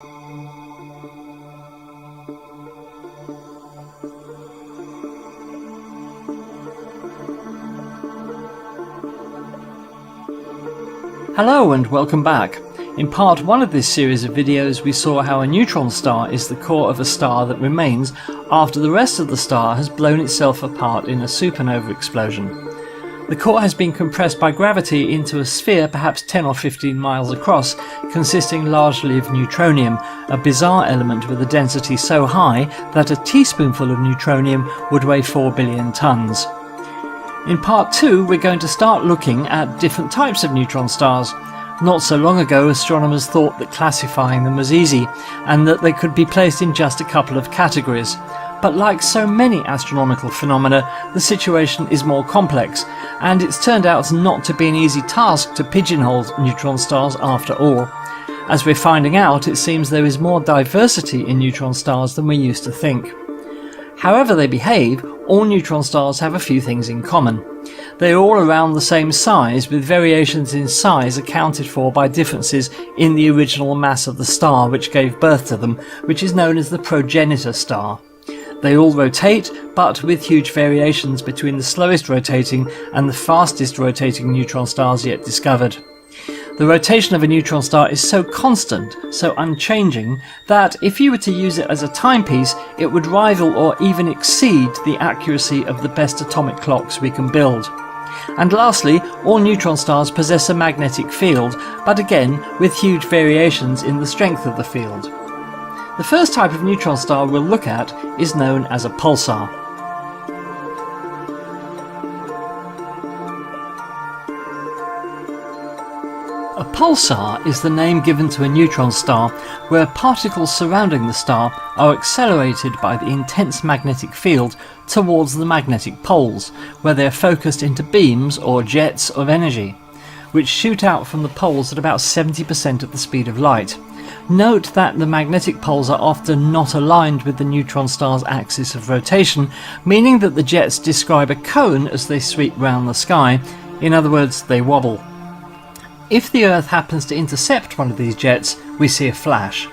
Hello and welcome back. In part 1 of this series of videos we saw how a neutron star is the core of a star that remains after the rest of the star has blown itself apart in a supernova explosion. The core has been compressed by gravity into a sphere perhaps 10 or 15 miles across, consisting largely of neutronium, a bizarre element with a density so high that a teaspoonful of neutronium would weigh 4 billion tons. In part 2 we're going to start looking at different types of neutron stars. Not so long ago astronomers thought that classifying them was easy and that they could be placed in just a couple of categories. But like so many astronomical phenomena, the situation is more complex, and it's turned out not to be an easy task to pigeonhole neutron stars after all. As we're finding out, it seems there is more diversity in neutron stars than we used to think. However they behave, all neutron stars have a few things in common. They are all around the same size, with variations in size accounted for by differences in the original mass of the star which gave birth to them, which is known as the progenitor star. They all rotate, but with huge variations between the slowest rotating and the fastest rotating neutron stars yet discovered. The rotation of a neutron star is so constant, so unchanging, that if you were to use it as a timepiece, it would rival or even exceed the accuracy of the best atomic clocks we can build. And lastly, all neutron stars possess a magnetic field, but again with huge variations in the strength of the field. The first type of neutron star we'll look at is known as a pulsar. A pulsar is the name given to a neutron star where particles surrounding the star are accelerated by the intense magnetic field towards the magnetic poles, where they are focused into beams or jets of energy, which shoot out from the poles at about 70% of the speed of light. Note that the magnetic poles are often not aligned with the neutron star's axis of rotation, meaning that the jets describe a cone as they sweep round the sky. In other words, they wobble. If the Earth happens to intercept one of these jets, we see a flash.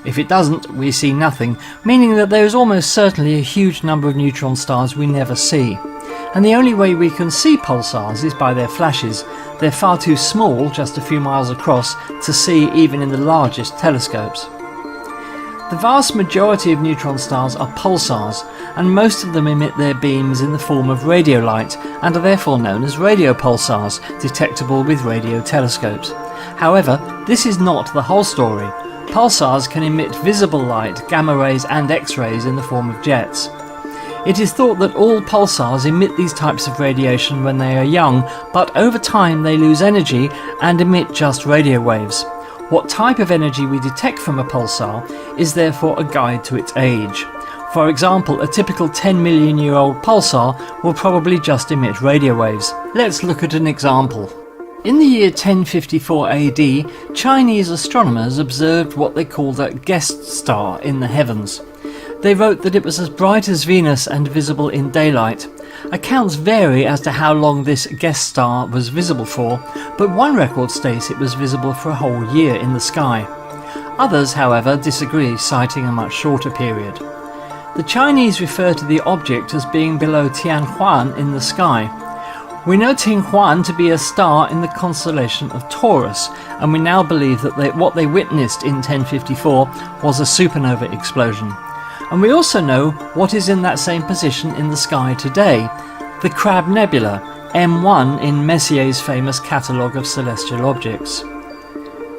If it doesn't, we see nothing, meaning that there is almost certainly a huge number of neutron stars we never see. And the only way we can see pulsars is by their flashes. They're far too small, just a few miles across, to see even in the largest telescopes. The vast majority of neutron stars are pulsars, and most of them emit their beams in the form of radiolight and are therefore known as radiopulsars, detectable with radio telescopes. However, this is not the whole story. Pulsars can emit visible light, gamma rays and X-rays in the form of jets. It is thought that all pulsars emit these types of radiation when they are young, but over time they lose energy and emit just radio waves. What type of energy we detect from a pulsar is therefore a guide to its age. For example, a typical 10 million year old pulsar will probably just emit radio waves. Let's look at an example. In the year 1054 AD, Chinese astronomers observed what they called a guest star in the heavens. They wrote that it was as bright as Venus and visible in daylight. Accounts vary as to how long this guest star was visible for, but one record states it was visible for a whole year in the sky. Others, however, disagree, citing a much shorter period. The Chinese refer to the object as being below Tianhuan in the sky. We know Tianhuan to be a star in the constellation of Taurus, and we now believe that what they witnessed in 1054 was a supernova explosion. And we also know what is in that same position in the sky today, the Crab Nebula, M1 in Messier's famous catalogue of celestial objects.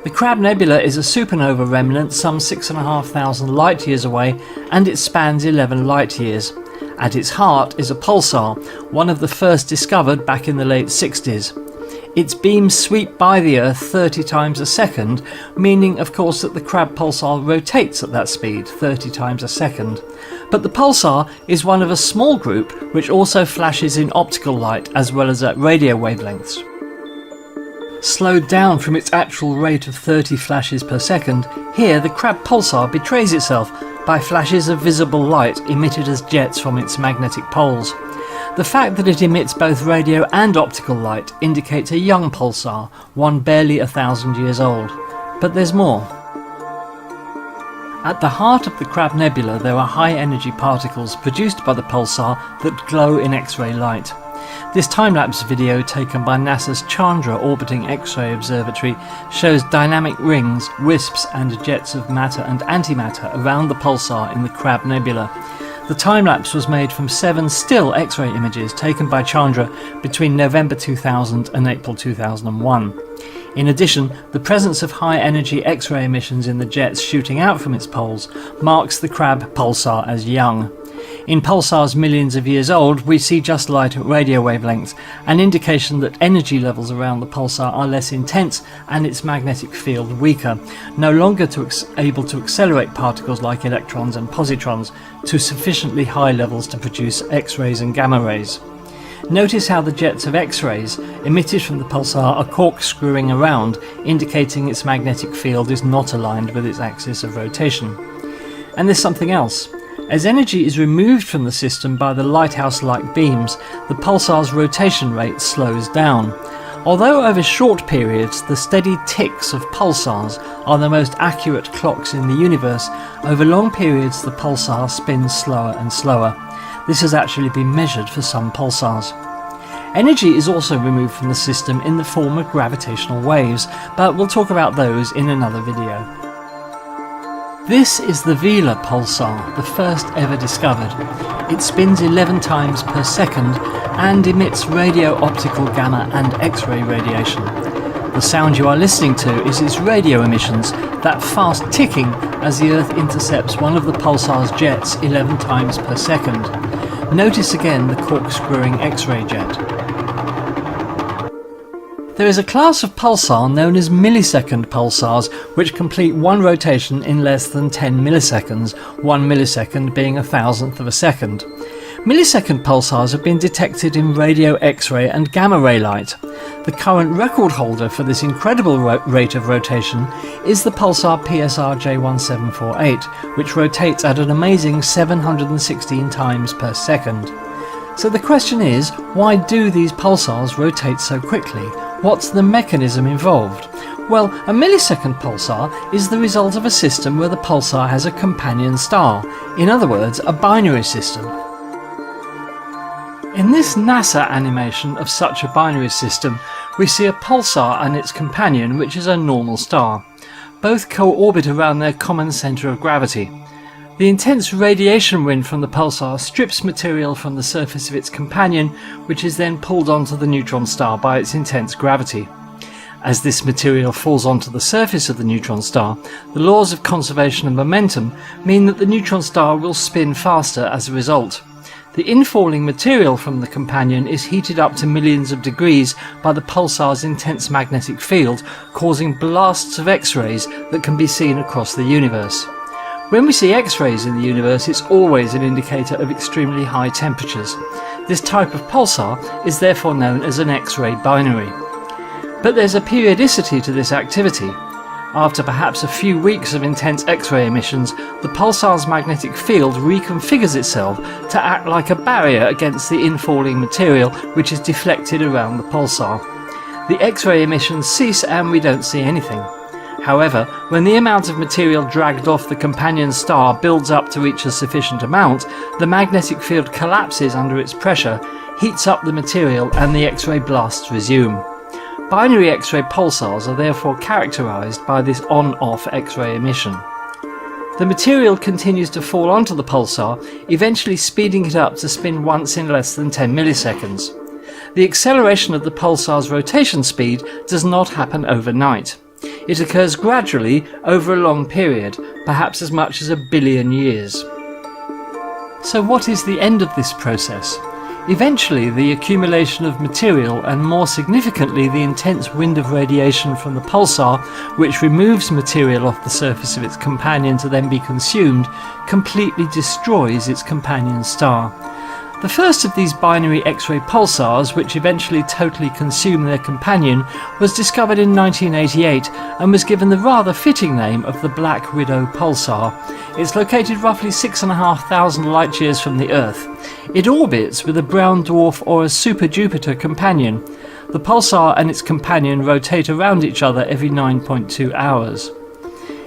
The Crab Nebula is a supernova remnant some 6,500 light-years away, and it spans 11 light-years. At its heart is a pulsar, one of the first discovered back in the late 60s. Its beams sweep by the Earth 30 times a second, meaning of course that the Crab pulsar rotates at that speed, 30 times a second. But the pulsar is one of a small group which also flashes in optical light as well as at radio wavelengths. Slowed down from its actual rate of 30 flashes per second, here the Crab pulsar betrays itself by flashes of visible light emitted as jets from its magnetic poles. The fact that it emits both radio and optical light indicates a young pulsar, one barely 1,000 years old. But there's more. At the heart of the Crab Nebula there are high-energy particles produced by the pulsar that glow in X-ray light. This time-lapse video taken by NASA's Chandra Orbiting X-ray Observatory shows dynamic rings, wisps and jets of matter and antimatter around the pulsar in the Crab Nebula. The time-lapse was made from 7 still X-ray images taken by Chandra between November 2000 and April 2001. In addition, the presence of high-energy X-ray emissions in the jets shooting out from its poles marks the Crab pulsar as young. In pulsars millions of years old, we see just light at radio wavelengths, an indication that energy levels around the pulsar are less intense and its magnetic field weaker, no longer able to accelerate particles like electrons and positrons to sufficiently high levels to produce X-rays and gamma rays. Notice how the jets of X-rays emitted from the pulsar are corkscrewing around, indicating its magnetic field is not aligned with its axis of rotation. And there's something else. As energy is removed from the system by the lighthouse-like beams, the pulsar's rotation rate slows down. Although over short periods the steady ticks of pulsars are the most accurate clocks in the universe, over long periods the pulsar spins slower and slower. This has actually been measured for some pulsars. Energy is also removed from the system in the form of gravitational waves, but we'll talk about those in another video. This is the Vela pulsar, the first ever discovered. It spins 11 times per second and emits radio-optical gamma and X-ray radiation. The sound you are listening to is its radio emissions, that fast ticking as the Earth intercepts one of the pulsar's jets 11 times per second. Notice again the corkscrewing X-ray jet. There is a class of pulsar known as millisecond pulsars which complete one rotation in less than 10 milliseconds, 1 millisecond being a thousandth of a second. Millisecond pulsars have been detected in radio X-ray and gamma ray light. The current record holder for this incredible rate of rotation is the pulsar PSR J1748, which rotates at an amazing 716 times per second. So the question is, why do these pulsars rotate so quickly? What's the mechanism involved? Well, a millisecond pulsar is the result of a system where the pulsar has a companion star, in other words, a binary system. In this NASA animation of such a binary system, we see a pulsar and its companion, which is a normal star. Both co-orbit around their common centre of gravity. The intense radiation wind from the pulsar strips material from the surface of its companion, which is then pulled onto the neutron star by its intense gravity. As this material falls onto the surface of the neutron star, the laws of conservation of momentum mean that the neutron star will spin faster as a result. The infalling material from the companion is heated up to millions of degrees by the pulsar's intense magnetic field, causing blasts of X-rays that can be seen across the universe. When we see X-rays in the universe, it's always an indicator of extremely high temperatures. This type of pulsar is therefore known as an X-ray binary. But there's a periodicity to this activity. After perhaps a few weeks of intense X-ray emissions, the pulsar's magnetic field reconfigures itself to act like a barrier against the infalling material which is deflected around the pulsar. The X-ray emissions cease and we don't see anything. However, when the amount of material dragged off the companion star builds up to reach a sufficient amount, the magnetic field collapses under its pressure, heats up the material and the X-ray blasts resume. Binary X-ray pulsars are therefore characterized by this on-off X-ray emission. The material continues to fall onto the pulsar, eventually speeding it up to spin once in less than 10 milliseconds. The acceleration of the pulsar's rotation speed does not happen overnight. It occurs gradually over a long period, perhaps as much as 1 billion years. So what is the end of this process? Eventually, the accumulation of material and more significantly the intense wind of radiation from the pulsar, which removes material off the surface of its companion to then be consumed, completely destroys its companion star. The first of these binary X-ray pulsars, which eventually totally consume their companion, was discovered in 1988 and was given the rather fitting name of the Black Widow pulsar. It's located roughly 6,500 light-years from the Earth. It orbits with a brown dwarf or a super-Jupiter companion. The pulsar and its companion rotate around each other every 9.2 hours.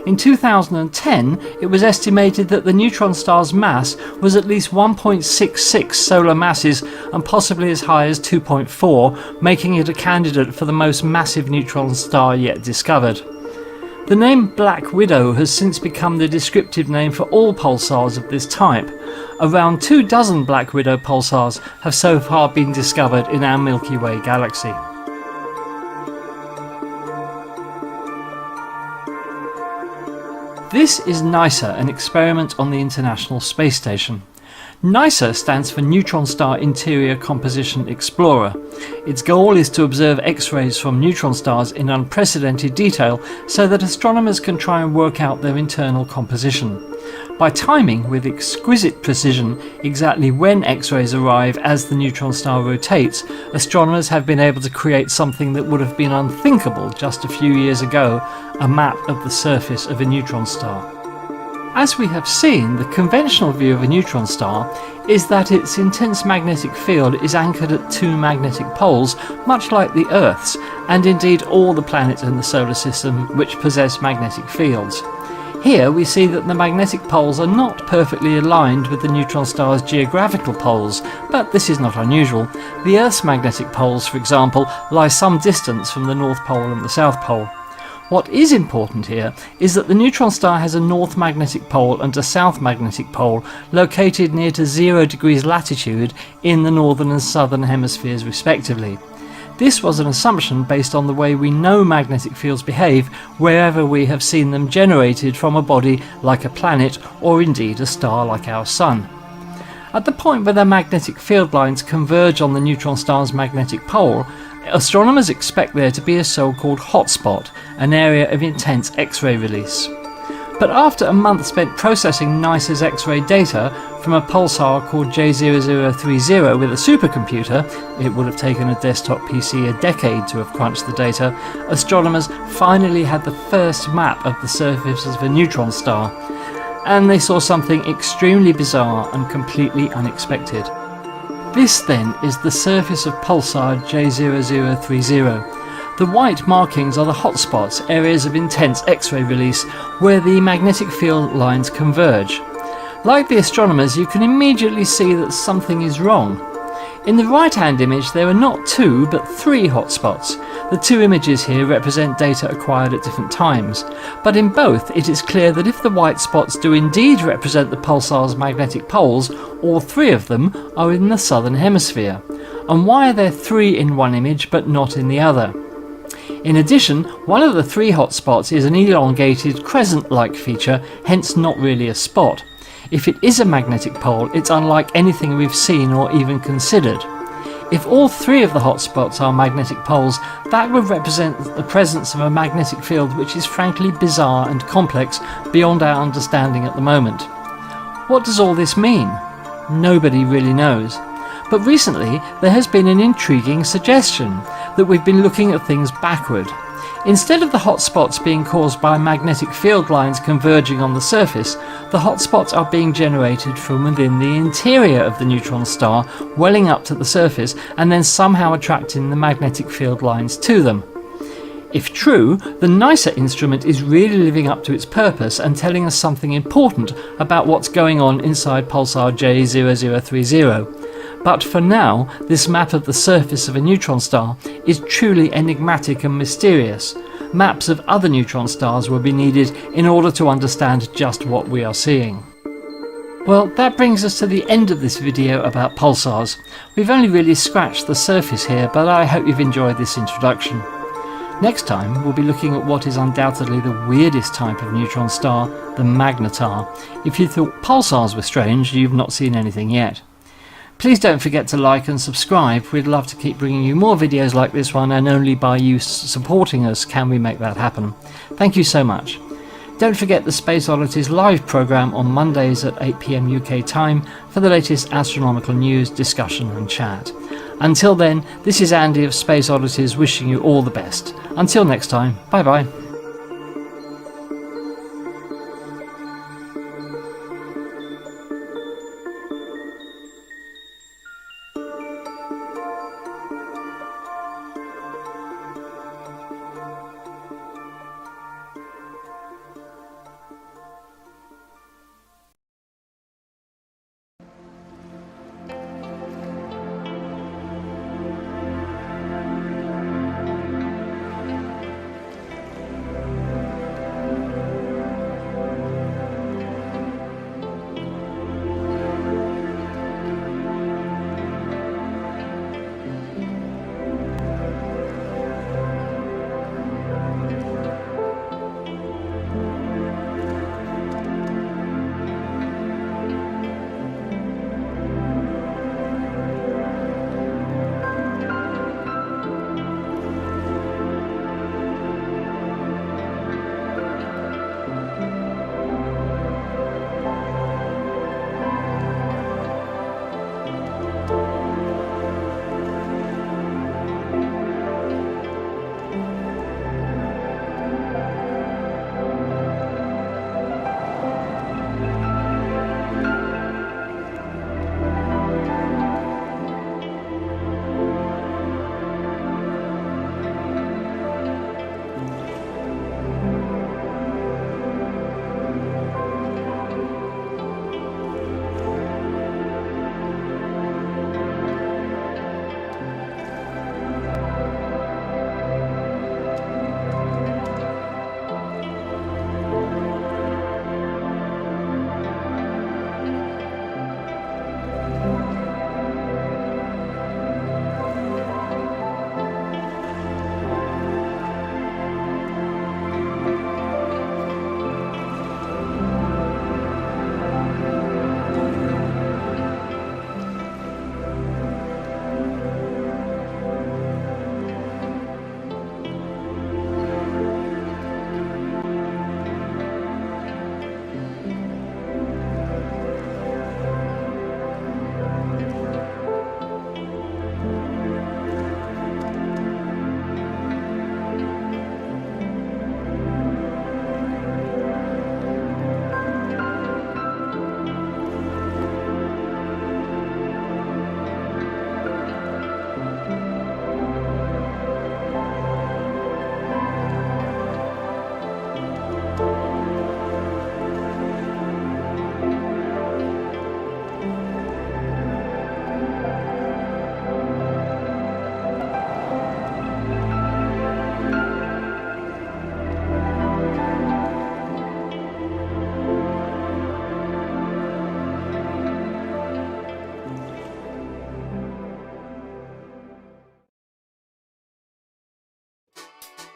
In 2010, it was estimated that the neutron star's mass was at least 1.66 solar masses and possibly as high as 2.4, making it a candidate for the most massive neutron star yet discovered. The name Black Widow has since become the descriptive name for all pulsars of this type. Around 24 Black Widow pulsars have so far been discovered in our Milky Way galaxy. This is NISA, an experiment on the International Space Station. NISA stands for Neutron Star Interior Composition Explorer. Its goal is to observe X-rays from neutron stars in unprecedented detail so that astronomers can try and work out their internal composition. By timing with exquisite precision exactly when X-rays arrive as the neutron star rotates, astronomers have been able to create something that would have been unthinkable just a few years ago, a map of the surface of a neutron star. As we have seen, the conventional view of a neutron star is that its intense magnetic field is anchored at two magnetic poles, much like the Earth's, and indeed all the planets in the solar system which possess magnetic fields. Here we see that the magnetic poles are not perfectly aligned with the neutron star's geographical poles, but this is not unusual. The Earth's magnetic poles, for example, lie some distance from the North Pole and the South Pole. What is important here is that the neutron star has a north magnetic pole and a south magnetic pole located near to 0 degrees latitude in the northern and southern hemispheres respectively. This was an assumption based on the way we know magnetic fields behave wherever we have seen them generated from a body like a planet or indeed a star like our Sun. At the point where the magnetic field lines converge on the neutron star's magnetic pole, astronomers expect there to be a so-called hotspot, an area of intense X-ray release. But after a month spent processing NISA's X-ray data from a pulsar called J0030 with a supercomputer — it would have taken a desktop PC a decade to have crunched the data — astronomers finally had the first map of the surface of a neutron star, and they saw something extremely bizarre and completely unexpected. This then is the surface of pulsar J0030. The white markings are the hotspots, areas of intense X-ray release, where the magnetic field lines converge. Like the astronomers, you can immediately see that something is wrong. In the right-hand image there are not 2 but 3 hotspots. The 2 images here represent data acquired at different times, but in both it is clear that if the white spots do indeed represent the pulsar's magnetic poles, all 3 of them are in the southern hemisphere. And why are there 3 in one image but not in the other? In addition, one of the 3 hotspots is an elongated crescent-like feature, hence not really a spot. If it is a magnetic pole, it's unlike anything we've seen or even considered. If all 3 of the hotspots are magnetic poles, that would represent the presence of a magnetic field which is frankly bizarre and complex beyond our understanding at the moment. What does all this mean? Nobody really knows. But recently there has been an intriguing suggestion that we've been looking at things backward. Instead of the hotspots being caused by magnetic field lines converging on the surface, the hotspots are being generated from within the interior of the neutron star, welling up to the surface and then somehow attracting the magnetic field lines to them. If true, the NISA instrument is really living up to its purpose and telling us something important about what's going on inside pulsar J0030. But for now, this map of the surface of a neutron star is truly enigmatic and mysterious. Maps of other neutron stars will be needed in order to understand just what we are seeing. Well, that brings us to the end of this video about pulsars. We've only really scratched the surface here, but I hope you've enjoyed this introduction. Next time, we'll be looking at what is undoubtedly the weirdest type of neutron star, the magnetar. If you thought pulsars were strange, you've not seen anything yet. Please don't forget to like and subscribe. We'd love to keep bringing you more videos like this one, and only by you supporting us can we make that happen. Thank you so much. Don't forget the Space Oddities live programme on Mondays at 8 PM UK time for the latest astronomical news, discussion and chat. Until then, this is Andy of Space Oddities wishing you all the best. Until next time, bye bye.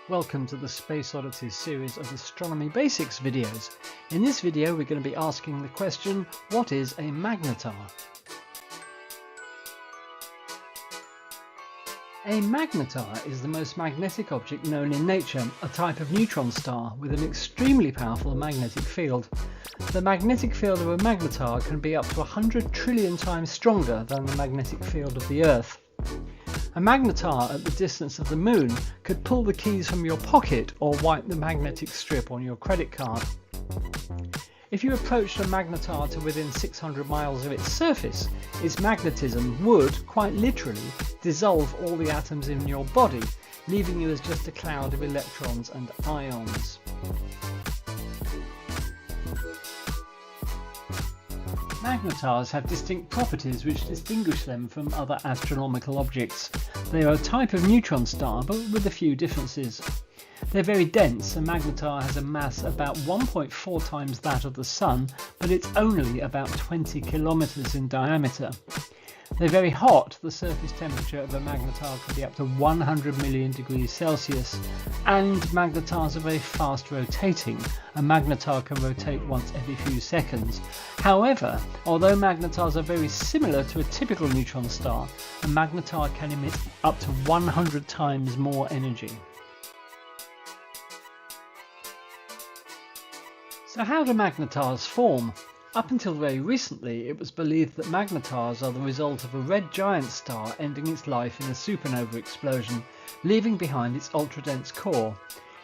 Welcome to the Space Oddities series of astronomy basics videos. In this video we're going to be asking the question, what is a magnetar? A magnetar is the most magnetic object known in nature, a type of neutron star with an extremely powerful magnetic field. The magnetic field of a magnetar can be up to 100 trillion times stronger than the magnetic field of the Earth. A magnetar at the distance of the Moon could pull the keys from your pocket or wipe the magnetic strip on your credit card. If you approached a magnetar to within 600 miles of its surface, its magnetism would, quite literally, dissolve all the atoms in your body, leaving you as just a cloud of electrons and ions. Magnetars have distinct properties which distinguish them from other astronomical objects. They are a type of neutron star, but with a few differences. They're very dense. A magnetar has a mass about 1.4 times that of the Sun, but it's only about 20 kilometers in diameter. They're very hot. The surface temperature of a magnetar can be up to 100 million degrees Celsius, and magnetars are very fast rotating. A magnetar can rotate once every few seconds. However, although magnetars are very similar to a typical neutron star, a magnetar can emit up to 100 times more energy. So how do magnetars form? Up until very recently, it was believed that magnetars are the result of a red giant star ending its life in a supernova explosion, leaving behind its ultra-dense core.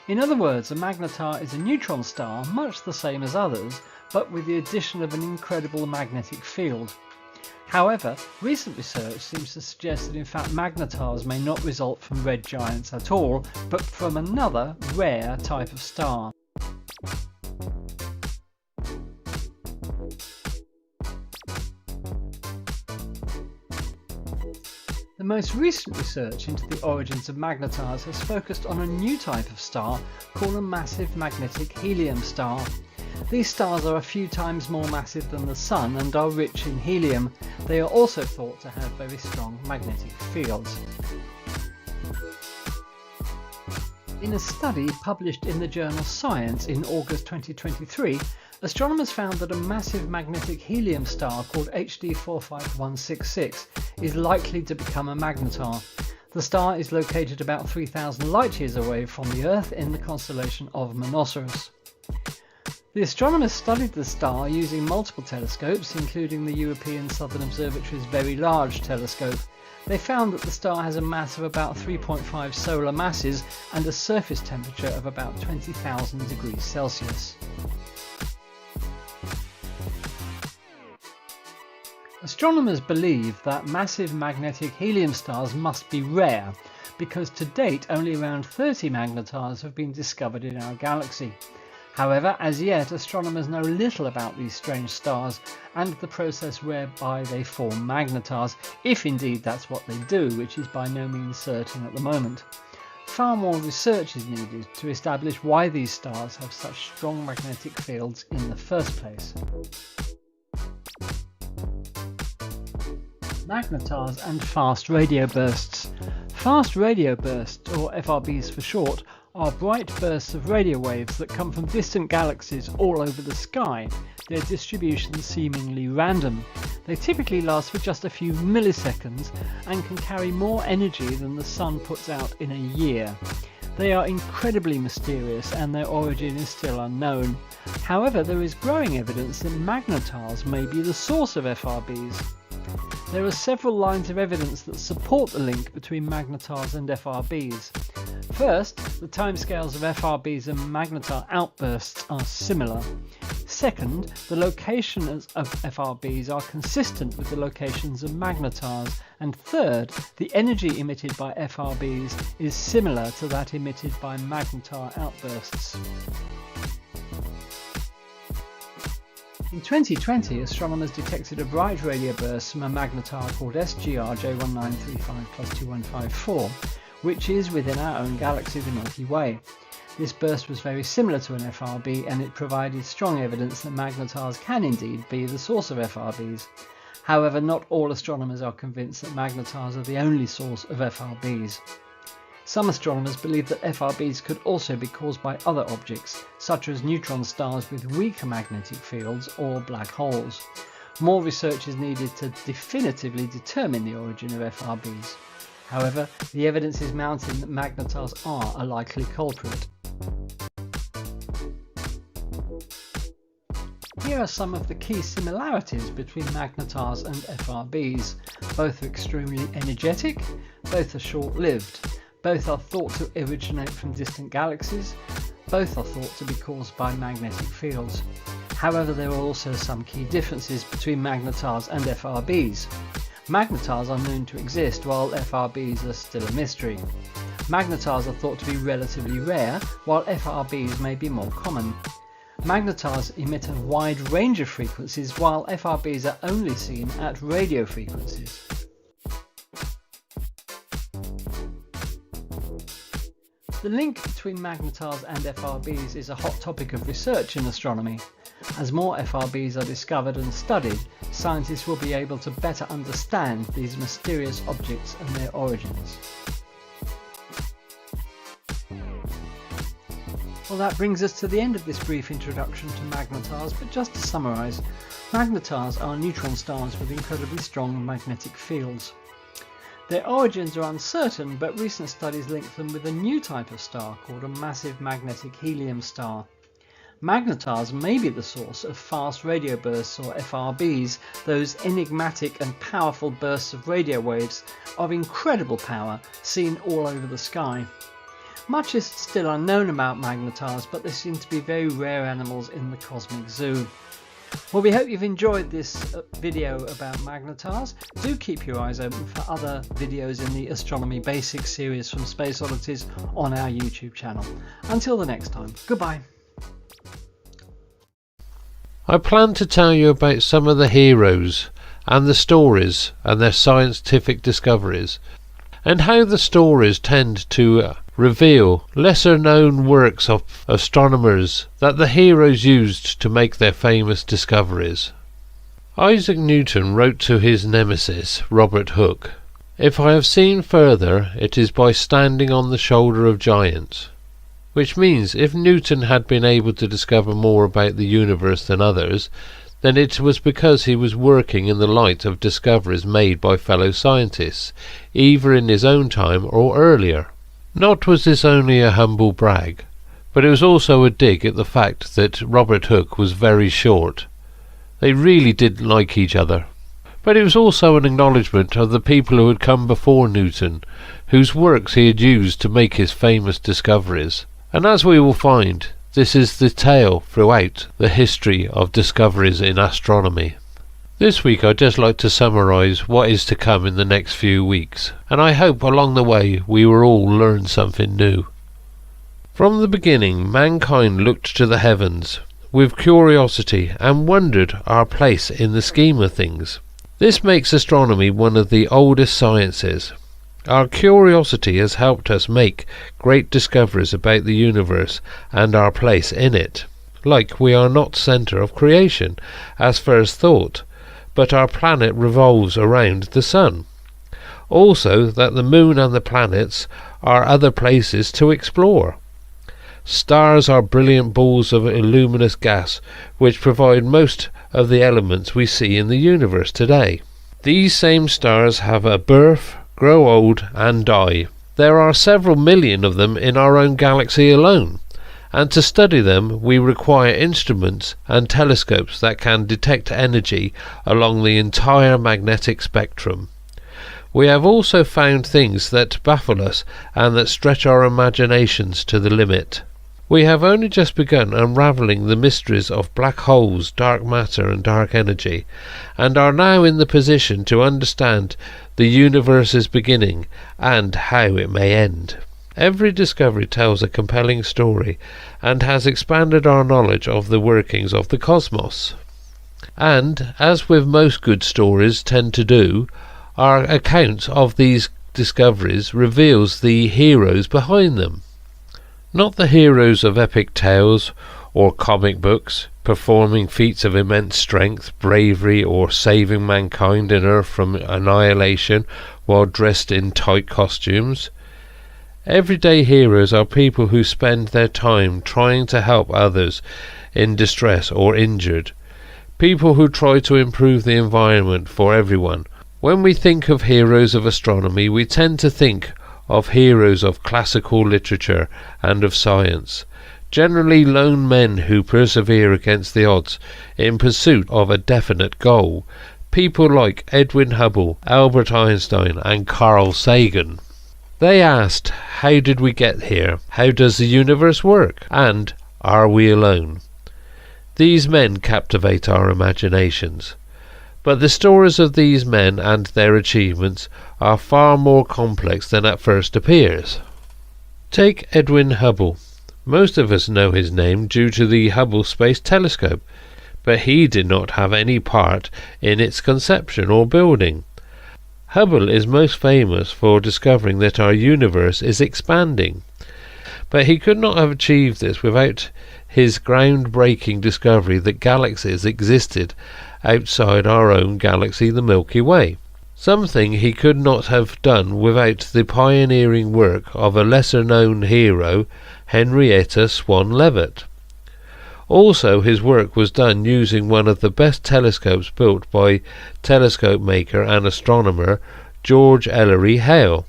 In other words, a magnetar is a neutron star much the same as others, but with the addition of an incredible magnetic field. However, recent research seems to suggest that in fact magnetars may not result from red giants at all, but from another, rare type of star. The most recent research into the origins of magnetars has focused on a new type of star called a massive magnetic helium star. These stars are a few times more massive than the Sun and are rich in helium. They are also thought to have very strong magnetic fields. In a study published in the journal Science in August 2023, astronomers found that a massive magnetic helium star called HD 45166 is likely to become a magnetar. The star is located about 3,000 light years away from the Earth in the constellation of Monoceros. The astronomers studied the star using multiple telescopes, including the European Southern Observatory's Very Large Telescope. They found that the star has a mass of about 3.5 solar masses and a surface temperature of about 20,000 degrees Celsius. Astronomers believe that massive magnetic helium stars must be rare, because to date only around 30 magnetars have been discovered in our galaxy. However, as yet astronomers know little about these strange stars and the process whereby they form magnetars, if indeed that's what they do, which is by no means certain at the moment. Far more research is needed to establish why these stars have such strong magnetic fields in the first place. Magnetars and fast radio bursts. Fast radio bursts, or FRBs for short, are bright bursts of radio waves that come from distant galaxies all over the sky, their distribution seemingly random. They typically last for just a few milliseconds and can carry more energy than the Sun puts out in a year. They are incredibly mysterious and their origin is still unknown. However, there is growing evidence that magnetars may be the source of FRBs. There are several lines of evidence that support the link between magnetars and FRBs. First, the timescales of FRBs and magnetar outbursts are similar. Second, the locations of FRBs are consistent with the locations of magnetars. And third, the energy emitted by FRBs is similar to that emitted by magnetar outbursts. In 2020, astronomers detected a bright radio burst from a magnetar called SGR J1935+2154, which is within our own galaxy, the Milky Way. This burst was very similar to an FRB, and it provided strong evidence that magnetars can indeed be the source of FRBs. However, not all astronomers are convinced that magnetars are the only source of FRBs. Some astronomers believe that FRBs could also be caused by other objects, such as neutron stars with weaker magnetic fields or black holes. More research is needed to definitively determine the origin of FRBs. However, the evidence is mounting that magnetars are a likely culprit. Here are some of the key similarities between magnetars and FRBs. Both are extremely energetic, both are short-lived, both are thought to originate from distant galaxies, both are thought to be caused by magnetic fields. However, there are also some key differences between magnetars and FRBs. Magnetars are known to exist while FRBs are still a mystery. Magnetars are thought to be relatively rare, while FRBs may be more common. Magnetars emit a wide range of frequencies, while FRBs are only seen at radio frequencies. The link between magnetars and FRBs is a hot topic of research in astronomy. As more FRBs are discovered and studied, scientists will be able to better understand these mysterious objects and their origins. Well, that brings us to the end of this brief introduction to magnetars, but just to summarise, magnetars are neutron stars with incredibly strong magnetic fields. Their origins are uncertain, but recent studies link them with a new type of star called a massive magnetic helium star. Magnetars may be the source of fast radio bursts, or FRBs, those enigmatic and powerful bursts of radio waves of incredible power seen all over the sky. Much is still unknown about magnetars, but they seem to be very rare animals in the cosmic zoo. Well, we hope you've enjoyed this video about magnetars. Do keep your eyes open for other videos in the Astronomy Basics series from Space Oddities on our YouTube channel. Until the next time, goodbye. I plan to tell you about some of the heroes and the stories and their scientific discoveries, and how the stories tend to reveal lesser known works of astronomers that the heroes used to make their famous discoveries. Isaac Newton wrote to his nemesis, Robert Hooke, "If I have seen further, it is by standing on the shoulder of giants," which means if Newton had been able to discover more about the universe than others, then it was because he was working in the light of discoveries made by fellow scientists, either in his own time or earlier. Not was this only a humble brag, but it was also a dig at the fact that Robert Hooke was very short. They really didn't like each other. But it was also an acknowledgement of the people who had come before Newton, whose works he had used to make his famous discoveries. And as we will find, this is the tale throughout the history of discoveries in astronomy. This week I'd just like to summarise what is to come in the next few weeks, and I hope along the way we will all learn something new. From the beginning, mankind looked to the heavens with curiosity and wondered our place in the scheme of things. This makes astronomy one of the oldest sciences. Our curiosity has helped us make great discoveries about the universe and our place in it. Like we are not centre of creation, as first thought, but our planet revolves around the sun. Also that the moon and the planets are other places to explore. Stars are brilliant balls of luminous gas which provide most of the elements we see in the universe today. These same stars have a birth, grow old and die. There are several million of them in our own galaxy alone, and to study them we require instruments and telescopes that can detect energy along the entire magnetic spectrum. We have also found things that baffle us and that stretch our imaginations to the limit. We have only just begun unravelling the mysteries of black holes, dark matter and dark energy, and are now in the position to understand the universe's beginning and how it may end. Every discovery tells a compelling story and has expanded our knowledge of the workings of the cosmos. And, as with most good stories tend to do, our account of these discoveries reveals the heroes behind them. Not the heroes of epic tales or comic books, performing feats of immense strength, bravery, or saving mankind and Earth from annihilation while dressed in tight costumes. Everyday heroes are people who spend their time trying to help others in distress or injured. People who try to improve the environment for everyone. When we think of heroes of astronomy, we tend to think of heroes of classical literature and of science. Generally lone men who persevere against the odds in pursuit of a definite goal. People like Edwin Hubble, Albert Einstein and Carl Sagan. They asked, how did we get here? How does the universe work? And are we alone? These men captivate our imaginations. But the stories of these men and their achievements are far more complex than at first appears. Take Edwin Hubble. Most of us know his name due to the Hubble Space Telescope, but he did not have any part in its conception or building. Hubble is most famous for discovering that our universe is expanding, but he could not have achieved this without his groundbreaking discovery that galaxies existed outside our own galaxy, the Milky Way. Something he could not have done without the pioneering work of a lesser-known hero, Henrietta Swan Leavitt. Also, his work was done using one of the best telescopes built by telescope maker and astronomer George Ellery Hale.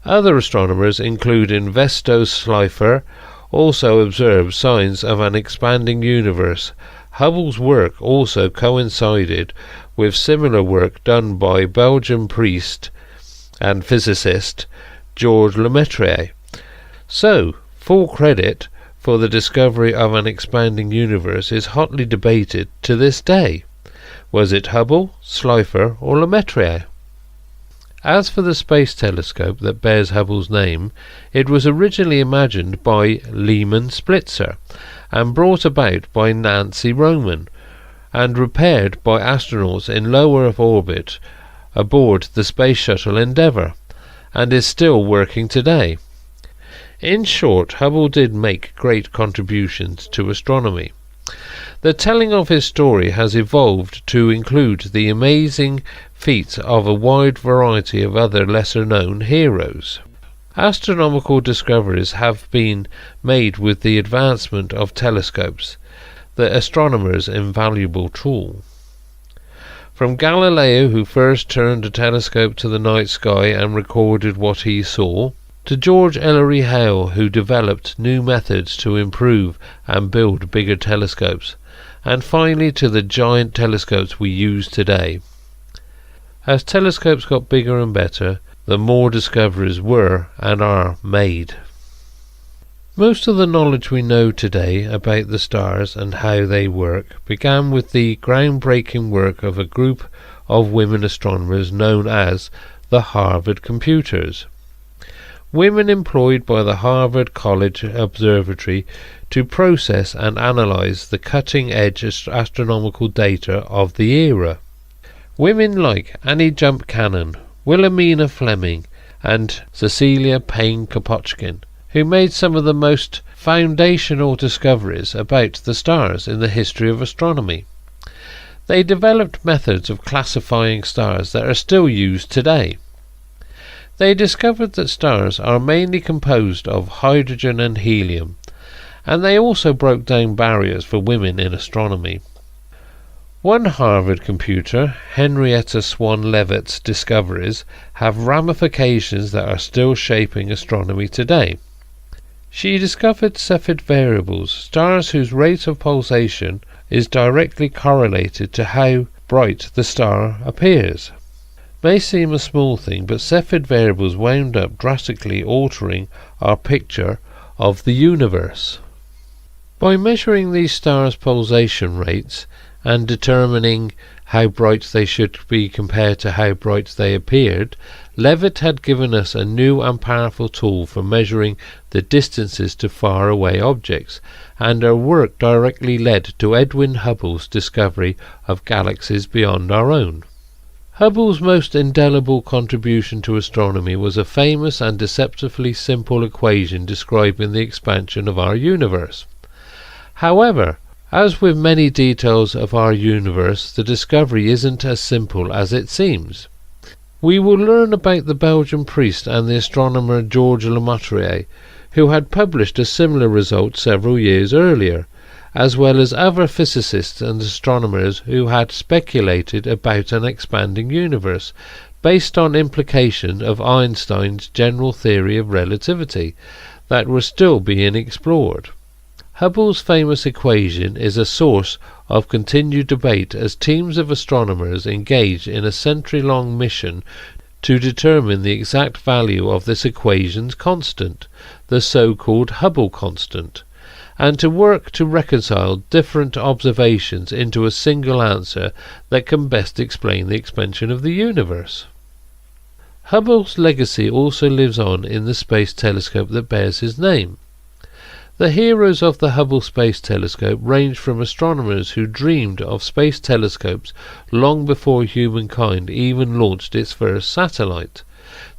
Other astronomers, including Vesto Slipher, also observed signs of an expanding universe. Hubble's work also coincided with similar work done by Belgian priest and physicist Georges Lemaitre. So, full credit for the discovery of an expanding universe is hotly debated to this day. Was it Hubble, Slipher or Lemaitre? As for the space telescope that bears Hubble's name, it was originally imagined by Lehman Spitzer and brought about by Nancy Roman and repaired by astronauts in low Earth orbit aboard the Space Shuttle Endeavour, and is still working today. In short, Hubble did make great contributions to astronomy. The telling of his story has evolved to include the amazing feats of a wide variety of other lesser-known heroes. Astronomical discoveries have been made with the advancement of telescopes, the astronomer's invaluable tool. From Galileo, who first turned a telescope to the night sky and recorded what he saw, to George Ellery Hale, who developed new methods to improve and build bigger telescopes, and finally to the giant telescopes we use today. As telescopes got bigger and better, the more discoveries were and are made. Most of the knowledge we know today about the stars and how they work began with the groundbreaking work of a group of women astronomers known as the Harvard Computers. Women employed by the Harvard College Observatory to process and analyze the cutting-edge astronomical data of the era. Women like Annie Jump Cannon, Wilhelmina Fleming and Cecilia Payne-Kapotchkin, who made some of the most foundational discoveries about the stars in the history of astronomy. They developed methods of classifying stars that are still used today. They discovered that stars are mainly composed of hydrogen and helium, and they also broke down barriers for women in astronomy. One Harvard computer, Henrietta Swan Leavitt's discoveries, have ramifications that are still shaping astronomy today. She discovered Cepheid variables, stars whose rate of pulsation is directly correlated to how bright the star appears. May seem a small thing, but Cepheid variables wound up drastically altering our picture of the universe. By measuring these stars' pulsation rates and determining how bright they should be compared to how bright they appeared, Leavitt had given us a new and powerful tool for measuring the distances to faraway objects, and her work directly led to Edwin Hubble's discovery of galaxies beyond our own. Hubble's most indelible contribution to astronomy was a famous and deceptively simple equation describing the expansion of our universe. However, as with many details of our universe, the discovery isn't as simple as it seems. We will learn about the Belgian priest and the astronomer Georges Lemaitre, who had published a similar result several years earlier, as well as other physicists and astronomers who had speculated about an expanding universe, based on implications of Einstein's general theory of relativity that were still being explored. Hubble's famous equation is a source of continued debate as teams of astronomers engaged in a century-long mission to determine the exact value of this equation's constant, the so-called Hubble constant, and to work to reconcile different observations into a single answer that can best explain the expansion of the universe. Hubble's legacy also lives on in the space telescope that bears his name. The heroes of the Hubble Space Telescope range from astronomers who dreamed of space telescopes long before humankind even launched its first satellite,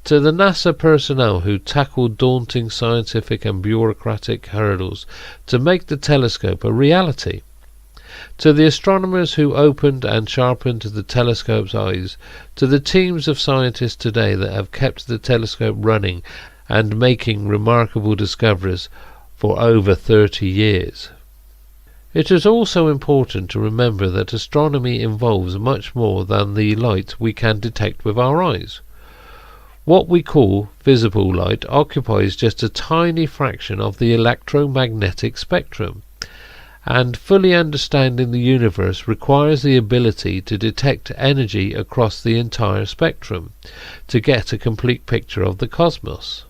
to the NASA personnel who tackled daunting scientific and bureaucratic hurdles to make the telescope a reality, to the astronomers who opened and sharpened the telescope's eyes, to the teams of scientists today that have kept the telescope running and making remarkable discoveries for over 30 years. It is also important to remember that astronomy involves much more than the light we can detect with our eyes. What we call visible light occupies just a tiny fraction of the electromagnetic spectrum, and fully understanding the universe requires the ability to detect energy across the entire spectrum to get a complete picture of the cosmos.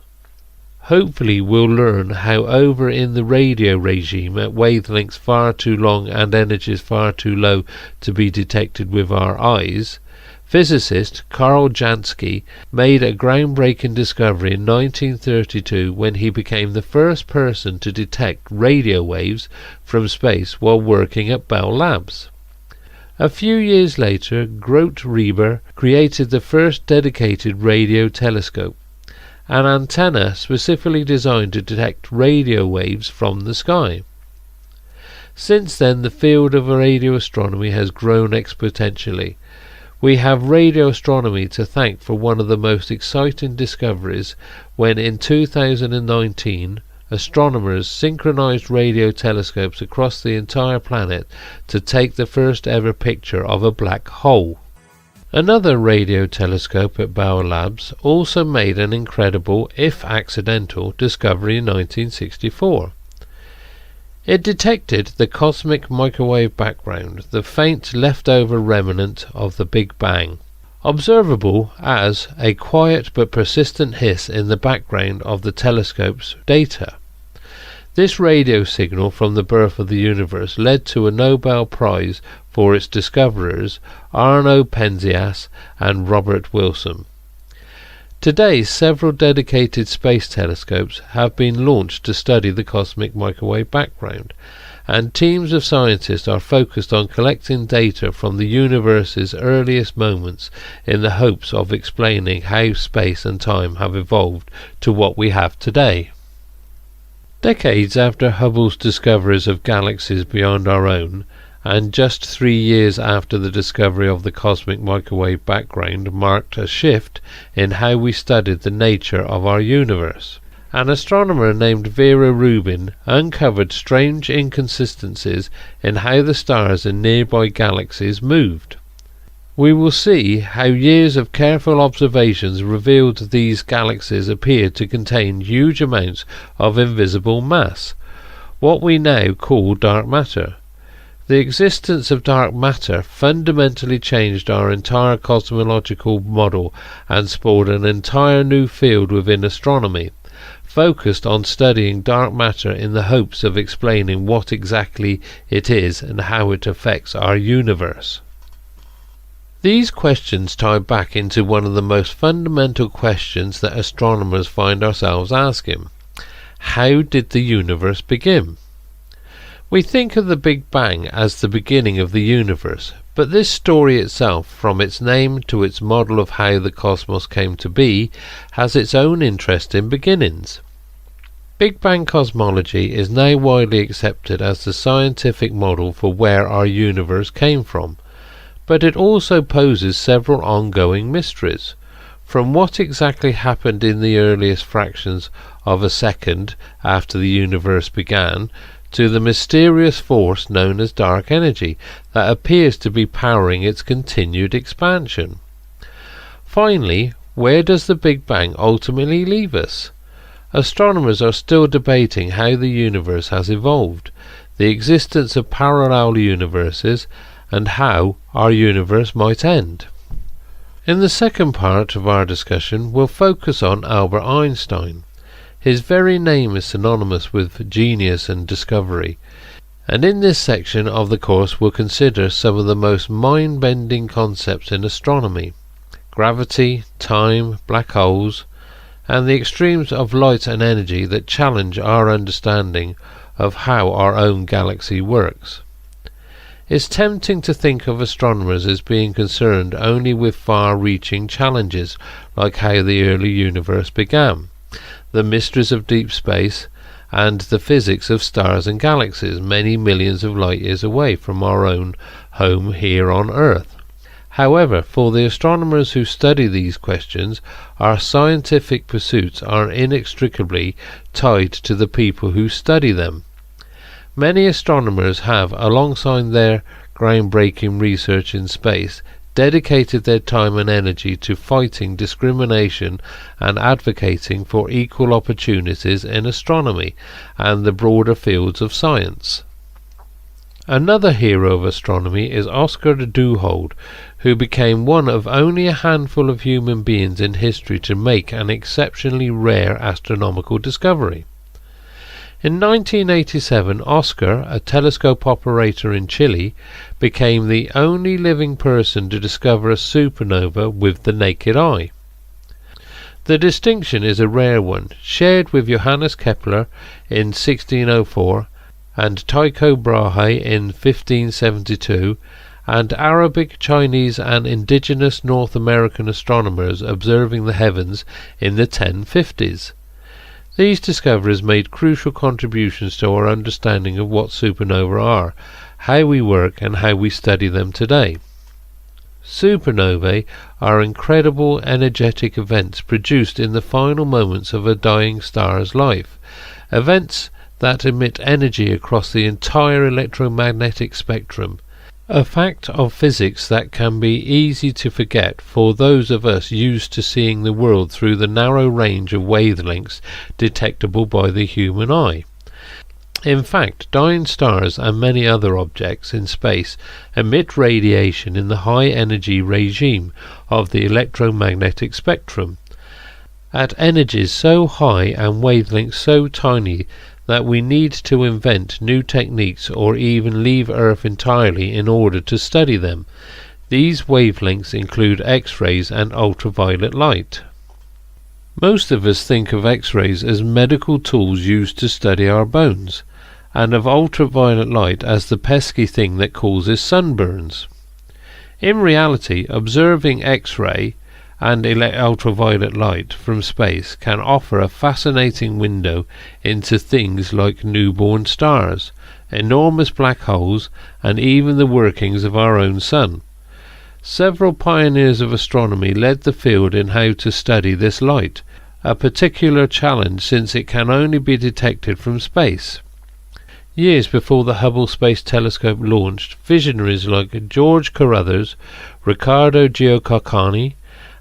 Hopefully we'll learn how over in the radio regime at wavelengths far too long and energies far too low to be detected with our eyes, physicist Karl Jansky made a groundbreaking discovery in 1932 when he became the first person to detect radio waves from space while working at Bell Labs. A few years later, Grote Reber created the first dedicated radio telescope, an antenna specifically designed to detect radio waves from the sky. Since then, the field of radio astronomy has grown exponentially. We have radio astronomy to thank for one of the most exciting discoveries when in 2019 astronomers synchronized radio telescopes across the entire planet to take the first ever picture of a black hole. Another radio telescope at Bell Labs also made an incredible, if accidental, discovery in 1964. It detected the cosmic microwave background, the faint leftover remnant of the Big Bang, observable as a quiet but persistent hiss in the background of the telescope's data. This radio signal from the birth of the universe led to a Nobel Prize for its discoverers, Arno Penzias and Robert Wilson. Today, several dedicated space telescopes have been launched to study the cosmic microwave background, and teams of scientists are focused on collecting data from the universe's earliest moments in the hopes of explaining how space and time have evolved to what we have today. Decades after Hubble's discoveries of galaxies beyond our own, and just 3 years after the discovery of the cosmic microwave background marked a shift in how we studied the nature of our universe. An astronomer named Vera Rubin uncovered strange inconsistencies in how the stars in nearby galaxies moved. We will see how years of careful observations revealed these galaxies appeared to contain huge amounts of invisible mass, what we now call dark matter. The existence of dark matter fundamentally changed our entire cosmological model and spawned an entire new field within astronomy, focused on studying dark matter in the hopes of explaining what exactly it is and how it affects our universe. These questions tie back into one of the most fundamental questions that astronomers find ourselves asking. How did the universe begin? We think of the Big Bang as the beginning of the universe, but this story itself, from its name to its model of how the cosmos came to be, has its own interesting beginnings. Big Bang cosmology is now widely accepted as the scientific model for where our universe came from, but it also poses several ongoing mysteries. From what exactly happened in the earliest fractions of a second after the universe began, to the mysterious force known as dark energy that appears to be powering its continued expansion. Finally, where does the Big Bang ultimately leave us? Astronomers are still debating how the universe has evolved, the existence of parallel universes, and how our universe might end. In the second part of our discussion, we'll focus on Albert Einstein. His very name is synonymous with genius and discovery, and in this section of the course we'll consider some of the most mind-bending concepts in astronomy: gravity, time, black holes, and the extremes of light and energy that challenge our understanding of how our own galaxy works. It's tempting to think of astronomers as being concerned only with far-reaching challenges like how the early universe began, the mysteries of deep space, and the physics of stars and galaxies many millions of light years away from our own home here on Earth. However, for the astronomers who study these questions, our scientific pursuits are inextricably tied to the people who study them. Many astronomers have, alongside their groundbreaking research in space, dedicated their time and energy to fighting discrimination and advocating for equal opportunities in astronomy and the broader fields of science. Another hero of astronomy is Oscar Duhalde, who became one of only a handful of human beings in history to make an exceptionally rare astronomical discovery. In 1987, Oscar, a telescope operator in Chile, became the only living person to discover a supernova with the naked eye. The distinction is a rare one, shared with Johannes Kepler in 1604 and Tycho Brahe in 1572, and Arabic, Chinese and indigenous North American astronomers observing the heavens in the 1050s. These discoveries made crucial contributions to our understanding of what supernovae are, how we work and how we study them today. Supernovae are incredible energetic events produced in the final moments of a dying star's life, events that emit energy across the entire electromagnetic spectrum, a fact of physics that can be easy to forget for those of us used to seeing the world through the narrow range of wavelengths detectable by the human eye. In fact, dying stars and many other objects in space emit radiation in the high energy regime of the electromagnetic spectrum, at energies so high and wavelengths so tiny that we need to invent new techniques or even leave Earth entirely in order to study them. These wavelengths include X-rays and ultraviolet light. Most of us think of X-rays as medical tools used to study our bones, and of ultraviolet light as the pesky thing that causes sunburns. In reality, observing X-ray and ultraviolet light from space can offer a fascinating window into things like newborn stars, enormous black holes, and even the workings of our own sun. Several pioneers of astronomy led the field in how to study this light, a particular challenge since it can only be detected from space. Years before the Hubble Space Telescope launched, visionaries like George Carruthers, Riccardo Giacocani,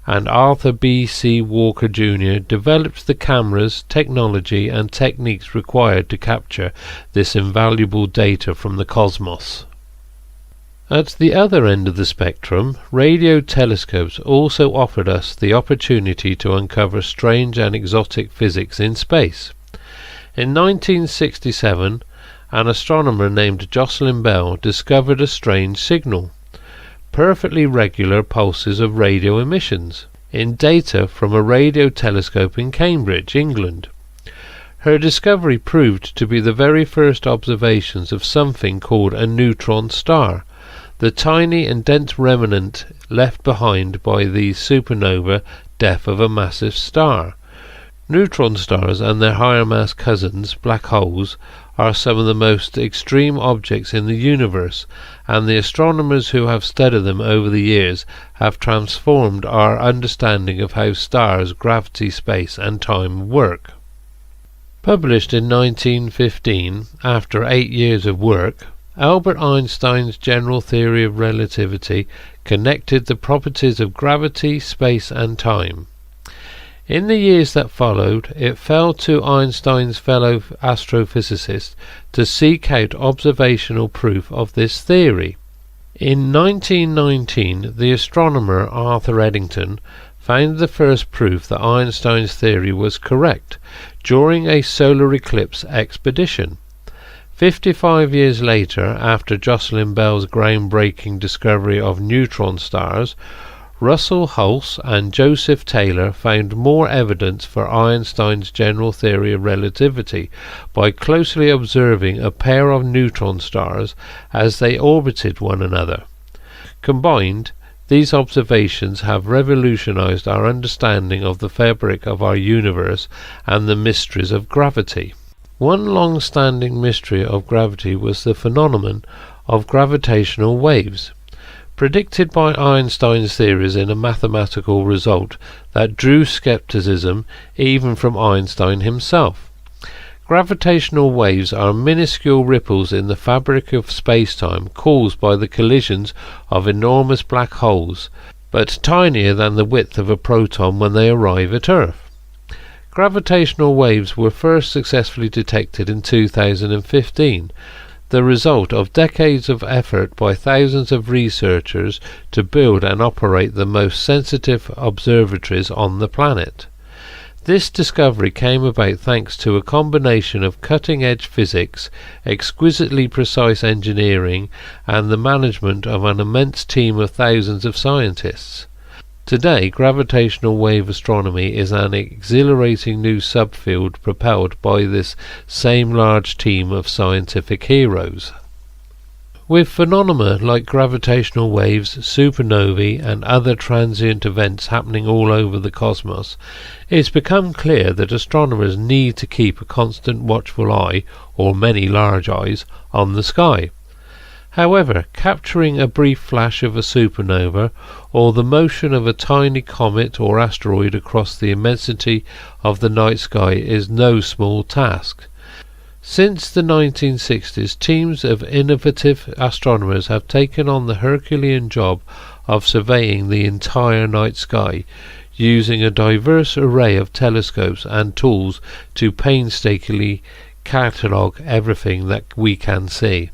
and Arthur B. C. Walker Jr. developed the cameras, technology and techniques required to capture this invaluable data from the cosmos. At the other end of the spectrum, radio telescopes also offered us the opportunity to uncover strange and exotic physics in space. In 1967, an astronomer named Jocelyn Bell discovered a strange signal, perfectly regular pulses of radio emissions, in data from a radio telescope in Cambridge, England. Her discovery proved to be the very first observations of something called a neutron star, the tiny and dense remnant left behind by the supernova death of a massive star. Neutron stars and their higher mass cousins, black holes, are some of the most extreme objects in the universe, and the astronomers who have studied them over the years have transformed our understanding of how stars, gravity, space and time work. Published in 1915, after 8 years of work, Albert Einstein's general theory of relativity connected the properties of gravity, space and time. In the years that followed, it fell to Einstein's fellow astrophysicists to seek out observational proof of this theory. In 1919, the astronomer Arthur Eddington found the first proof that Einstein's theory was correct during a solar eclipse expedition. 55 years later, after Jocelyn Bell's groundbreaking discovery of neutron stars, Russell Hulse and Joseph Taylor found more evidence for Einstein's general theory of relativity by closely observing a pair of neutron stars as they orbited one another. Combined, these observations have revolutionized our understanding of the fabric of our universe and the mysteries of gravity. One long-standing mystery of gravity was the phenomenon of gravitational waves, predicted by Einstein's theories in a mathematical result that drew skepticism even from Einstein himself. Gravitational waves are minuscule ripples in the fabric of space-time caused by the collisions of enormous black holes, but tinier than the width of a proton when they arrive at Earth. Gravitational waves were first successfully detected in 2015, the result of decades of effort by thousands of researchers to build and operate the most sensitive observatories on the planet. This discovery came about thanks to a combination of cutting-edge physics, exquisitely precise engineering, and the management of an immense team of thousands of scientists. Today, gravitational wave astronomy is an exhilarating new subfield propelled by this same large team of scientific heroes. With phenomena like gravitational waves, supernovae and other transient events happening all over the cosmos, it's become clear that astronomers need to keep a constant watchful eye, or many large eyes, on the sky. However, capturing a brief flash of a supernova or the motion of a tiny comet or asteroid across the immensity of the night sky is no small task. Since the 1960s, teams of innovative astronomers have taken on the Herculean job of surveying the entire night sky, using a diverse array of telescopes and tools to painstakingly catalogue everything that we can see.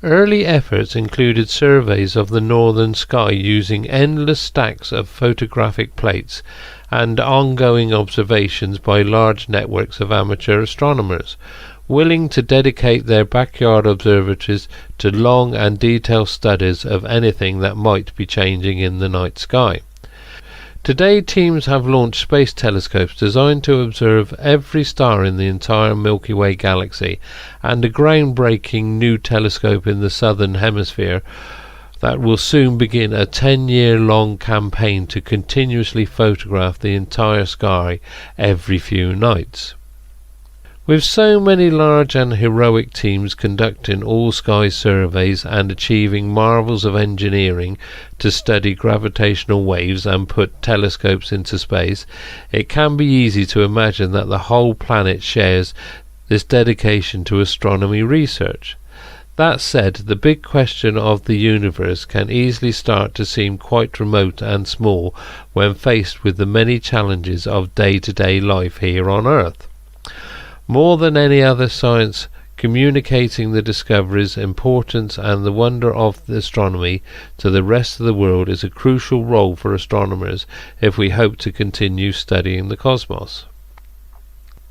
Early efforts included surveys of the northern sky using endless stacks of photographic plates and ongoing observations by large networks of amateur astronomers, willing to dedicate their backyard observatories to long and detailed studies of anything that might be changing in the night sky. Today, teams have launched space telescopes designed to observe every star in the entire Milky Way galaxy, and a groundbreaking new telescope in the southern hemisphere that will soon begin a 10-year-long campaign to continuously photograph the entire sky every few nights. With so many large and heroic teams conducting all-sky surveys and achieving marvels of engineering to study gravitational waves and put telescopes into space, it can be easy to imagine that the whole planet shares this dedication to astronomy research. That said, the big question of the universe can easily start to seem quite remote and small when faced with the many challenges of day-to-day life here on Earth. More than any other science, communicating the discoveries, importance and the wonder of astronomy to the rest of the world is a crucial role for astronomers if we hope to continue studying the cosmos.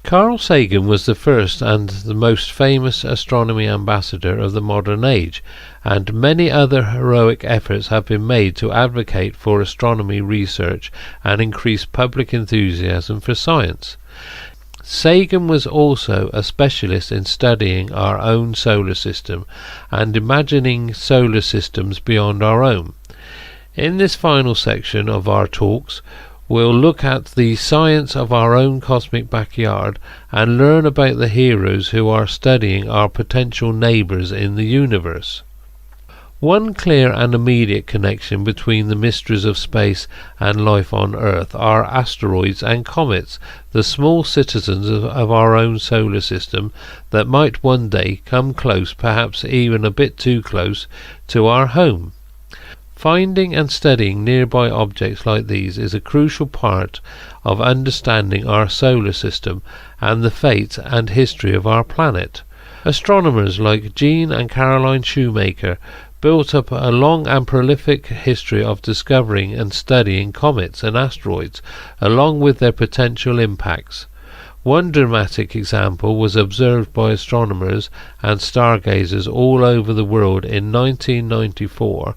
Carl Sagan was the first and the most famous astronomy ambassador of the modern age, and many other heroic efforts have been made to advocate for astronomy research and increase public enthusiasm for science. Sagan was also a specialist in studying our own solar system and imagining solar systems beyond our own. In this final section of our talks, we'll look at the science of our own cosmic backyard and learn about the heroes who are studying our potential neighbours in the universe. One clear and immediate connection between the mysteries of space and life on Earth are asteroids and comets, the small citizens of our own solar system that might one day come close, perhaps even a bit too close, to our home. Finding and studying nearby objects like these is a crucial part of understanding our solar system and the fate and history of our planet. Astronomers like Jean and Caroline Shoemaker built up a long and prolific history of discovering and studying comets and asteroids, along with their potential impacts. One dramatic example was observed by astronomers and stargazers all over the world in 1994,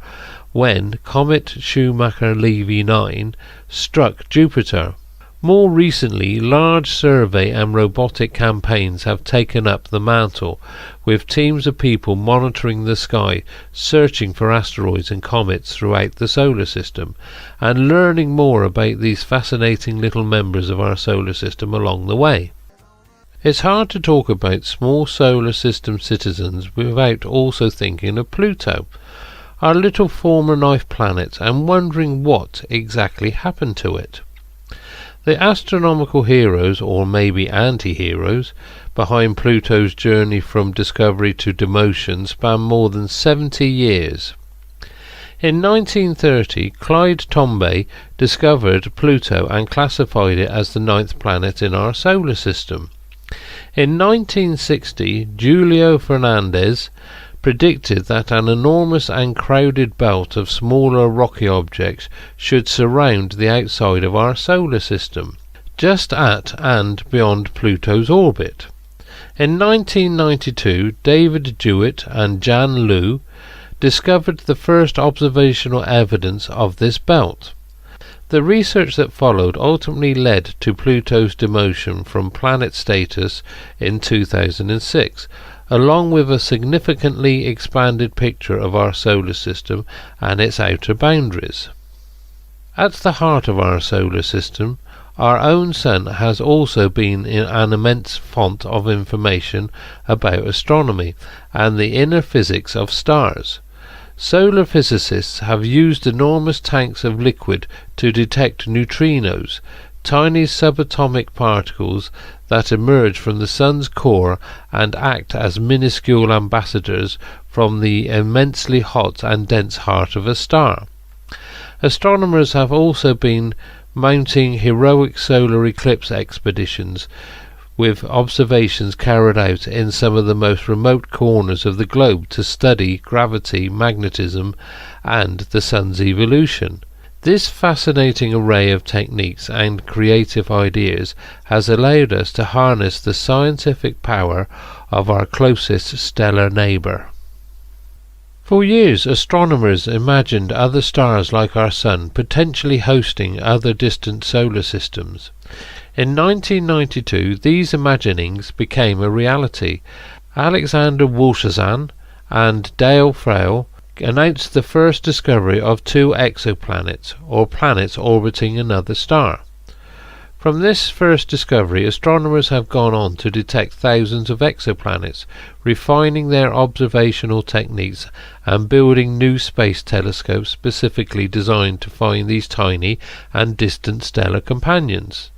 when comet Shoemaker-Levy 9 struck Jupiter. More recently, large survey and robotic campaigns have taken up the mantle, with teams of people monitoring the sky, searching for asteroids and comets throughout the solar system, and learning more about these fascinating little members of our solar system along the way. It's hard to talk about small solar system citizens without also thinking of Pluto, our little former knife planet, and wondering what exactly happened to it. The astronomical heroes, or maybe anti-heroes, behind Pluto's journey from discovery to demotion span more than 70 years. In 1930, Clyde Tombaugh discovered Pluto and classified it as the 9th planet in our solar system. In 1960, Julio Fernandez predicted that an enormous and crowded belt of smaller rocky objects should surround the outside of our solar system, just at and beyond Pluto's orbit. In 1992, David Jewett and Jan Liu discovered the first observational evidence of this belt. The research that followed ultimately led to Pluto's demotion from planet status in 2006, along with a significantly expanded picture of our solar system and its outer boundaries. At the heart of our solar system, our own Sun has also been an immense font of information about astronomy and the inner physics of stars. Solar physicists have used enormous tanks of liquid to detect neutrinos, tiny subatomic particles that emerge from the Sun's core and act as minuscule ambassadors from the immensely hot and dense heart of a star. Astronomers have also been mounting heroic solar eclipse expeditions, with observations carried out in some of the most remote corners of the globe to study gravity, magnetism, and the Sun's evolution. This fascinating array of techniques and creative ideas has allowed us to harness the scientific power of our closest stellar neighbour. For years, astronomers imagined other stars like our Sun potentially hosting other distant solar systems. In 1992, these imaginings became a reality. Alexander Wolszczan and Dale Frail announced the first discovery of 2 exoplanets, or planets orbiting another star. From this first discovery, astronomers have gone on to detect thousands of exoplanets, refining their observational techniques and building new space telescopes specifically designed to find these tiny and distant stellar companions.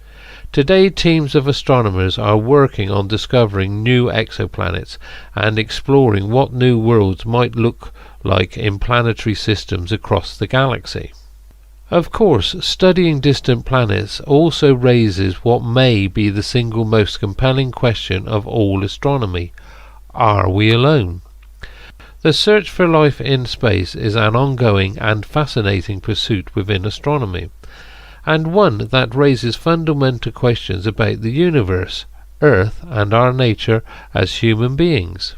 Today, teams of astronomers are working on discovering new exoplanets and exploring what new worlds might look like in planetary systems across the galaxy. Of course, studying distant planets also raises what may be the single most compelling question of all astronomy: are we alone? The search for life in space is an ongoing and fascinating pursuit within astronomy, and one that raises fundamental questions about the universe, Earth, and our nature as human beings.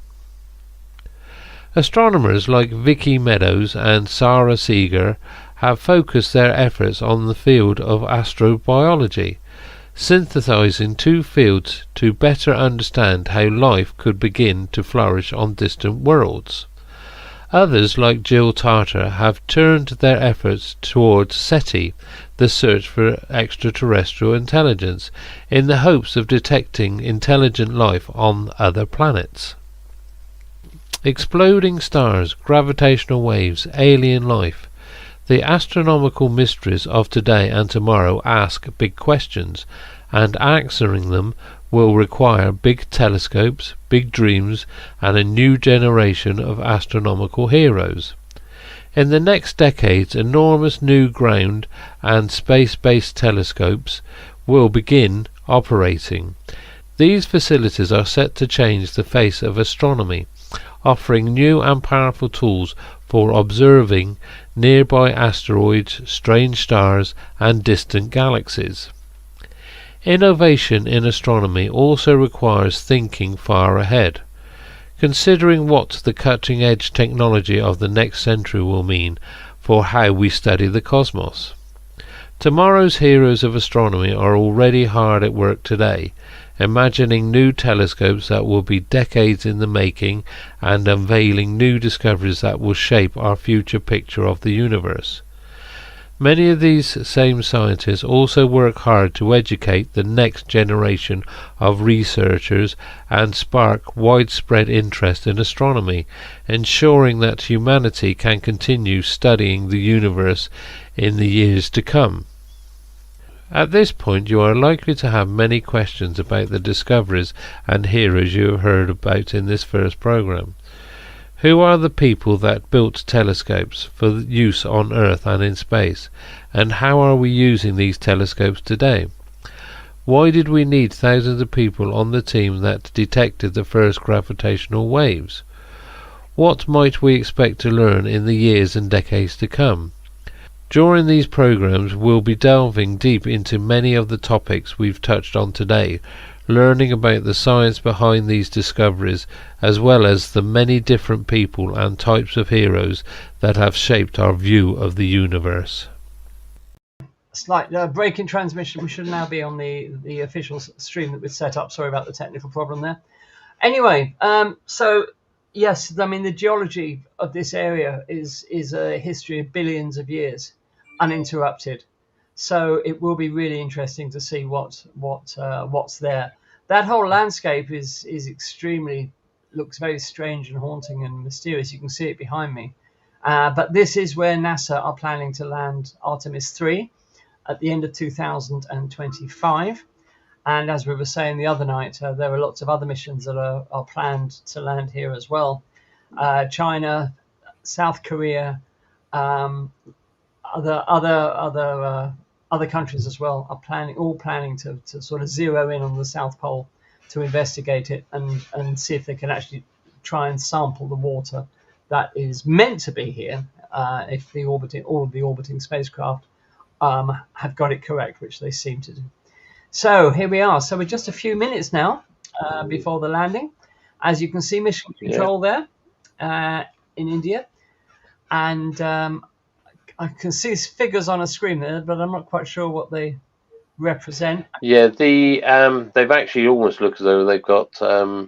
Astronomers like Vicky Meadows and Sarah Seeger have focused their efforts on the field of astrobiology, synthesizing 2 fields to better understand how life could begin to flourish on distant worlds. Others, like Jill Tarter, have turned their efforts towards SETI, the search for extraterrestrial intelligence, in the hopes of detecting intelligent life on other planets. Exploding stars, gravitational waves, alien life. The astronomical mysteries of today and tomorrow ask big questions, and answering them will require big telescopes, big dreams, and a new generation of astronomical heroes. In the next decades, enormous new ground and space-based telescopes will begin operating. These facilities are set to change the face of astronomy, offering new and powerful tools for observing nearby asteroids, strange stars, and distant galaxies. Innovation in astronomy also requires thinking far ahead, considering what the cutting-edge technology of the next century will mean for how we study the cosmos. Tomorrow's heroes of astronomy are already hard at work today, imagining new telescopes that will be decades in the making and unveiling new discoveries that will shape our future picture of the universe. Many of these same scientists also work hard to educate the next generation of researchers and spark widespread interest in astronomy, ensuring that humanity can continue studying the universe in the years to come. At this point you are likely to have many questions about the discoveries and heroes you have heard about in this first program. Who are the people that built telescopes for use on Earth and in space, and how are we using these telescopes today? Why did we need thousands of people on the team that detected the first gravitational waves? What might we expect to learn in the years and decades to come? During these programs we'll be delving deep into many of the topics we've touched on today, learning about the science behind these discoveries, as well as the many different people and types of heroes that have shaped our view of the universe. Slight break in transmission. We should now be on the official stream that we've set up. Sorry about the technical problem there. Anyway, so yes, I mean the geology of this area is a history of billions of years, uninterrupted. So it will be really interesting to see what's there. That whole landscape is extremely looks very strange and haunting and mysterious. You can see it behind me. But this is where NASA are planning to land Artemis 3 at the end of 2025. And as we were saying the other night, there are lots of other missions that are planned to land here as well. China, South Korea, other countries as well are planning to sort of zero in on the South Pole to investigate it and see if they can actually try and sample the water that is meant to be here, if all of the orbiting spacecraft have got it correct, which they seem to do. So here we are. So we're just a few minutes now before the landing. As you can see, mission control there in India, and I can see figures on a screen there, but I'm not quite sure what they represent. Yeah, they've actually almost looked as though they've got a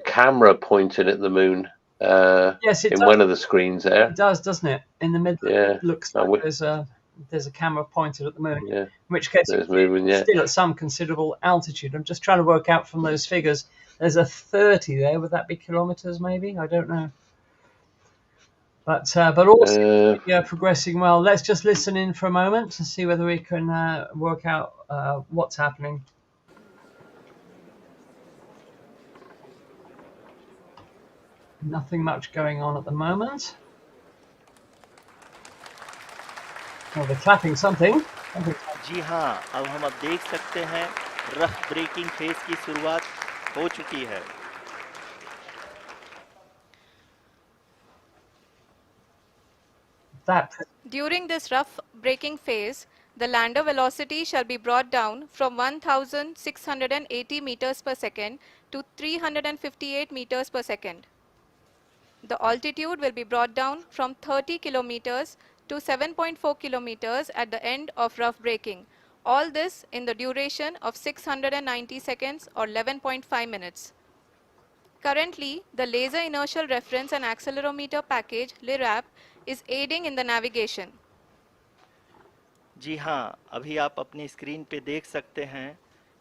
camera pointed at the moon. Yes, it in does. one of the screens there. It does, doesn't it? In the middle, Yeah. it looks like there's a camera pointed at the moon. Yeah. In which case, It's moving, yeah. still at some considerable altitude. I'm just trying to work out from those figures. There's a 30 there. Would that be kilometers? Maybe, I don't know. But also progressing well. Let's just listen in for a moment to see whether we can work out what's happening. Nothing much going on at the moment. Oh, they're clapping something. जी हाँ, अब हम देख सकते हैं rough breaking phase की शुरुआत हो चुकी है। During this rough braking phase, the lander velocity shall be brought down from 1680 meters per second to 358 meters per second. The altitude will be brought down from 30 kilometers to 7.4 kilometers at the end of rough braking. All this in the duration of 690 seconds or 11.5 minutes. Currently, the Laser Inertial Reference and Accelerometer package (LIRAP) is aiding in the navigation. जी हाँ, अभी आप अपनी screen पे देख सकते हैं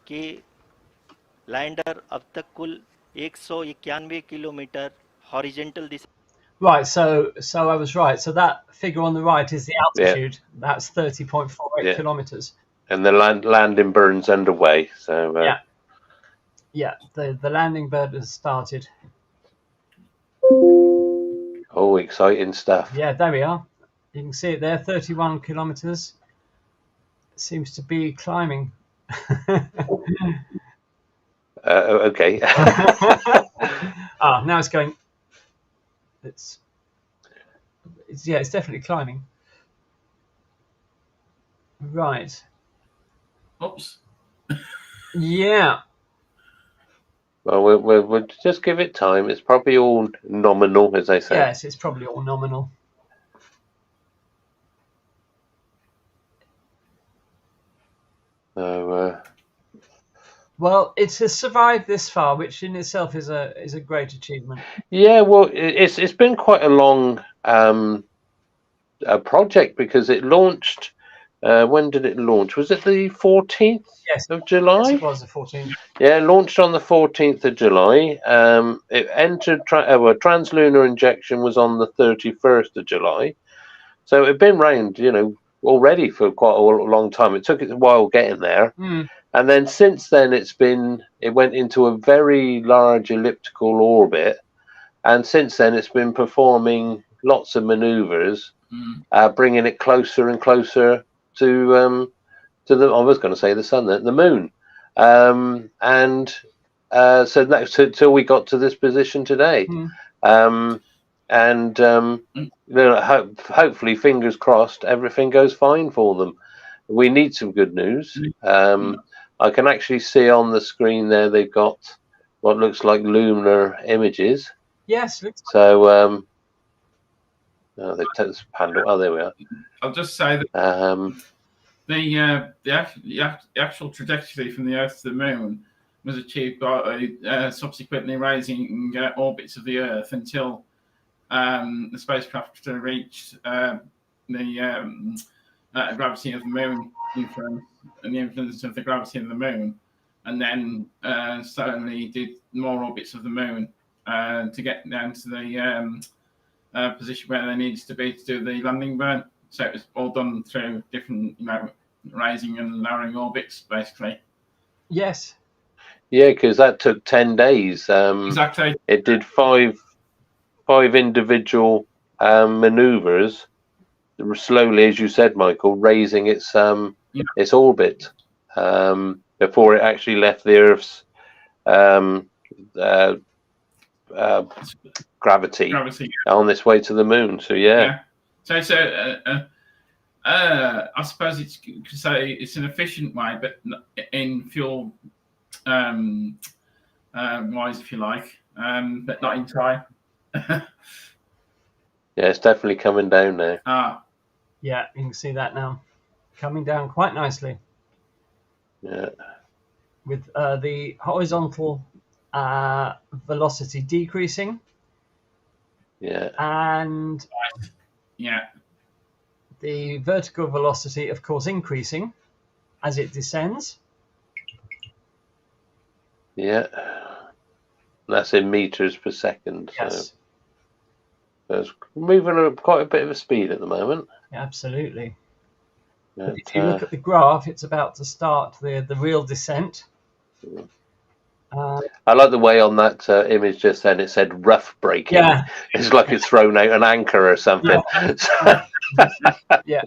कि lander अब तक कुल 191 kilometre horizontal Disha Right, so I was right. So that figure on the right is the Yeah, altitude. That's 30.48 yeah. kilometers. And the landing burn's underway. So Yeah. Yeah, the landing bird has started. oh, exciting stuff. Yeah, there we are. You can see it there, 31 kilometers. It seems to be climbing. Okay. Now it's going. It's it's definitely climbing. Right. Oops. Yeah. Well, we'll just give it time. It's probably all nominal, as they say. Yes, it's probably all nominal. So, Well, it has survived this far, which in itself is a great achievement. yeah, well, it's been quite a long project because it launched. When did it launch? Was it the 14th of July? Yes, it was the 14th. Yeah, launched on the 14th of July. It entered translunar injection was on the 31st of July. So it'd been round, already for quite a long time. It took it a while getting there. And then since then it went into a very large elliptical orbit. And since then it's been performing lots of maneuvers, bringing it closer and closer to the, I was going to say the sun, the moon. So that's till we got to this position today. Hopefully, fingers crossed, everything goes fine for them. We need some good news. I can actually see on the screen there they've got what looks like lunar images. Yes. So they've taken this panel. Oh, there we are. I'll just say that the actual trajectory from the Earth to the Moon was achieved by subsequently rising orbits of the Earth until the spacecraft reached the gravity of the Moon influence and the influence of the gravity of the Moon, and then slowly did more orbits of the Moon to get down to the position where they needed to be to do the landing burn. So it was all done through different, rising and lowering orbits, basically. Yes. Yeah, because that took 10 days. Exactly. It did five individual maneuvers, slowly, as you said, Michael, raising its orbit before it actually left the Earth's gravity on this way to the moon. So yeah. So it's I suppose you could say it's an efficient way, but in fuel wise, if you like, but not in time. Yeah, it's definitely coming down now. Yeah, you can see that now, coming down quite nicely. Yeah. With the horizontal velocity decreasing. Yeah. And the vertical velocity, of course, increasing as it descends. Yeah. That's in meters per second. Yes. So it's moving at quite a bit of a speed at the moment. Yeah, absolutely. But, if you look at the graph, it's about to start the real descent. I like the way on that image just then it said rough breaking. Yeah. It's like it's thrown out an anchor or something. Yeah.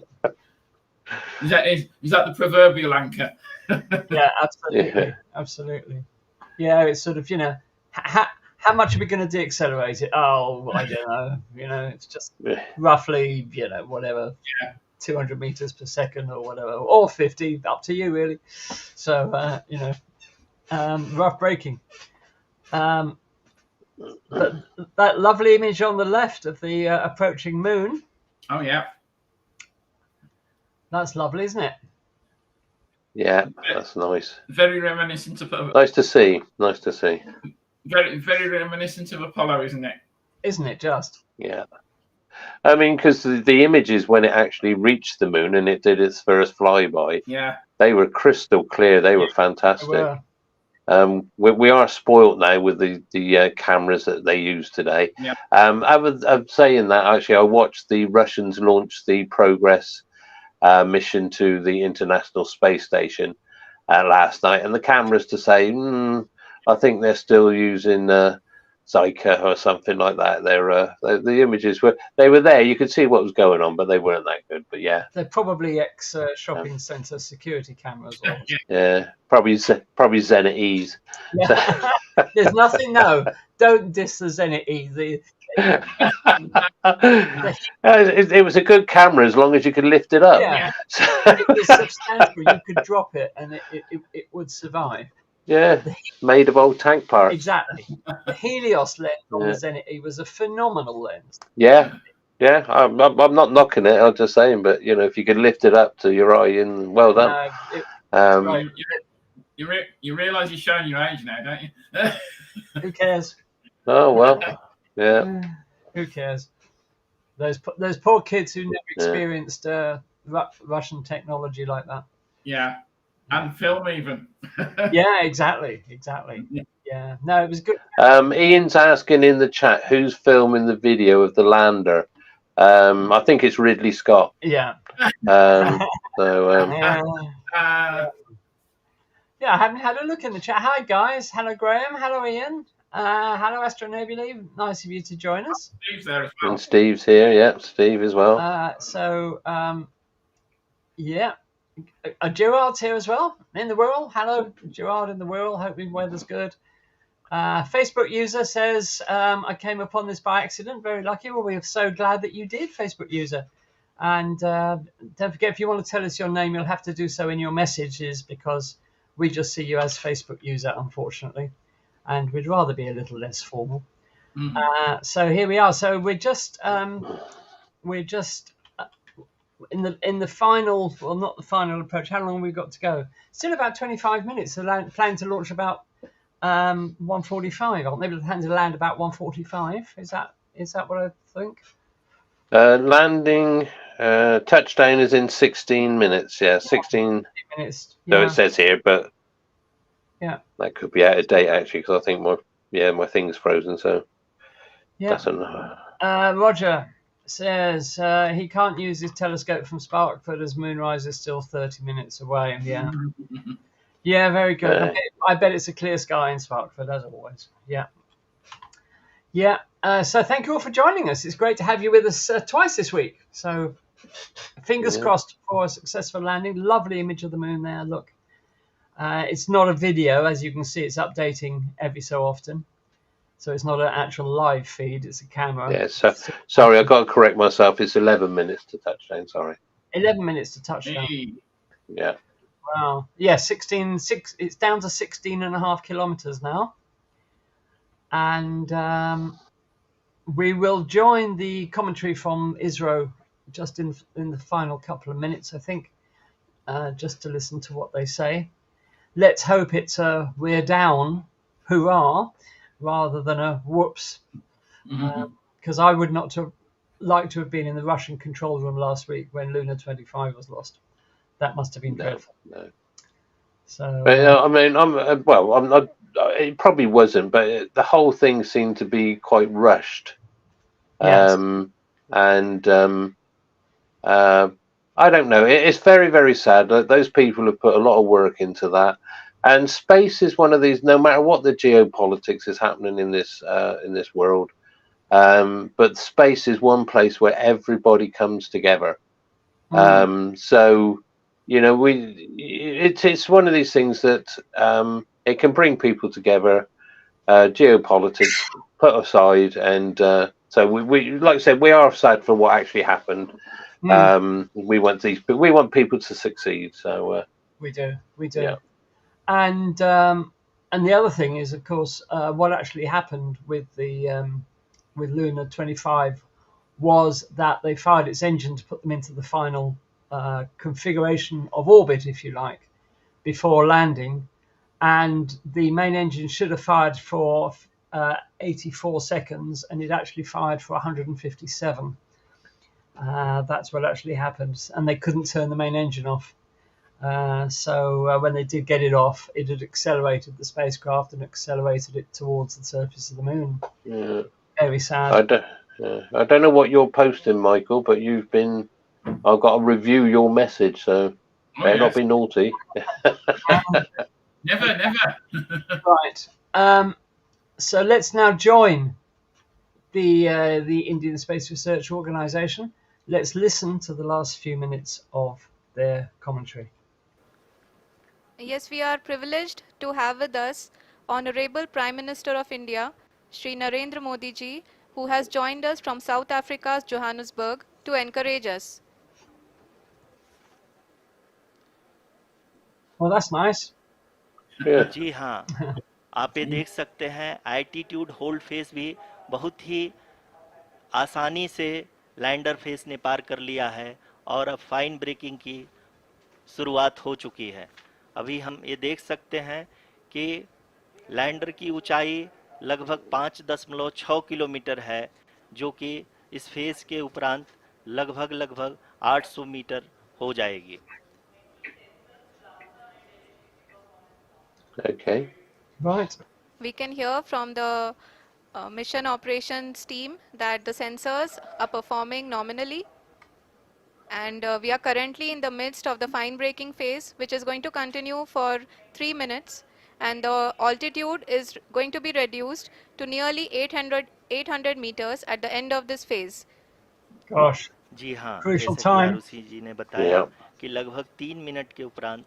Is that the proverbial anchor? Yeah, absolutely. Absolutely. Yeah, it's sort of, how much are we going to deaccelerate it? Oh, I don't know. It's just roughly, whatever, 200 meters per second or whatever, or 50, up to you, really. So, rough braking. But that lovely image on the left of the approaching moon. Oh, yeah. That's lovely, isn't it? Yeah, that's nice. Very reminiscent of. Nice to see. Nice to see. very, very reminiscent of Apollo, isn't it? Isn't it just? Yeah. I mean, because the images when it actually reached the moon and it did its first flyby, Yeah. they were crystal clear. They were fantastic. Well, We are spoilt now with the cameras that they use today. Yeah. I'm saying that actually, I watched the Russians launch the Progress mission to the International Space Station last night, and the cameras to say, I think they're still using Zyka or something like that. The images were there. You could see what was going on, but they weren't that good. But yeah, they're probably ex shopping centre security cameras. Or yeah, probably Zenit E's. yeah. There's nothing. No, don't diss the Zenit E. It was a good camera as long as you could lift it up. Yeah, it was substantial. You could drop it and it would survive. Yeah, made of old tank parts. Exactly. The Helios lens on the Zenit E was a phenomenal lens. Yeah. I'm not knocking it. I'm just saying, but if you could lift it up to your eye, and well done. Right. You realise you're showing your age now, don't you? Who cares? Oh well, yeah. Who cares? Those poor kids who never experienced Russian technology like that. Yeah, and film even. Yeah, exactly. Yeah, no, it was good. Ian's asking in the chat who's filming the video of the lander. I think it's Ridley Scott. Yeah. Yeah, I haven't had a look in the chat. Hi guys. Hello Graham. Hello Ian. Hello Astronobulae. Nice of you to join us. Steve's there as well. And Steve's here. Yeah, Steve as well. Gerard's here as well in the world. Hello, Gerard in the world. Hoping weather's good. Facebook user says, I came upon this by accident. Very lucky. Well, we are so glad that you did, Facebook user. And don't forget, if you want to tell us your name, you'll have to do so in your messages because we just see you as Facebook user, unfortunately. And we'd rather be a little less formal. Mm-hmm. So here we are. So we're just in the final, well, not the final approach. How long have we got to go? Still about 25 minutes. So planning to launch about 1:45. Aren't they? Planning to land about 1:45. Is that what I think? Landing touchdown is in 16 minutes. Yeah, 16 minutes. So it says here, but yeah, that could be out of date actually because I think my thing's frozen. So that's enough. Roger says he can't use his telescope from Sparkford as moonrise is still 30 minutes away. Yeah, very good. I bet it's a clear sky in Sparkford as always. Yeah. So thank you all for joining us. It's great to have you with us twice this week. So fingers crossed for a successful landing. Lovely image of the moon there. Look, it's not a video, as you can see. It's updating every so often. So it's not an actual live feed. It's a camera. Yeah. So sorry, I've got to correct myself. It's 11 minutes to touchdown. Sorry. 11 minutes to touchdown. Yeah. Wow. Yeah. 16.6. It's down to 16.5 kilometers now. And we will join the commentary from ISRO just in the final couple of minutes, I think, just to listen to what they say. Let's hope it's a we're down, hurrah, rather than a whoops, because I would not like to have been in the Russian control room last week when Luna 25 was lost. That must have been dreadful. No. So, I mean, I'm not. It probably wasn't, but the whole thing seemed to be quite rushed. Yes. I don't know. It's very, very sad. Those people have put a lot of work into that. And space is one of these. No matter what the geopolitics is happening in this world, but space is one place where everybody comes together. So it's one of these things that it can bring people together. Geopolitics put aside, and so we like I said, we are sad for what actually happened. We want people to succeed. So we do. Yeah. And the other thing is, of course, what actually happened with the with Luna 25 was that they fired its engine to put them into the final configuration of orbit, if you like, before landing. And the main engine should have fired for 84 seconds, and it actually fired for 157. That's what actually happened, and they couldn't turn the main engine off. So when they did get it off, it had accelerated the spacecraft and accelerated it towards the surface of the moon. Yeah. Very sad. I don't know what you're posting, Michael, but I've got to review your message, so better not be naughty. Never. Right. So let's now join the Indian Space Research Organisation. Let's listen to the last few minutes of their commentary. Yes, we are privileged to have with us Honorable Prime Minister of India, Shri Narendra Modi ji, who has joined us from South Africa's Johannesburg to encourage us. Well, that's nice. Yeah. जी हाँ, आप ये देख सकते हैं altitude hold face भी बहुत ही आसानी से लैंडर फेस ने पार कर लिया है और अब फाइन ब्रेकिंग की शुरुआत हो चुकी है। अभी हम ये देख सकते हैं कि लैंडर की ऊंचाई लगभग 5.6 किलोमीटर है, जो कि इस फेस के उपरांत लगभग 800 मीटर हो जाएगी। Okay. Right. We can hear from the mission operations team that the sensors are performing nominally, and we are currently in the midst of the fine braking phase, which is going to continue for 3 minutes, and the altitude is going to be reduced to nearly 800 meters at the end of this phase. Gosh. जी हाँ, Crucial जैसा कि time. Arushi जी ने बताया Yeah. कि लगभग 3 minute के उपरांत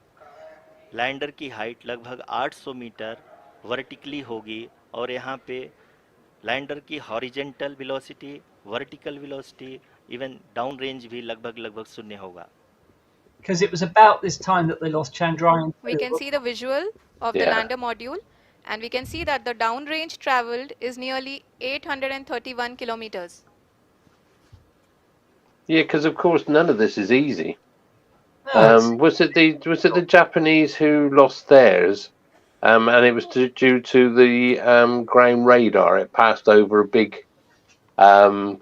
lander की हाइट लगभग 800 मीटर वर्टिकली होगी और यहाँ पे लैंडर की horizontal velocity, vertical velocity, even down range भी लगभग शून्य होगा। Because it was about this time that they lost Chandrayaan. We can see the visual of the lander module, and we can see that the downrange traveled is nearly 831 kilometers. Yeah, because of course none of this is easy. No, Was it the Japanese who lost theirs? And it was due to the ground radar. It passed over a big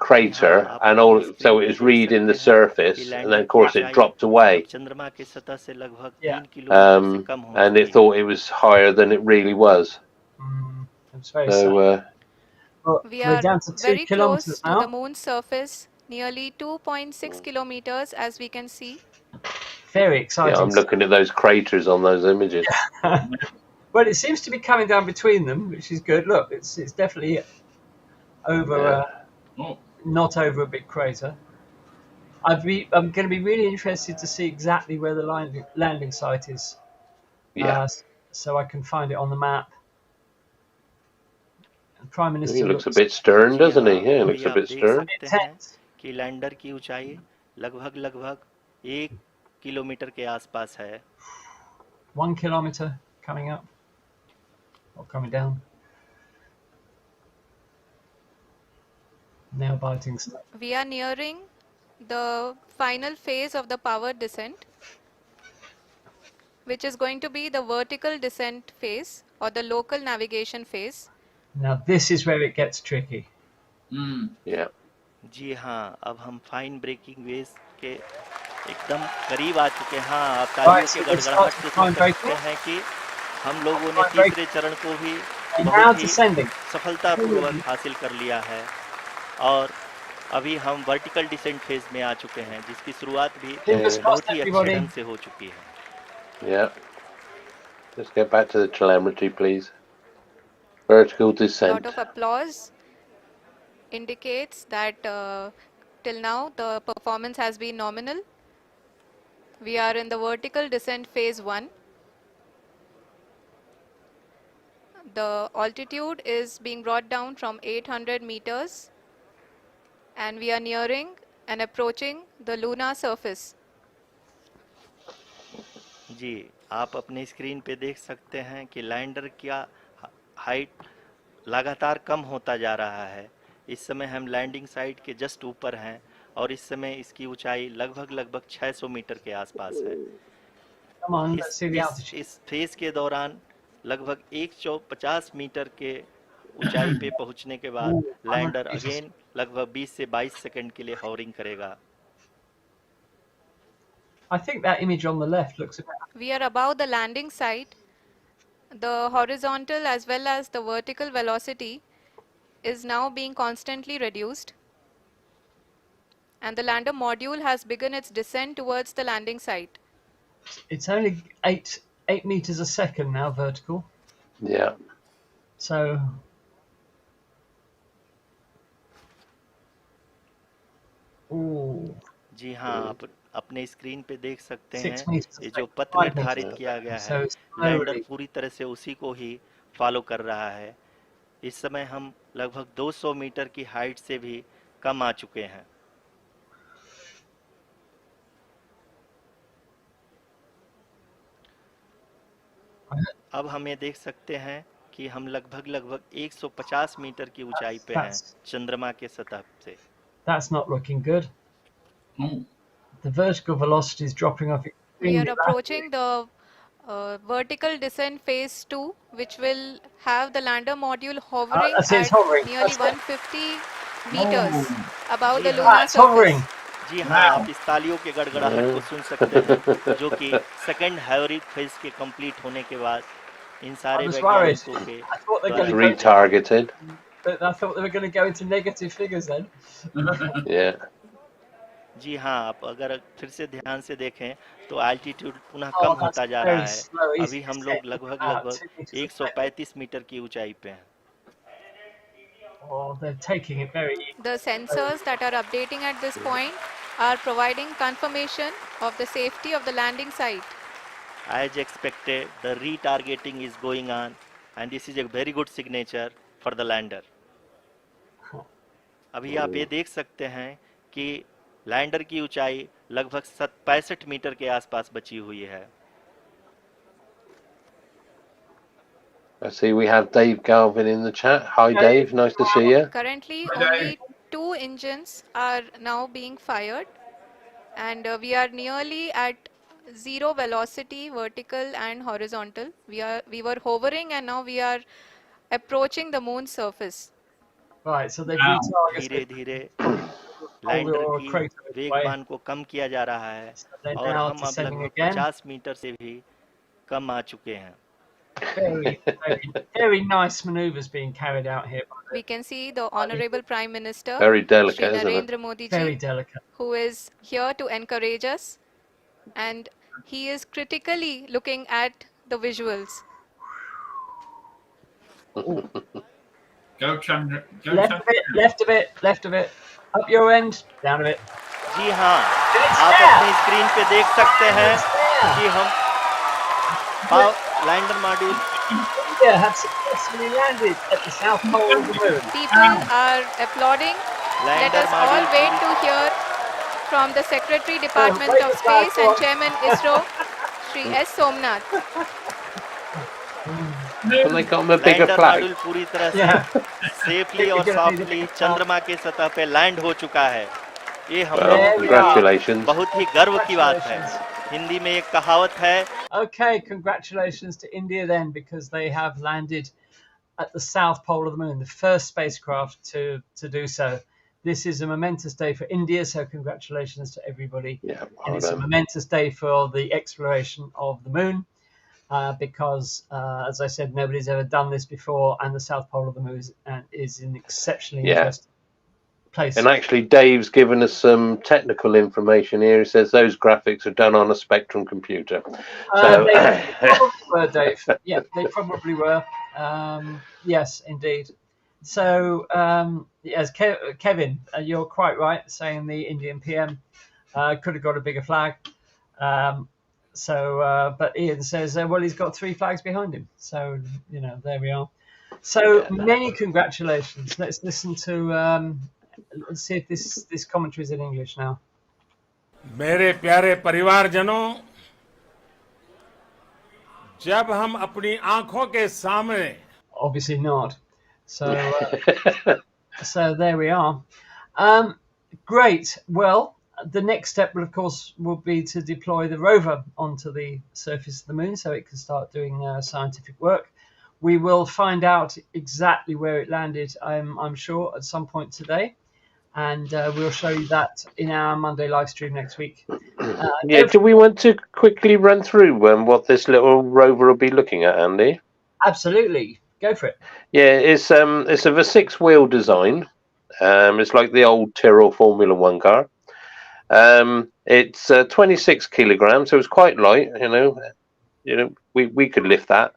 crater, and so it was reading the surface, and then of course it dropped away. चंद्रमा के सतह से लगभग Yeah. 3 kilometre से कम हो And चुकी it है। thought it was higher than it really was. it's very So sad. Well, We we're are down to 2 very close kilometers to now. the moon's surface, nearly 2.6 kilometers, as we can see. Very exciting. yeah, I'm looking at those craters on those images. Well, it seems to be coming down between them, which is good. Look, it's definitely over, not over a big crater. I'm going to be really interested to see exactly where the landing site is. Yeah. So I can find it on the map. And Prime Minister He looks a bit stern, doesn't he? Yeah, he looks a bit stern. देख सकते हैं कि lander की ऊंचाई लगभग 1 kilometre के आसपास है। 1 kilometer coming up or coming down. Nail biting stuff. We are nearing the final phase of the power descent, which is going to be the vertical descent phase or the local navigation phase. Now this is where it gets tricky. Yeah. जी हाँ, अब हम fine breaking wave के एकदम करीब आ चुके हैं। हाँ, आप तालियों के गड़गड़ाहट से सुन सकते हैं कि हम लोगों ने तीसरे चरण को भी बहुत ही सफलतापूर्वक हासिल कर लिया है और अभी हम वर्टिकल डिसेंट फेज में आ चुके हैं, जिसकी शुरुआत भी बहुत ही अच्छे ढंग से हो चुकी है। Yeah. Let's get back to the telemetry, please. Vertical descent. A lot of applause indicates that till now the performance has been nominal. We are in the vertical descent phase 1. The altitude is being brought down from 800 meters and we are nearing and approaching the lunar surface. जी, आप अपने screen पे देख सकते हैं कि lander का height लगातार कम होता जा रहा है। इस समय हम लैंडिंग साइट के जस्ट ऊपर हैं और इस समय इसकी ऊंचाई लगभग 600 मीटर के आसपास है। इस फेज के दौरान लगभग 150 मीटर के ऊंचाई पे पहुंचने के बाद Ooh, 100 लैंडर meters. अगेन लगभग 20 से 22 सेकंड के लिए हॉवरिंग करेगा। I think that image on the left looks about. We are above the landing site. The horizontal as well as the vertical velocity is now being constantly reduced, and the lander module has begun its descent towards the landing site. It's only 8 meters a second now vertical. Yeah. So ooh, जी हाँ, आप अपने screen पे देख सकते 6 हैं meters a ये जो second. पथ 5 निर्धारित meters. किया गया So है, it's लैंडर slowly. पूरी तरह से उसी को ही फॉलो कर रहा है। इस समय हम लगभग 200 मीटर की हाइट से भी कम आ चुके हैं। अब हम ये देख सकते हैं कि हम लगभग 150 मीटर की ऊंचाई पे हैं चंद्रमा के सतह से। That's not looking good. Mm. The vertical velocity is dropping off We extremely are approaching the vertical descent phase 2, which will have the lander module hovering that's it, it's at hovering. nearly That's it. 150 meters above ji the हाँ, lunar It's hovering. surface. जी हाँ, आप इस तालियों के गड़गड़ाहट को सुन सकते हैं, जो कि सेकंड हैवरिक फेज के कंप्लीट होने के बाद इन I सारे was worried. वैज्ञानिकों के I thought they're द्वारा going to go. Retargeted. But I thought they were going to go into negative figures then. Yeah. जी हाँ, आप अगर फिर से ध्यान से देखें तो एल्टीट्यूड पुनः Oh, कम that's होता जा very रहा है। slow. अभी हम लोग लगभग 2 meters a second. 135 मीटर की ऊंचाई पे हैं। Oh, they're taking it very. The sensors that are updating at this point are providing confirmation of the safety of the landing site. As expected, the retargeting is going on, and this is a very good signature for the lander. अभी आप ये देख सकते हैं कि lander की ऊंचाई लगभग 65 मीटर के आसपास बची हुई है। I see we have Dave Galvin in the chat. Hi, Dave. Nice to see you. Currently, Hi, only Dave. 2 engines are now being fired, and we are nearly at zero velocity, vertical and horizontal. We were hovering, and now we are approaching the moon's surface. Right, so they've Wow. धीरे retargeted. धीरे All lander your की crater away. वेगमान को कम किया जा रहा है So they're और now हम अब descending लगभग again. 50 मीटर से भी कम आ चुके हैं। Very, very nice manoeuvres being carried out here. We can see the Honorable Prime Minister, Very delicate, Shri isn't it? Narendra Modi Very ji, delicate. who is here to encourage us, and he is critically looking at the visuals. Go Chandra. Go Left Chandra. of it, left of it, left of it. Up your end, down of it. जी हाँ, It's आप there. अपनी screen पे देख सकते हैं It's there. कि हम lander module India have successfully landed at the south pole of the moon. People are applauding. Let lander us all wait module to hear from the Secretary Department wave of the flag Space and for- Chairman ISRO, Shri S. Somnath. And they got him a bigger lander flag. Module पूरी तरह से Yeah. Safely और softly चंद्रमा के सतह पे land हो चुका है। ये हम Well, लोगों के लिए congratulations. बहुत ही गर्व की बात है। हिंदी में एक कहावत है, Okay, congratulations to India then, because they have landed at the south pole of the moon, the first spacecraft to do so. This is a momentous day for India, so congratulations to everybody. Yeah, And well it's a done. momentous day for the exploration of the moon, because, as I said, nobody's ever done this before, and the south pole of the moon is an exceptionally Yeah. interesting place. And actually, Dave's given us some technical information here. He says those graphics are done on a Spectrum computer. They probably were, Dave. Yeah, they probably were. Yes, indeed. So, yes, Kevin, you're quite right, saying the Indian PM could have got a bigger flag. But Ian says, well, he's got 3 flags behind him. So, there we are. So many congratulations. Let's listen to, let's see if this commentary is in English now. मेरे प्यारे परिवारजनों, जब हम अपनी आंखों के सामने Obviously not. So, so there we are. Great. Well, the next step will, of course, will be to deploy the rover onto the surface of the moon so it can start doing scientific work. We will find out exactly where it landed, I'm sure, at some point today. And we'll show you that in our Monday live stream next week. Yeah, do we want to quickly run through what this little rover will be looking at, Andy? Absolutely. Go for it. Yeah, it's of a 6-wheel design. It's like the old Tyrrell Formula One car. It's 26 kilograms, so it's quite light. We could lift that.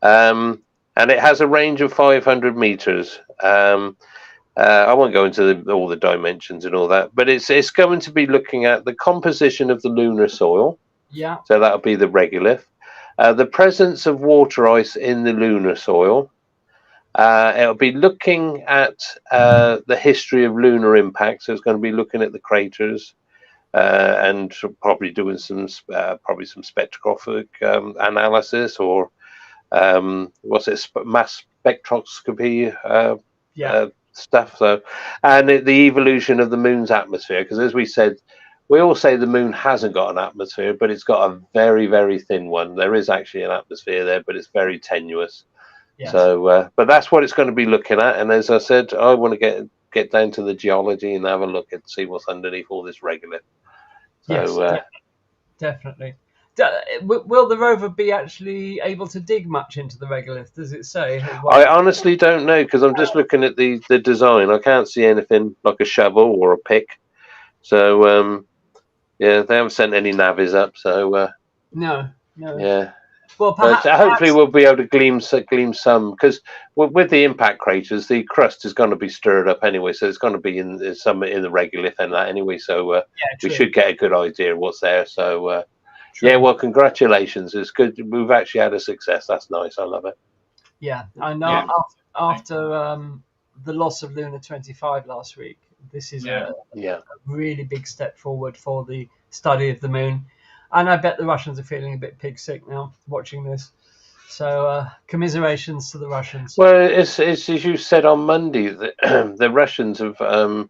And it has a range of 500 meters. I won't go into all the dimensions and all that, but it's going to be looking at the composition of the lunar soil. Yeah. So that'll be the regolith. The presence of water ice in the lunar soil. It'll be looking at the history of lunar impact. So it's going to be looking at the craters and probably doing some spectroscopic analysis or mass spectroscopy stuff. So, and the evolution of the moon's atmosphere, because as we said, we all say the moon hasn't got an atmosphere, but it's got a very, very thin one. There is actually an atmosphere there, but it's very tenuous. Yes. So, but that's what it's going to be looking at. And as I said, I want to get down to the geology and have a look and see what's underneath all this regolith. So, yes, definitely. Will the rover be actually able to dig much into the regolith? Does it say? I honestly don't know, because I'm just looking at the design. I can't see anything like a shovel or a pick. So, yeah, they haven't sent any navies up. So, no. Yeah. Well, perhaps, but hopefully we'll be able to glean some, because with the impact craters, the crust is going to be stirred up anyway. So it's going to be in some in the regolith and that anyway. So we should get a good idea of what's there. So. Yeah, well, congratulations. It's good. We've actually had a success. That's nice. I love it. Yeah, I know. Yeah. After the loss of Luna 25 last week, this is a really big step forward for the study of the moon. And I bet the Russians are feeling a bit pig sick now watching this. So commiserations to the Russians. Well, it's as you said on Monday, the Russians have, not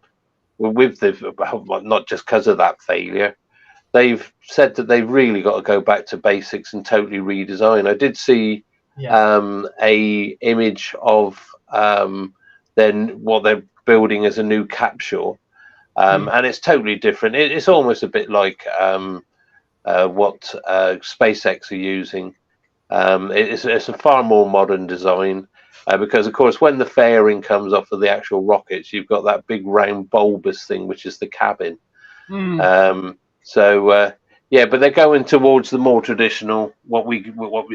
just because of that failure, they've said that they've really got to go back to basics and totally redesign. I did see a image of then what they're building as a new capsule, and it's totally different. It's almost a bit like what SpaceX are using. It's a far more modern design because, of course, when the fairing comes off of the actual rockets, you've got that big round bulbous thing, which is the cabin. So but they're going towards the more traditional what we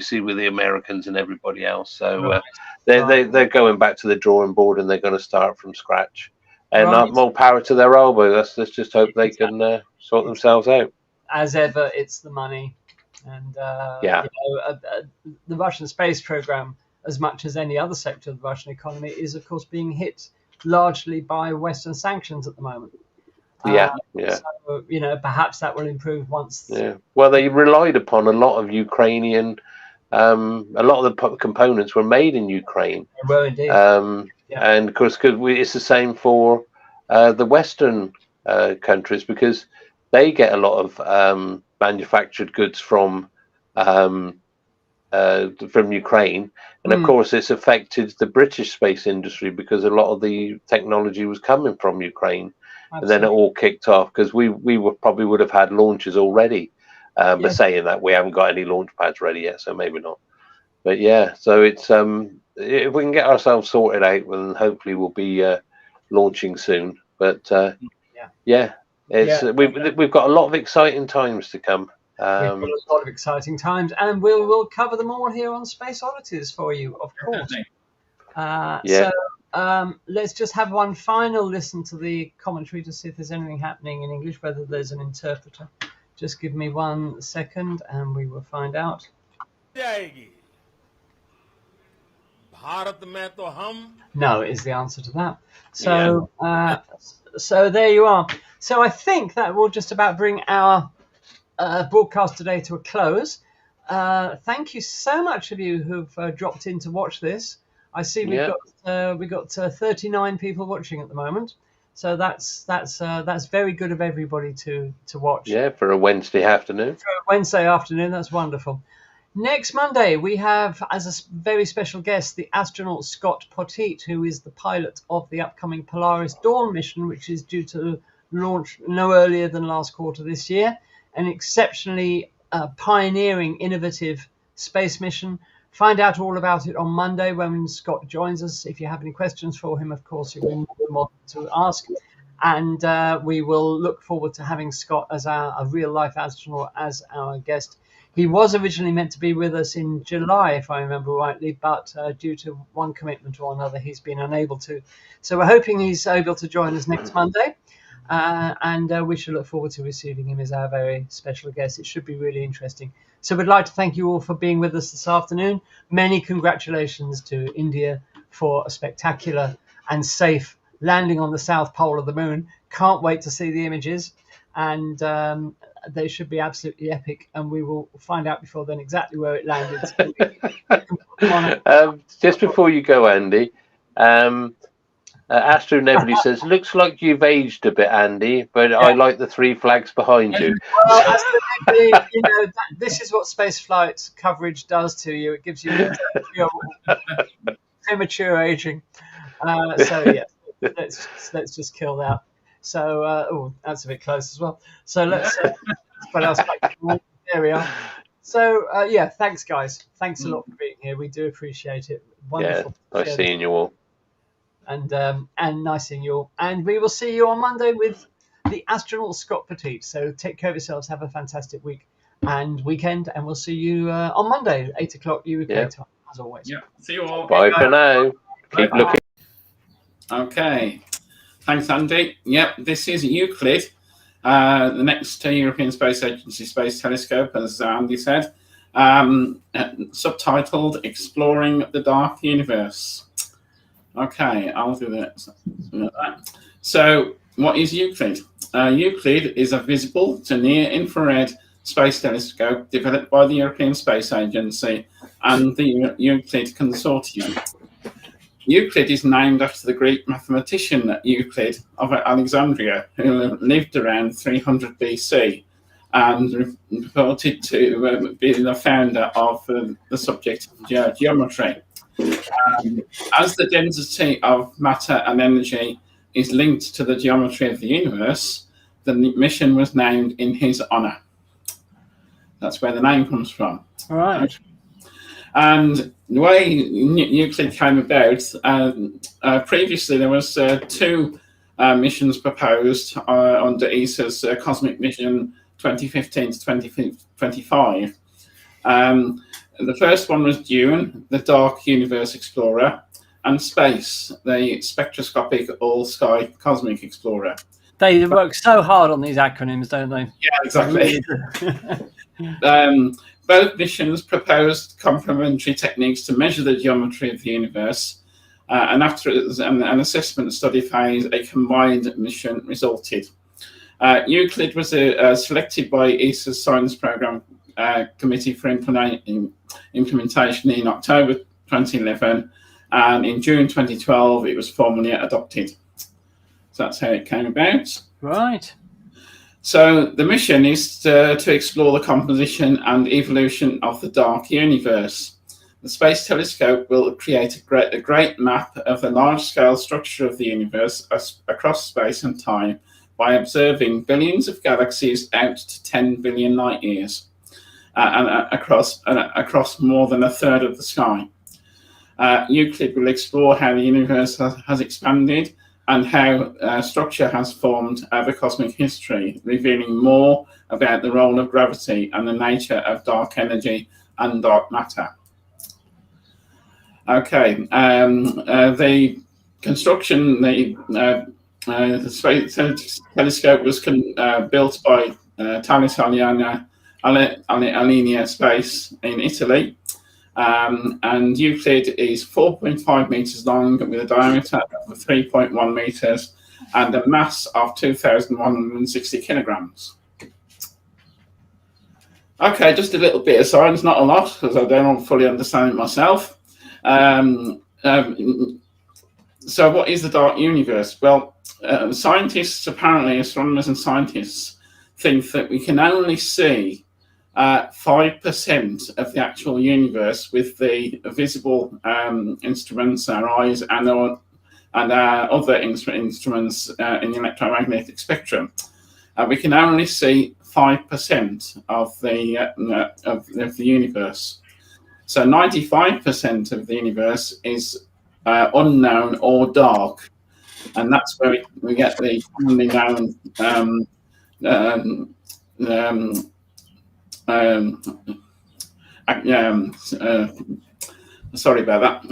see with the Americans and everybody else. So they're going back to the drawing board and they're going to start from scratch. And more power to their elbow. Let's just hope they can sort themselves out. As ever, it's the money, and the Russian space program, as much as any other sector of the Russian economy, is of course being hit largely by Western sanctions at the moment. So, perhaps that will improve once. Yeah. Well, they relied upon a lot of Ukrainian. A lot of the components were made in Ukraine. Well, indeed. And of course, it's the same for the Western countries, because they get a lot of manufactured goods from Ukraine, and of course, it's affected the British space industry because a lot of the technology was coming from Ukraine. Absolutely. And then it all kicked off because we probably would have had launches already. But saying that, we haven't got any launch pads ready yet, so maybe not. But yeah, so it's if we can get ourselves sorted out, then hopefully we'll be launching soon. But we've got a lot of exciting times to come. We've got a lot of exciting times, and we'll cover them all here on Space Oddities for you, of course. So let's just have one final listen to the commentary to see if there's anything happening in English, whether there's an interpreter. Just give me 1 second and we will find out. No is the answer to that. So so there you are. So I think that will just about bring our broadcast today to a close. Thank you so much of you who've dropped in to watch this. I see we've got 39 people watching at the moment. So that's very good of everybody to watch. Yeah, for a Wednesday afternoon. For a Wednesday afternoon, that's wonderful. Next Monday, we have as a very special guest the astronaut Scott Poteet, who is the pilot of the upcoming Polaris Dawn mission, which is due to launch no earlier than last quarter this year. An exceptionally pioneering, innovative space mission. Find out all about it on Monday when Scott joins us. If you have any questions for him, of course, you're more than welcome to ask. And we will look forward to having Scott as a real-life astronaut as our guest. He was originally meant to be with us in July, if I remember rightly, but due to one commitment or another, he's been unable to. So we're hoping he's able to join us next Monday, and we should look forward to receiving him as our very special guest. It should be really interesting. So we'd like to thank you all for being with us this afternoon. Many congratulations to India for a spectacular and safe landing on the south pole of the moon. Can't wait to see the images, and they should be absolutely epic, and we will find out before then exactly where it landed. Just before you go, Andy, Astro Nebula says, looks like you've aged a bit, Andy, but I like the three flags behind you. Well, this is what space flight coverage does to you. It gives you premature aging. So yeah, let's just kill that. So, that's a bit close as well. So let's put us back. There we are. So, thanks, guys. Thanks a lot for being here. We do appreciate it. Wonderful. Yeah, nice seeing you all. And nice seeing you all. And we will see you on Monday with the astronaut Scott Poteet. So take care of yourselves. Have a fantastic week and weekend. And we'll see you on Monday, 8 o'clock UK time, as always. Yeah. See you all. Bye for now. Keep looking. Okay. Thanks, Andy. Yep, this is Euclid, the next European Space Agency Space Telescope, as Andy said, subtitled Exploring the Dark Universe. Okay, I'll do that. So, what is Euclid? Euclid is a visible to near-infrared space telescope developed by the European Space Agency and the Euclid Consortium. Euclid is named after the Greek mathematician Euclid of Alexandria, who lived around 300 BC and reported to be the founder of the subject of geometry. As the density of matter and energy is linked to the geometry of the universe, the mission was named in his honor. That's where the name comes from. All right. And the way Euclid came about, previously there was two missions proposed under ESA's Cosmic Mission 2015 to 2025. The first one was Dune, the Dark Universe Explorer, and Space, the Spectroscopic All-Sky Cosmic Explorer. They work so hard on these acronyms, don't they? Yeah, exactly. Both missions proposed complementary techniques to measure the geometry of the universe, and after an assessment study phase, a combined mission resulted. Euclid was selected by ESA's Science Programme Committee for implementation in October 2011, and in June 2012 it was formally adopted. So that's how it came about. Right. So the mission is to explore the composition and evolution of the dark universe. The Space Telescope will create a great map of the large-scale structure of the universe across space and time by observing billions of galaxies out to 10 billion light years and across more than a third of the sky. Euclid will explore how the universe has expanded and how structure has formed over cosmic history, revealing more about the role of gravity and the nature of dark energy and dark matter. Okay, the construction, the Space Telescope was built by Thales Alenia Space in Italy. And Euclid is 4.5 meters long with a diameter of 3.1 meters and a mass of 2,160 kilograms. Okay, just a little bit of science, not a lot, because I don't fully understand it myself. So what is the dark universe? Well, scientists, apparently astronomers and scientists, think that we can only see 5% of the actual universe with the visible instruments, our eyes, and our other instruments in the electromagnetic spectrum. We can only see 5% of the universe. So 95% of the universe is unknown or dark, and that's where we get the commonly known sorry about that.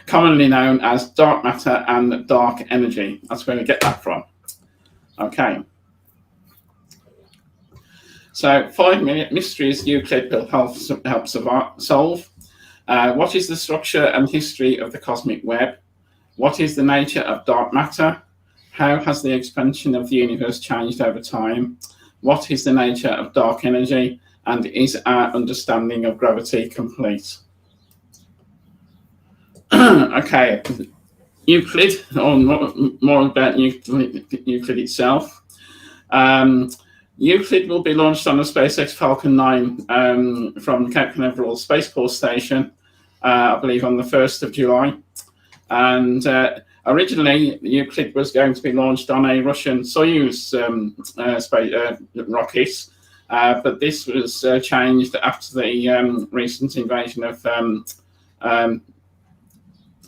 Commonly known as dark matter and dark energy. That's where we get that from. Okay. So 5 mysteries Euclid will help solve. What is the structure and history of the cosmic web? What is the nature of dark matter? How has the expansion of the universe changed over time? What is the nature of dark energy? And is our understanding of gravity complete? Okay, Euclid, or more about Euclid itself. Euclid will be launched on the SpaceX Falcon 9 from Cape Canaveral Space Force Station, I believe on the 1st of July. And originally, Euclid was going to be launched on a Russian Soyuz rocket, but this was changed after the recent invasion of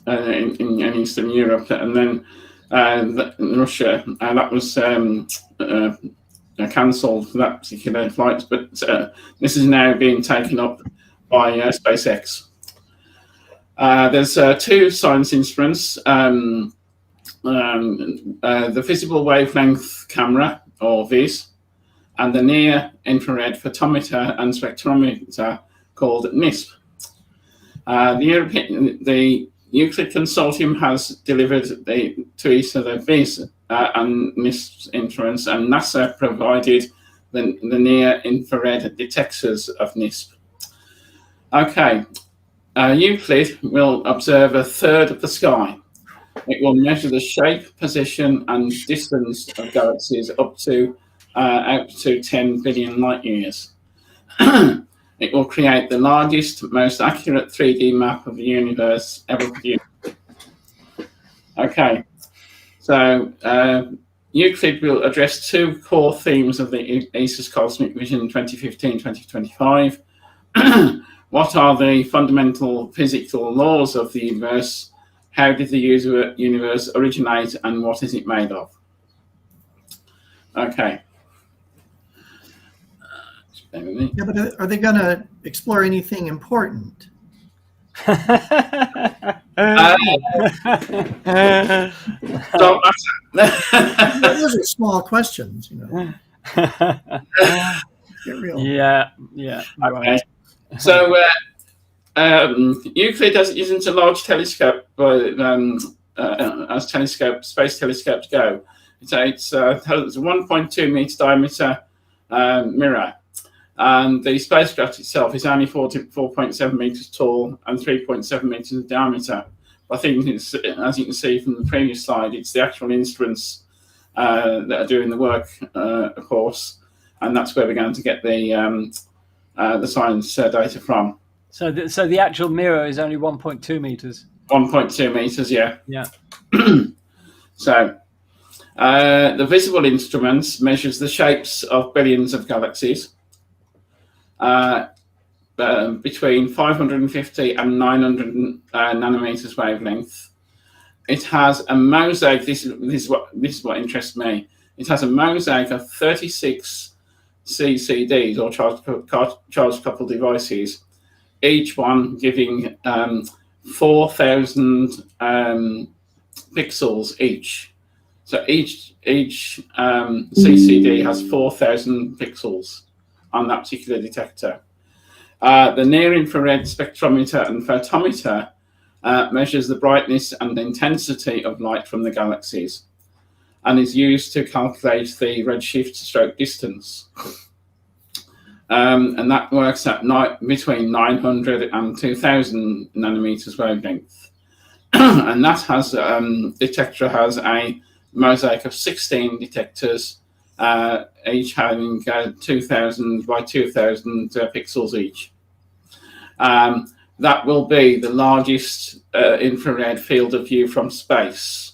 in Eastern Europe, and then Russia, that was cancelled for that particular flight. But this is now being taken up by SpaceX. There's 2 science instruments, the visible wavelength camera, or VIS, and the near infrared photometer and spectrometer called NISP. The Euclid Consortium has delivered to each of the VIS and NISP instruments, and NASA provided the near infrared detectors of NISP. Okay. Euclid will observe a third of the sky. It will measure the shape, position, and distance of galaxies up to out to 10 billion light years. It will create the largest, most accurate 3D map of the universe ever produced. Okay, so Euclid will address 2 core themes of the ESA's Cosmic Vision 2015-2025. What are the fundamental physical laws of the universe? How did the universe originate, and what is it made of? Okay. Yeah, but are they going to explore anything important? Those are small questions, you know. Get real. Yeah. Okay. Right. So Euclid isn't a large telescope, but as space telescopes go, it's a 1.2 meter diameter mirror, and the spacecraft itself is only 4.7 meters tall and 3.7 meters in diameter. I think, as you can see from the previous slide, it's the actual instruments that are doing the work, of course, and that's where we're going to get the science data from. So the actual mirror is only 1.2 meters. 1.2 meters, yeah. Yeah. So the visible instruments measures the shapes of billions of galaxies between 550 and 900 nanometers wavelength. It has a mosaic. This is what interests me. It has a mosaic of 36 CCDs, or charge coupled devices, each one giving 4,000 pixels each. So each CCD has 4,000 pixels on that particular detector. The near-infrared spectrometer and photometer measures the brightness and intensity of light from the galaxies, and is used to calculate the redshift stroke distance. And that works at between 900 and 2,000 nanometers wavelength. And that detector has a mosaic of 16 detectors, each having 2,000 by 2,000 pixels each. That will be the largest infrared field of view from space.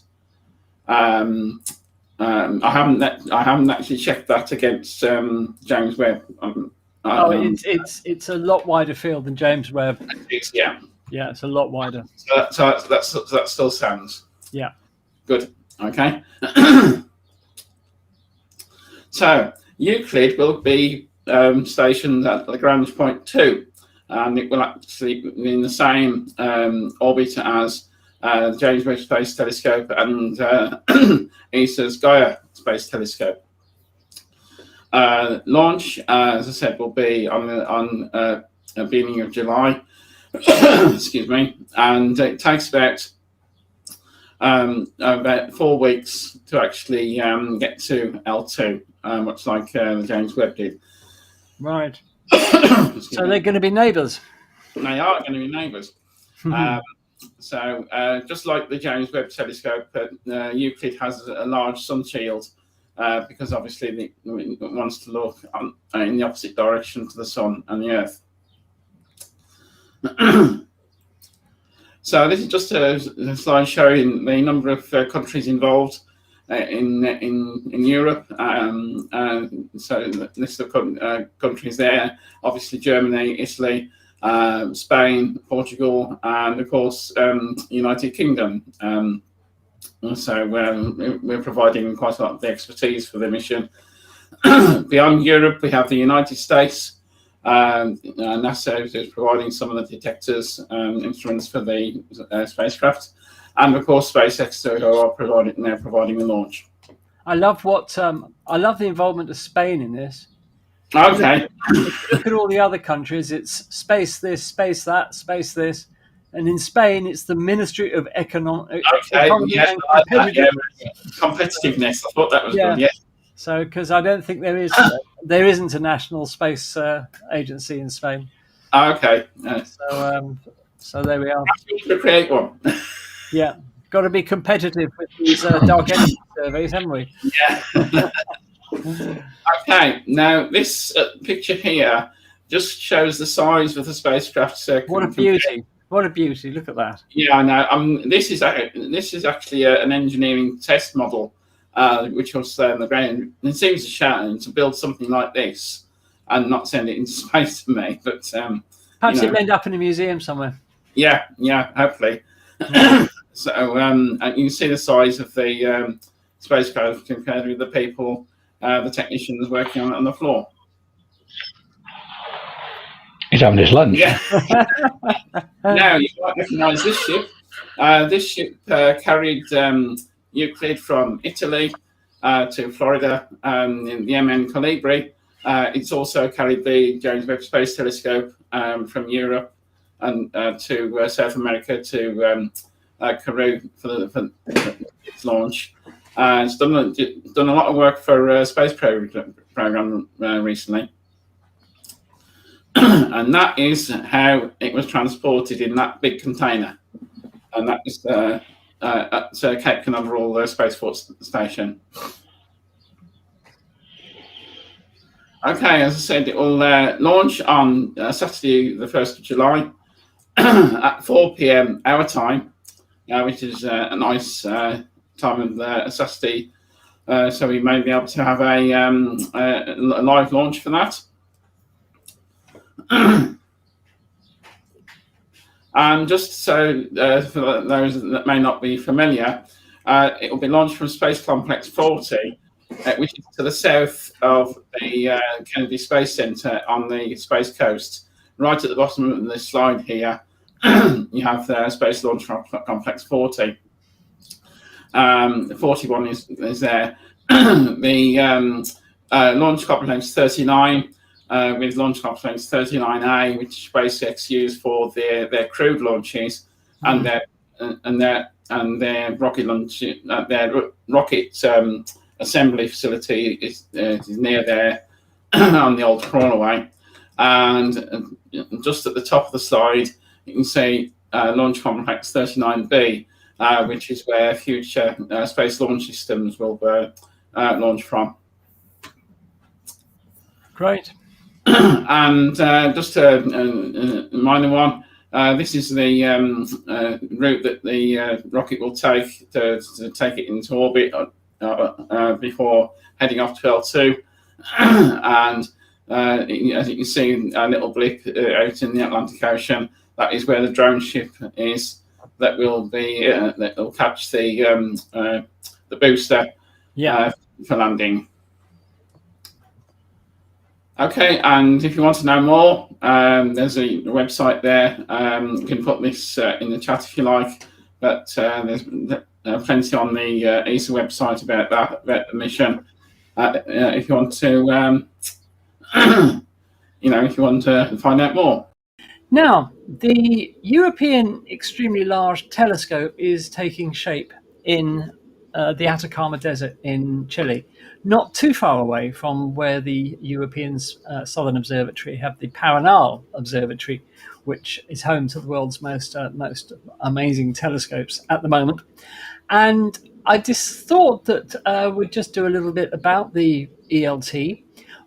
I haven't actually checked that against James Webb. It's a lot wider field than James Webb. Yeah, it's a lot wider. So that still stands. Yeah, good. Okay. So Euclid will be stationed at Lagrange point 2, and it will actually be in the same orbit as the James Webb Space Telescope and ESA's Gaia Space Telescope. Launch, as I said, will be on the beginning of July. Excuse me, and it takes about 4 weeks to actually get to L2, much like the James Webb did. Right. So they're going to be neighbours. They are going to be neighbours. So just like the James Webb Telescope, Euclid has a large sun shield because obviously it wants to look in the opposite direction to the sun and the Earth. So this is just a slide showing the number of countries involved in Europe. So the list of countries there, obviously Germany, Italy, Spain, Portugal, and of course United Kingdom. So we're providing quite a lot of the expertise for the mission. Beyond Europe, we have the United States. NASA is providing some of the detectors, instruments for the spacecraft, and of course SpaceX who are providing the launch. I love the involvement of Spain in this. Okay. Look at all the other countries. It's space this, space that, space this, and in Spain it's the Ministry of Economy and Competitiveness. I thought that was good. Yeah. So, because I don't think there isn't a national space agency in Spain. Okay. So there we are. To create one. Yeah, got to be competitive with these dark energy surveys, haven't we? Yeah. Okay. Now this picture here just shows the size of the spacecraft. What a beauty! What a beauty! Look at that. Yeah, I know. This is actually an engineering test model. Which will stay on the ground. It seems a shame to build something like this and not send it into space to me, but perhaps it'll end up in a museum somewhere. Yeah, hopefully. So you can see the size of the spacecraft compared with the people, the technicians working on it on the floor. He's having his lunch. Yeah. Now you might recognise this ship. This ship carried Euclid from Italy to Florida in the MN Colibri. It's also carried the James Webb Space Telescope from Europe and to South America to Kourou for its launch. It's done a lot of work for a space program recently. And that is how it was transported in that big container. And that is at Cape Canaveral Space Force Station. Okay, as I said, it will launch on Saturday, the 1st of July at 4 p.m. our time, which is a nice time of Saturday. So we may be able to have a live launch for that. And just so for those that may not be familiar, it will be launched from Space Complex 40, which is to the south of the Kennedy Space Center on the Space Coast. Right at the bottom of this slide here, you have the Space Launch Complex 40. 41 is there. The Launch Complex 39. With Launch Complex 39A, which SpaceX used for their crewed launches, and their rocket launch, their rocket assembly facility is near there on the old crawlerway. And just at the top of the slide, you can see Launch Complex 39B, which is where future space launch systems will launch from. Great. And just a minor one, this is the route that the rocket will take to take it into orbit before heading off to L2. And as you can see, a little blip out in the Atlantic Ocean, that is where the drone ship is that will be that will catch the booster for landing. Okay, and if you want to know more, there's a website there. You can put this in the chat if you like, but there's plenty on the ESA website about that, about the mission. If you want to, if you want to find out more. Now, the European Extremely Large Telescope is taking shape in the Atacama Desert in Chile, not too far away from where the European Southern Observatory have the Paranal Observatory, which is home to the world's most amazing telescopes at the moment. And I just thought that we'd just do a little bit about the ELT.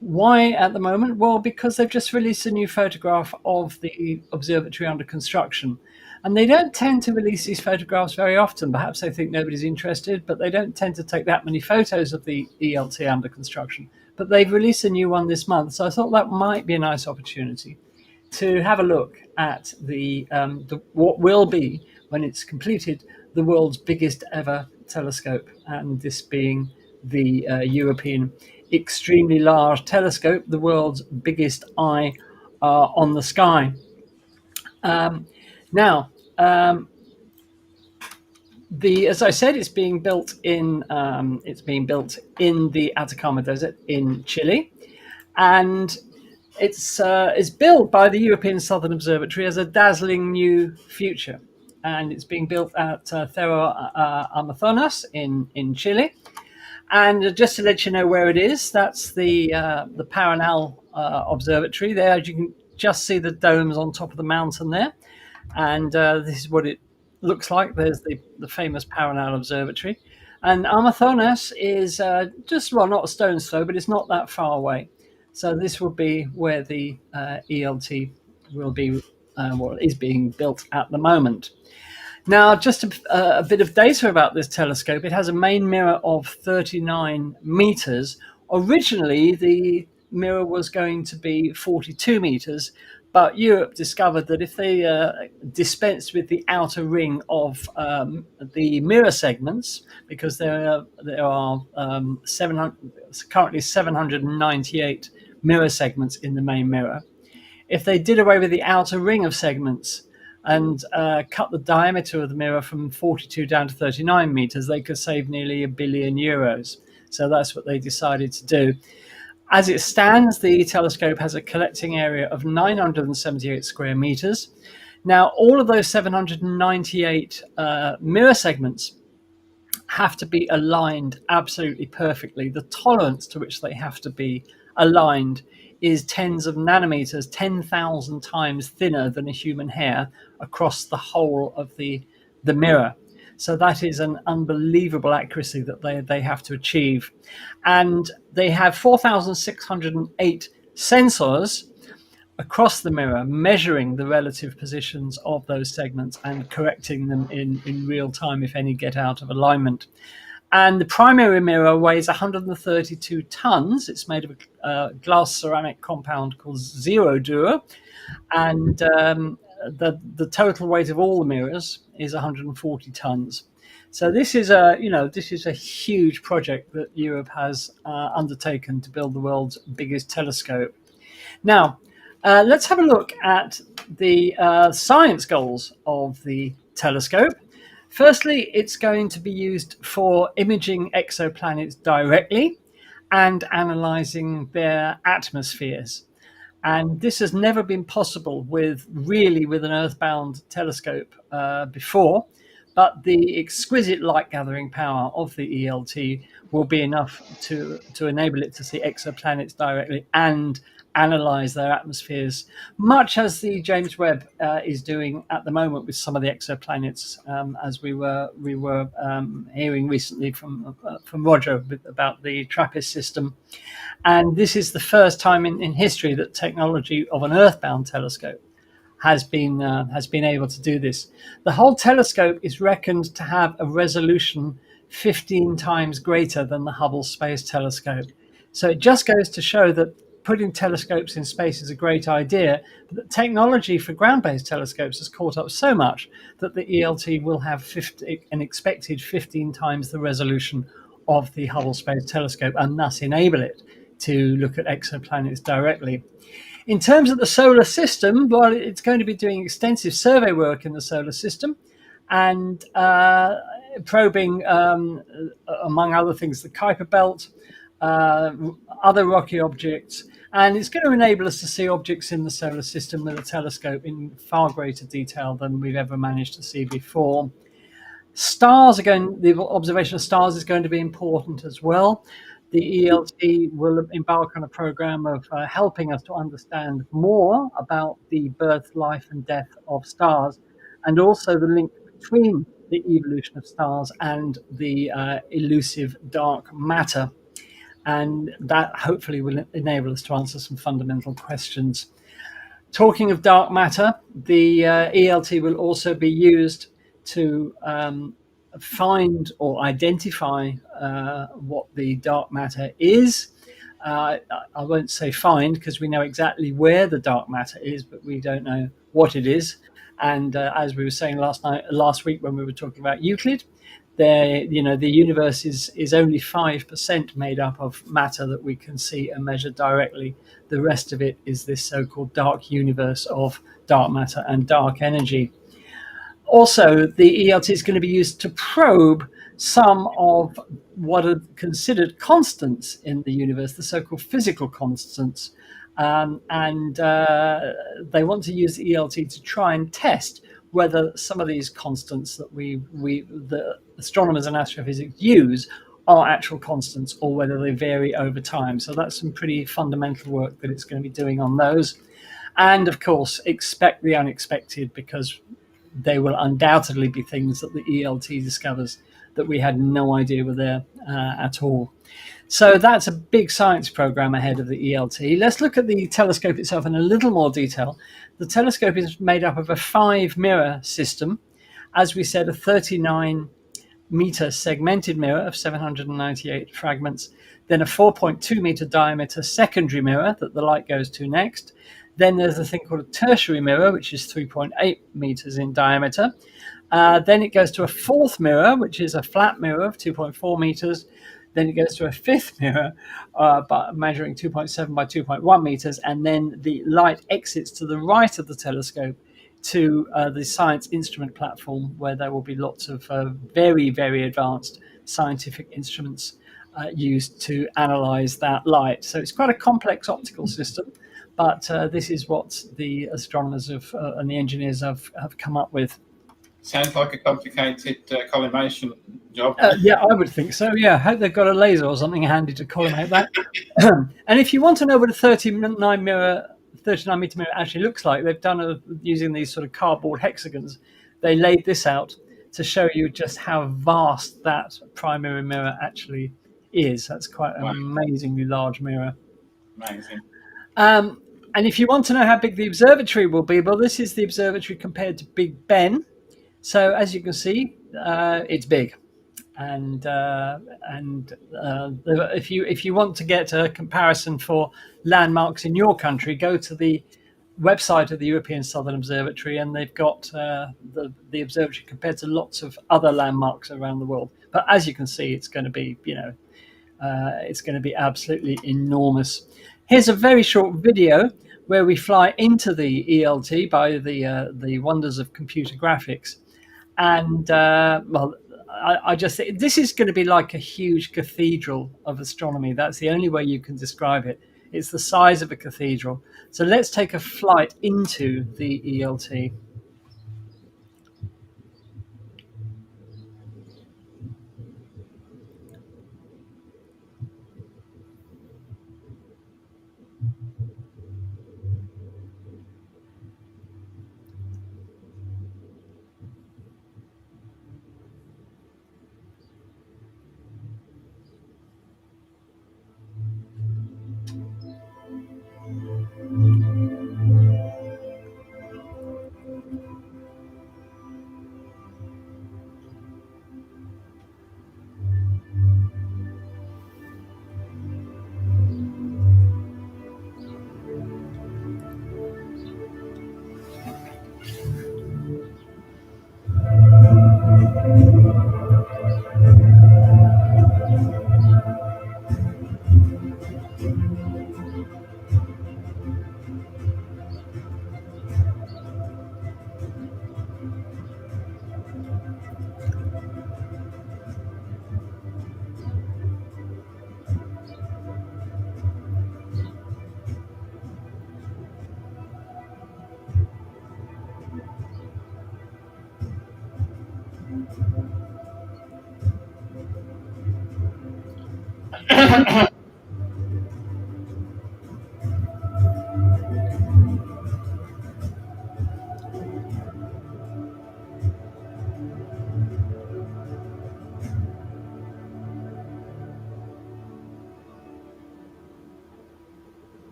Why at the moment? Well, because they've just released a new photograph of the observatory under construction. And they don't tend to release these photographs very often. Perhaps they think nobody's interested, but they don't tend to take that many photos of the ELT under construction. But they've released a new one this month, so I thought that might be a nice opportunity to have a look at the what will be, when it's completed, the world's biggest ever telescope, and this being the European Extremely Large Telescope, the world's biggest eye on the sky. Now, as I said, it's being built in the Atacama Desert in Chile, and it's built by the European Southern Observatory as a dazzling new future, and it's being built at Cerro Amazonas in Chile. And just to let you know where it is, that's the Paranal Observatory. There, you can just see the domes on top of the mountain there. And this is what it looks like. There's the famous Paranal Observatory. And Amazonas is not a stone's throw, but it's not that far away. So this will be where the ELT will be, is being built at the moment. Now, just a bit of data about this telescope. It has a main mirror of 39 meters. Originally, the mirror was going to be 42 meters, but Europe discovered that if they dispensed with the outer ring of the mirror segments, because there are currently 798 mirror segments in the main mirror, if they did away with the outer ring of segments and cut the diameter of the mirror from 42 down to 39 meters, they could save nearly €1 billion. So that's what they decided to do. As it stands, the telescope has a collecting area of 978 square meters. Now, all of those 798 mirror segments have to be aligned absolutely perfectly. The tolerance to which they have to be aligned is tens of nanometers, 10,000 times thinner than a human hair across the whole of the mirror. So that is an unbelievable accuracy that they have to achieve. And they have 4,608 sensors across the mirror measuring the relative positions of those segments and correcting them in real time if any get out of alignment. And the primary mirror weighs 132 tons. It's made of a glass ceramic compound called Zero Dur. And the total weight of all the mirrors is 140 tons. So this is a huge project that Europe has undertaken to build the world's biggest telescope. Now, let's have a look at the science goals of the telescope. Firstly, it's going to be used for imaging exoplanets directly and analyzing their atmospheres. And this has never been possible with an earthbound telescope before, but the exquisite light gathering power of the ELT will be enough to enable it to see exoplanets directly and analyze their atmospheres, much as the James Webb is doing at the moment with some of the exoplanets, as we were hearing recently from Roger about the TRAPPIST system. And this is the first time in history that technology of an earthbound telescope has been able to do this. The whole telescope is reckoned to have a resolution 15 times greater than the Hubble Space Telescope. So it just goes to show that putting telescopes in space is a great idea, but the technology for ground-based telescopes has caught up so much that the ELT will have an expected 15 times the resolution of the Hubble Space Telescope, and thus enable it to look at exoplanets directly. In terms of the solar system, well, it's going to be doing extensive survey work in the solar system and probing, among other things, the Kuiper Belt, other rocky objects, and it's going to enable us to see objects in the solar system with a telescope in far greater detail than we've ever managed to see before. The observation of stars is going to be important as well. The ELT will embark on a program of helping us to understand more about the birth, life, and death of stars, and also the link between the evolution of stars and the elusive dark matter. And that hopefully will enable us to answer some fundamental questions. Talking of dark matter, the ELT will also be used to find or identify what the dark matter is. I won't say find, because we know exactly where the dark matter is, but we don't know what it is. And as we were saying last week when we were talking about Euclid, the universe is only 5% made up of matter that we can see and measure directly. The rest of it is this so-called dark universe of dark matter and dark energy. Also, the ELT is going to be used to probe some of what are considered constants in the universe, the so-called physical constants. And they want to use the ELT to try and test whether some of these constants that the astronomers and astrophysics use are actual constants, or whether they vary over time. So that's some pretty fundamental work that it's going to be doing on those. And of course, expect the unexpected, because they will undoubtedly be things that the ELT discovers that we had no idea were there at all. So that's a big science program ahead of the ELT. Let's look at the telescope itself in a little more detail. The telescope is made up of a 5-mirror system. As we said, a 39-meter segmented mirror of 798 fragments, then a 4.2-meter diameter secondary mirror that the light goes to next. Then there's a thing called a tertiary mirror, which is 3.8 meters in diameter. Then it goes to a 4th mirror, which is a flat mirror of 2.4 meters. Then it goes to a 5th mirror, measuring 2.7 by 2.1 meters. And then the light exits to the right of the telescope to the science instrument platform, where there will be lots of very, very advanced scientific instruments used to analyze that light. So it's quite a complex optical system, but this is what the astronomers and the engineers have come up with. Sounds like a complicated collimation job. Yeah, I would think so. Yeah, I hope they've got a laser or something handy to collimate that. And if you want to know what a 39-meter mirror actually looks like, they've done using these sort of cardboard hexagons. They laid this out to show you just how vast that primary mirror actually is. That's quite an amazingly large mirror. Amazing. And if you want to know how big the observatory will be, well, this is the observatory compared to Big Ben. So as you can see, it's big, and if you want to get a comparison for landmarks in your country, go to the website of the European Southern Observatory, and they've got the observatory compared to lots of other landmarks around the world. But as you can see, it's going to be it's going to be absolutely enormous. Here's a very short video where we fly into the ELT by the wonders of computer graphics. And I just think this is going to be like a huge cathedral of astronomy. That's the only way you can describe it. It's the size of a cathedral. So let's take a flight into the ELT.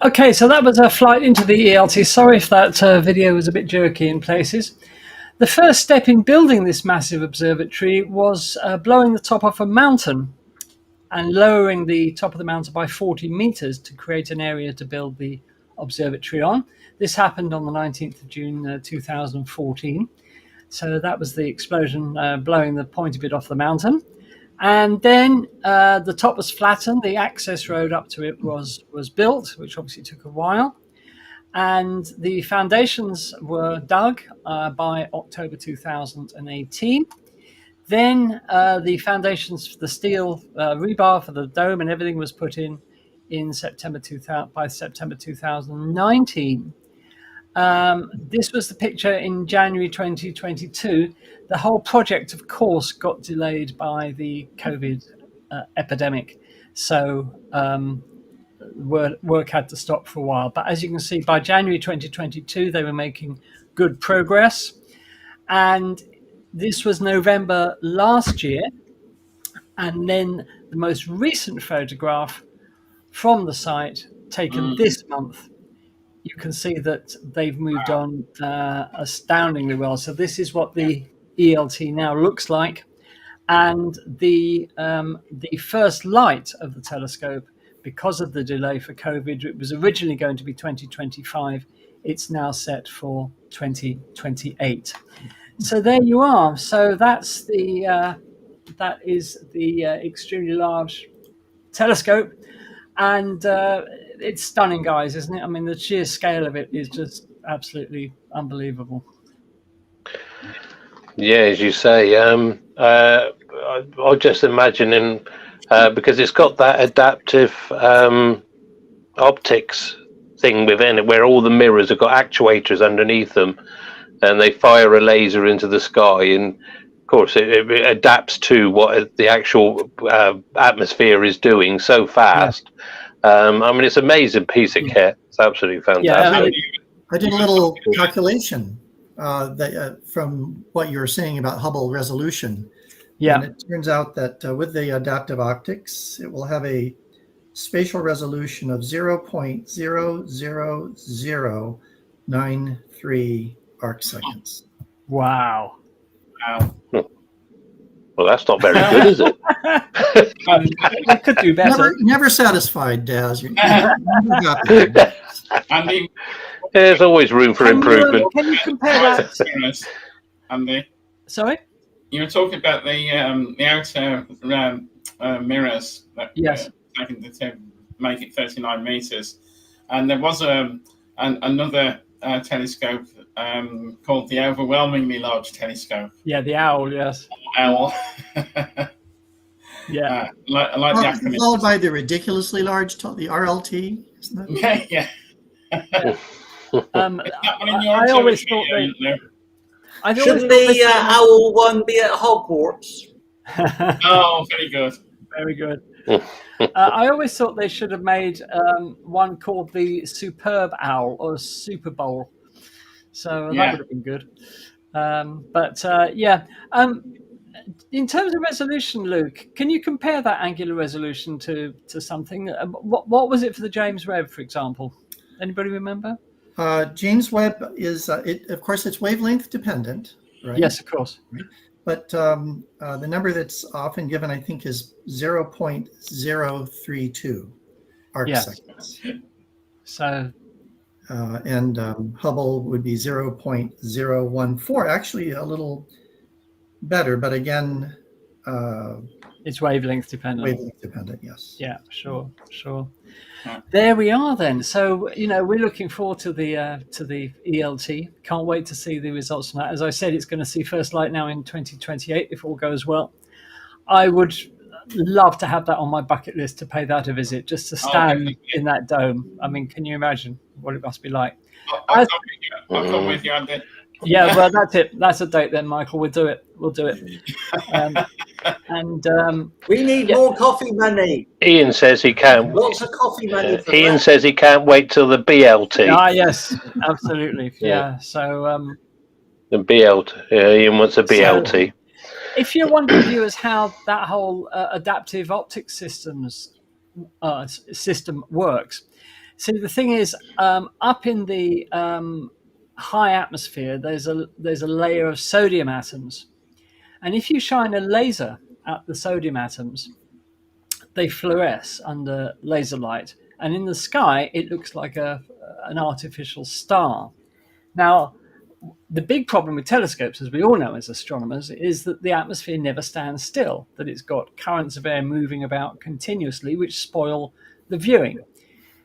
Okay, so that was a flight into the ELT. Sorry if that video was a bit jerky in places. The first step in building this massive observatory was blowing the top off a mountain and lowering the top of the mountain by 40 meters to create an area to build the observatory on. This happened on the 19th of June 2014. So that was the explosion blowing the point of it off the mountain. And then the top was flattened. The access road up to it was built, which obviously took a while. And the foundations were dug by October 2018. Then the foundations for the steel rebar for the dome and everything was put in September 2000 by September 2019. This was the picture in January 2022. The whole project, of course, got delayed by the COVID epidemic. So work had to stop for a while. But as you can see, by January 2022, they were making good progress. And this was November last year. And then the most recent photograph from the site, taken this month, you can see that they've moved on astoundingly well. So this is what the ELT now looks like. And the first light of the telescope, because of the delay for COVID, it was originally going to be 2025. It's now set for 2028. So there you are. So that is the extremely large telescope. And it's stunning, guys, isn't it? I mean, the sheer scale of it is just absolutely unbelievable. Yeah, as you say, I'm just imagining because it's got that adaptive optics thing within it, where all the mirrors have got actuators underneath them, and they fire a laser into the sky, and of course it adapts to what the actual atmosphere is doing so fast. I mean, it's an amazing piece of kit. It's absolutely fantastic. I did a little calculation from what you were saying about Hubble resolution. Yeah. And it turns out that with the adaptive optics, it will have a spatial resolution of 0.00093 arc seconds. Wow. Well, that's not very good, is it? We could do better. Never satisfied, Daz. There's always room for improvement. Can you compare that? Andy, Sorry? you were talking about the outer mirrors that taken to make it 39 meters, and there was another telescope called the Overwhelmingly Large Telescope. Yeah, the owl. Yes. Owl. Yeah. I like the acronym. Followed by the ridiculously large, the RLT. Isn't that? Okay. Yeah. I always thought Shouldn't the owl one be at Hogwarts? Oh, very good. Very good. I always thought they should have made one called the Superb Owl or Super Bowl. So that would have been good. In terms of resolution, Luke, can you compare that angular resolution to something? What was it for the James Webb, for example? Anybody remember? James Webb is, of course, it's wavelength dependent, right? Yes, of course. Right? But the number that's often given, I think, is 0.032 arc seconds. So, and Hubble would be 0.014. Actually, a little better, but again, it's wavelength dependent. Wavelength dependent, yes. Yeah, sure. There we are then. So, we're looking forward to the ELT. Can't wait to see the results from that. As I said, it's going to see first light now in 2028 if all goes well. I would love to have that on my bucket list, to pay that a visit, just to stand in that dome. I mean, can you imagine what it must be like? I'll come with you, Andy. Yeah, well, that's it. That's a date then, Michael. We'll do it. We'll do it. We need yeah. more coffee money. Ian says he can't. Lots of coffee money for Ian that. says he can't wait till the BLT. Ah, yes, absolutely. Yeah. So The BLT. Yeah, Ian wants a BLT. So, if you're wondering, viewers, how that whole adaptive optics system works, see, the thing is, up in the high atmosphere, there's a layer of sodium atoms, and if you shine a laser at the sodium atoms, they fluoresce under laser light, and in the sky, it looks like an artificial star. Now, the big problem with telescopes, as we all know as astronomers, is that the atmosphere never stands still, that it's got currents of air moving about continuously, which spoil the viewing.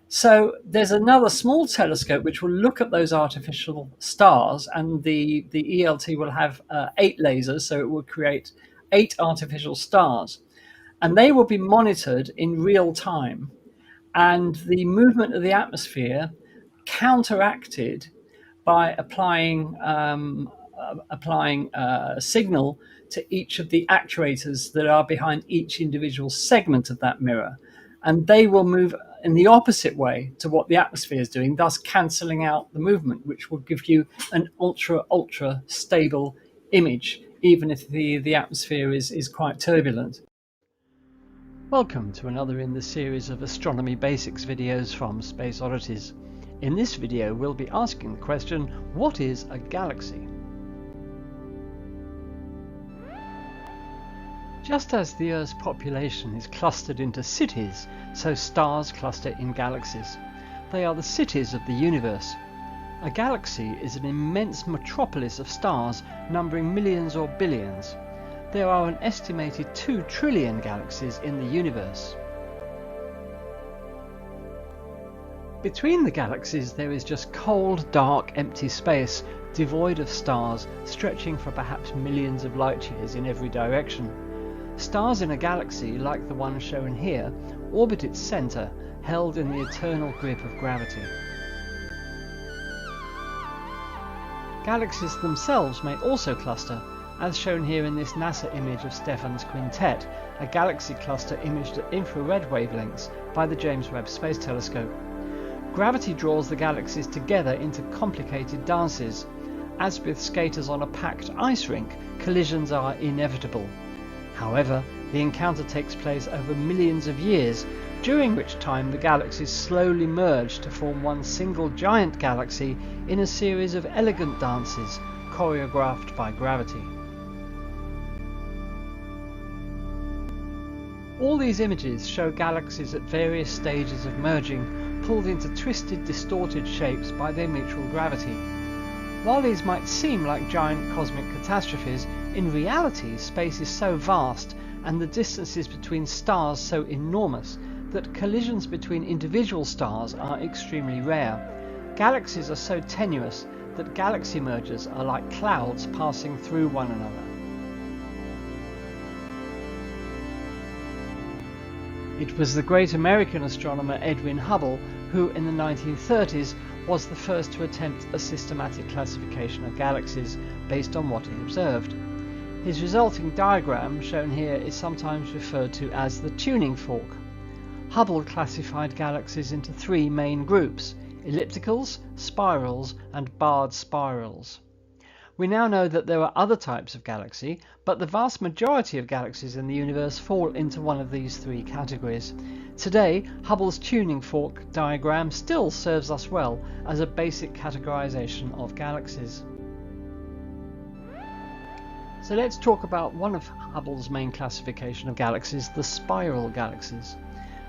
So there's another small telescope which will look at those artificial stars, and the ELT will have 8 lasers, so it will create 8 artificial stars. And they will be monitored in real time, and the movement of the atmosphere counteracted by applying a signal to each of the actuators that are behind each individual segment of that mirror. And they will move in the opposite way to what the atmosphere is doing, thus cancelling out the movement, which will give you an ultra stable image, even if the atmosphere is quite turbulent. Welcome to another in the series of astronomy basics videos from Space Oddities. In this video, we'll be asking the question, what is a galaxy? Just as the Earth's population is clustered into cities, so stars cluster in galaxies. They are the cities of the universe. A galaxy is an immense metropolis of stars numbering millions or billions. There are an estimated 2 trillion galaxies in the universe. Between the galaxies there is just cold, dark, empty space, devoid of stars, stretching for perhaps millions of light years in every direction. Stars in a galaxy, like the one shown here, orbit its centre, held in the eternal grip of gravity. Galaxies themselves may also cluster, as shown here in this NASA image of Stephan's quintet, a galaxy cluster imaged at infrared wavelengths by the James Webb Space Telescope. Gravity draws the galaxies together into complicated dances. As with skaters on a packed ice rink, collisions are inevitable. However, the encounter takes place over millions of years, during which time the galaxies slowly merge to form one single giant galaxy in a series of elegant dances, choreographed by gravity. All these images show galaxies at various stages of merging, pulled into twisted, distorted shapes by their mutual gravity. While these might seem like giant cosmic catastrophes, in reality space is so vast and the distances between stars so enormous that collisions between individual stars are extremely rare. Galaxies are so tenuous that galaxy mergers are like clouds passing through one another. It was the great American astronomer Edwin Hubble who, in the 1930s, was the first to attempt a systematic classification of galaxies based on what he observed. His resulting diagram, shown here, is sometimes referred to as the tuning fork. Hubble classified galaxies into 3 main groups: ellipticals, spirals, and barred spirals. We now know that there are other types of galaxy, but the vast majority of galaxies in the universe fall into one of these 3 categories. Today, Hubble's tuning fork diagram still serves us well as a basic categorization of galaxies. So let's talk about one of Hubble's main classification of galaxies, the spiral galaxies.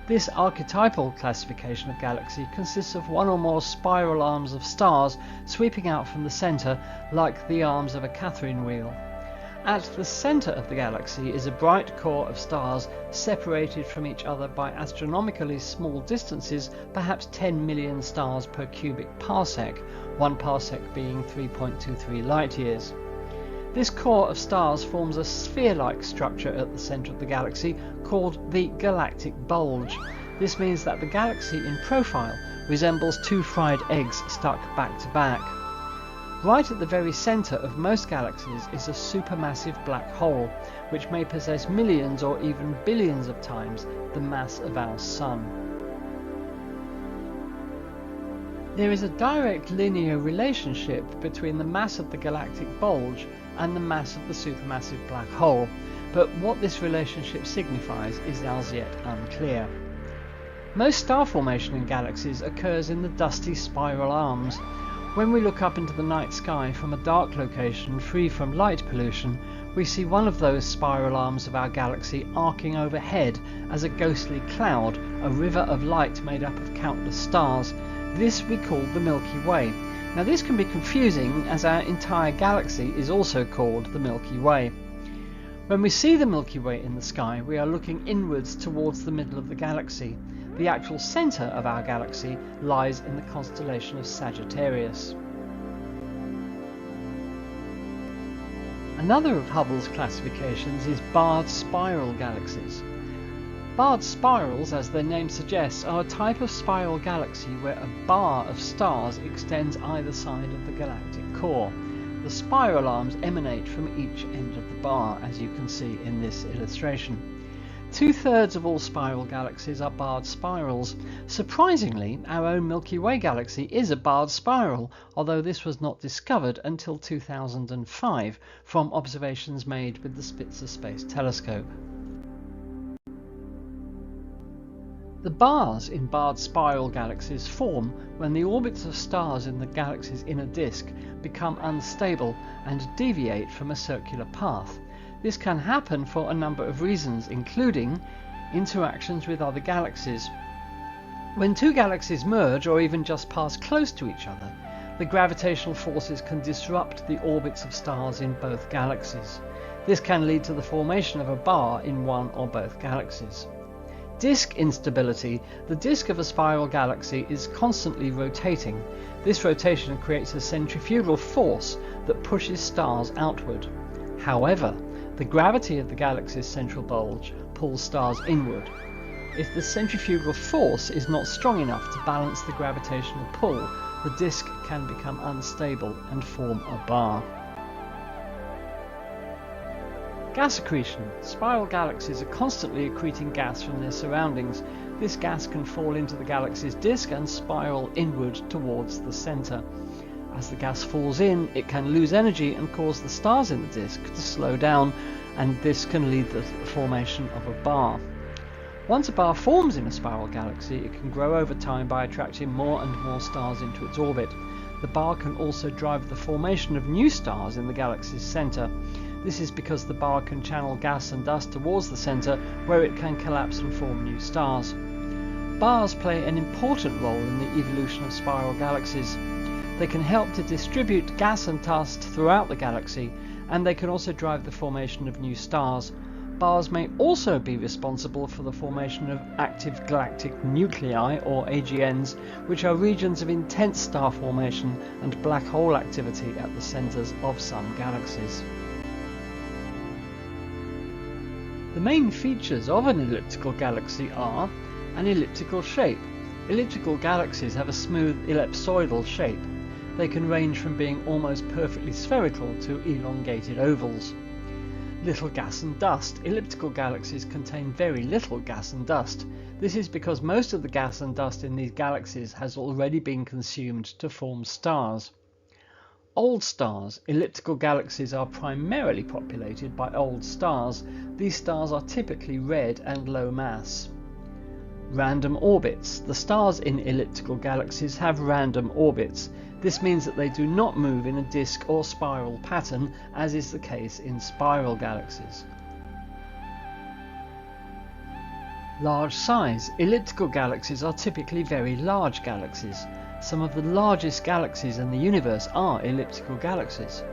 This archetypal classification of galaxy consists of one or more spiral arms of stars sweeping out from the centre like the arms of a Catherine wheel. At the centre of the galaxy is a bright core of stars separated from each other by astronomically small distances, perhaps 10 million stars per cubic parsec, 1 parsec being 3.23 light years. This core of stars forms a sphere-like structure at the centre of the galaxy called the galactic bulge. This means that the galaxy in profile resembles 2 fried eggs stuck back to back. Right at the very centre of most galaxies is a supermassive black hole, which may possess millions or even billions of times the mass of our Sun. There is a direct linear relationship between the mass of the galactic bulge and the mass of the supermassive black hole, but what this relationship signifies is as yet unclear. Most star formation in galaxies occurs in the dusty spiral arms. When we look up into the night sky from a dark location free from light pollution, we see one of those spiral arms of our galaxy arcing overhead as a ghostly cloud, a river of light made up of countless stars. This we call the Milky Way. Now this can be confusing, as our entire galaxy is also called the Milky Way. When we see the Milky Way in the sky, we are looking inwards towards the middle of the galaxy. The actual centre of our galaxy lies in the constellation of Sagittarius. Another of Hubble's classifications is barred spiral galaxies. Barred spirals, as their name suggests, are a type of spiral galaxy where a bar of stars extends either side of the galactic core. The spiral arms emanate from each end of the bar, as you can see in this illustration. 2/3 of all spiral galaxies are barred spirals. Surprisingly, our own Milky Way galaxy is a barred spiral, although this was not discovered until 2005 from observations made with the Spitzer Space Telescope. The bars in barred spiral galaxies form when the orbits of stars in the galaxy's inner disk become unstable and deviate from a circular path. This can happen for a number of reasons, including interactions with other galaxies. When two galaxies merge or even just pass close to each other, the gravitational forces can disrupt the orbits of stars in both galaxies. This can lead to the formation of a bar in one or both galaxies. Disk instability. The disk of a spiral galaxy is constantly rotating. This rotation creates a centrifugal force that pushes stars outward. However, the gravity of the galaxy's central bulge pulls stars inward. If the centrifugal force is not strong enough to balance the gravitational pull, the disk can become unstable and form a bar. Gas accretion. Spiral galaxies are constantly accreting gas from their surroundings. This gas can fall into the galaxy's disk and spiral inward towards the centre. As the gas falls in, it can lose energy and cause the stars in the disk to slow down, and this can lead to the formation of a bar. Once a bar forms in a spiral galaxy, it can grow over time by attracting more and more stars into its orbit. The bar can also drive the formation of new stars in the galaxy's centre. This is because the bar can channel gas and dust towards the centre, where it can collapse and form new stars. Bars play an important role in the evolution of spiral galaxies. They can help to distribute gas and dust throughout the galaxy, and they can also drive the formation of new stars. Bars may also be responsible for the formation of active galactic nuclei, or AGNs, which are regions of intense star formation and black hole activity at the centres of some galaxies. The main features of an elliptical galaxy are an elliptical shape. Elliptical galaxies have a smooth ellipsoidal shape. They can range from being almost perfectly spherical to elongated ovals. Little gas and dust. Elliptical galaxies contain very little gas and dust. This is because most of the gas and dust in these galaxies has already been consumed to form stars. Old stars. Elliptical galaxies are primarily populated by old stars. These stars are typically red and low mass. Random orbits. The stars in elliptical galaxies have random orbits. This means that they do not move in a disk or spiral pattern, as is the case in spiral galaxies. Large size. Elliptical galaxies are typically very large galaxies. Some of the largest galaxies in the universe are elliptical galaxies.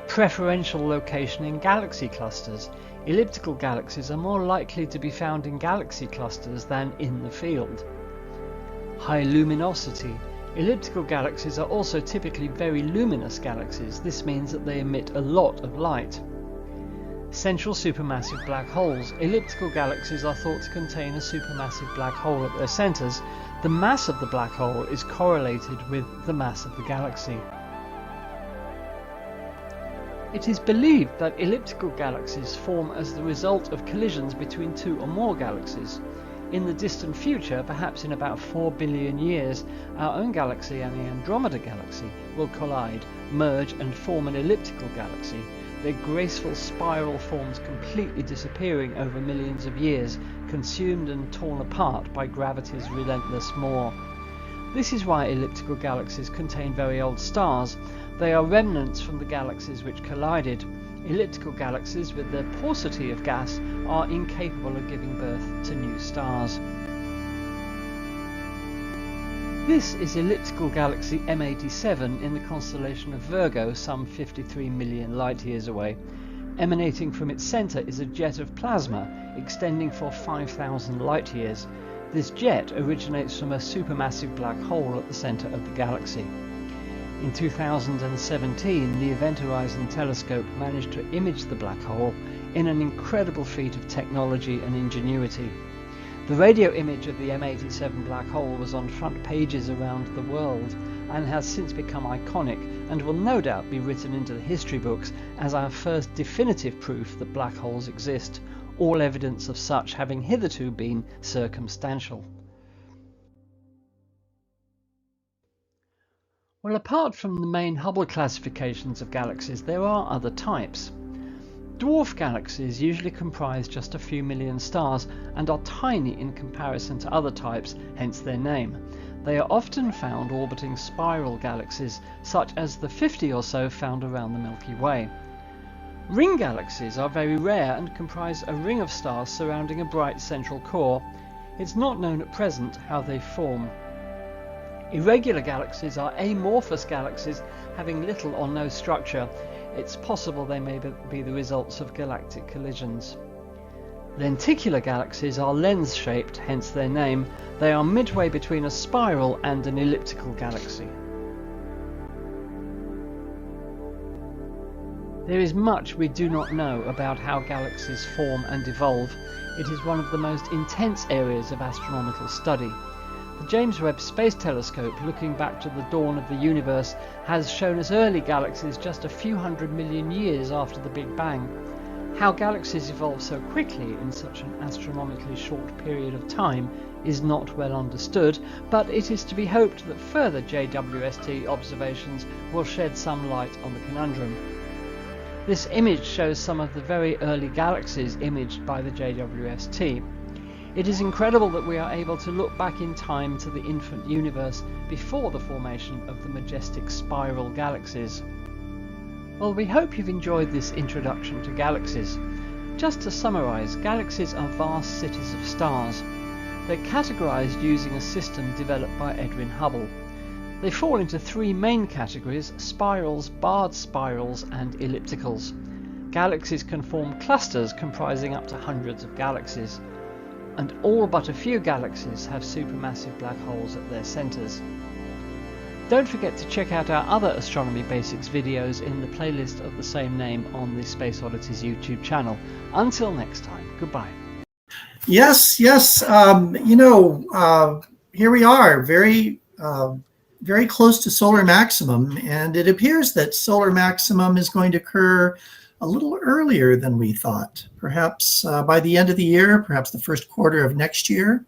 Preferential location in galaxy clusters. Elliptical galaxies are more likely to be found in galaxy clusters than in the field. High luminosity. Elliptical galaxies are also typically very luminous galaxies. This means that they emit a lot of light. Central supermassive black holes. Elliptical galaxies are thought to contain a supermassive black hole at their centres. The mass of the black hole is correlated with the mass of the galaxy. It is believed that elliptical galaxies form as the result of collisions between two or more galaxies. In the distant future, perhaps in about 4 billion years, our own galaxy and the Andromeda galaxy will collide, merge and form an elliptical galaxy, their graceful spiral forms completely disappearing over millions of years, consumed and torn apart by gravity's relentless maw. This is why elliptical galaxies contain very old stars. They are remnants from the galaxies which collided. Elliptical galaxies with their paucity of gas are incapable of giving birth to new stars. This is elliptical galaxy M87 in the constellation of Virgo, some 53 million light-years away. Emanating from its centre is a jet of plasma extending for 5,000 light-years. This jet originates from a supermassive black hole at the centre of the galaxy. In 2017, the Event Horizon Telescope managed to image the black hole in an incredible feat of technology and ingenuity. The radio image of the M87 black hole was on front pages around the world and has since become iconic and will no doubt be written into the history books as our first definitive proof that black holes exist, all evidence of such having hitherto been circumstantial. Well, apart from the main Hubble classifications of galaxies, there are other types. Dwarf galaxies usually comprise just a few million stars and are tiny in comparison to other types, hence their name. They are often found orbiting spiral galaxies, such as the 50 or so found around the Milky Way. Ring galaxies are very rare and comprise a ring of stars surrounding a bright central core. It's not known at present how they form. Irregular galaxies are amorphous galaxies having little or no structure. It's possible they may be the results of galactic collisions. Lenticular galaxies are lens-shaped, hence their name. They are midway between a spiral and an elliptical galaxy. There is much we do not know about how galaxies form and evolve. It is one of the most intense areas of astronomical study. The James Webb Space Telescope, looking back to the dawn of the universe, has shown us early galaxies just a few 100 million years after the Big Bang. How galaxies evolve so quickly in such an astronomically short period of time is not well understood, but it is to be hoped that further JWST observations will shed some light on the conundrum. This image shows some of the very early galaxies imaged by the JWST. It is incredible that we are able to look back in time to the infant universe before the formation of the majestic spiral galaxies. Well, we hope you've enjoyed this introduction to galaxies. Just to summarise, galaxies are vast cities of stars. They're categorised using a system developed by Edwin Hubble. They fall into three main categories: spirals, barred spirals and ellipticals. Galaxies can form clusters comprising up to hundreds of galaxies, and all but a few galaxies have supermassive black holes at their centres. Don't forget to check out our other Astronomy Basics videos in the playlist of the same name on the Space Oddities YouTube channel. Until next time, goodbye. Yes. Here we are, very close to solar maximum, and it appears that solar maximum is going to occur a little earlier than we thought, perhaps by the end of the year, perhaps the first quarter of next year.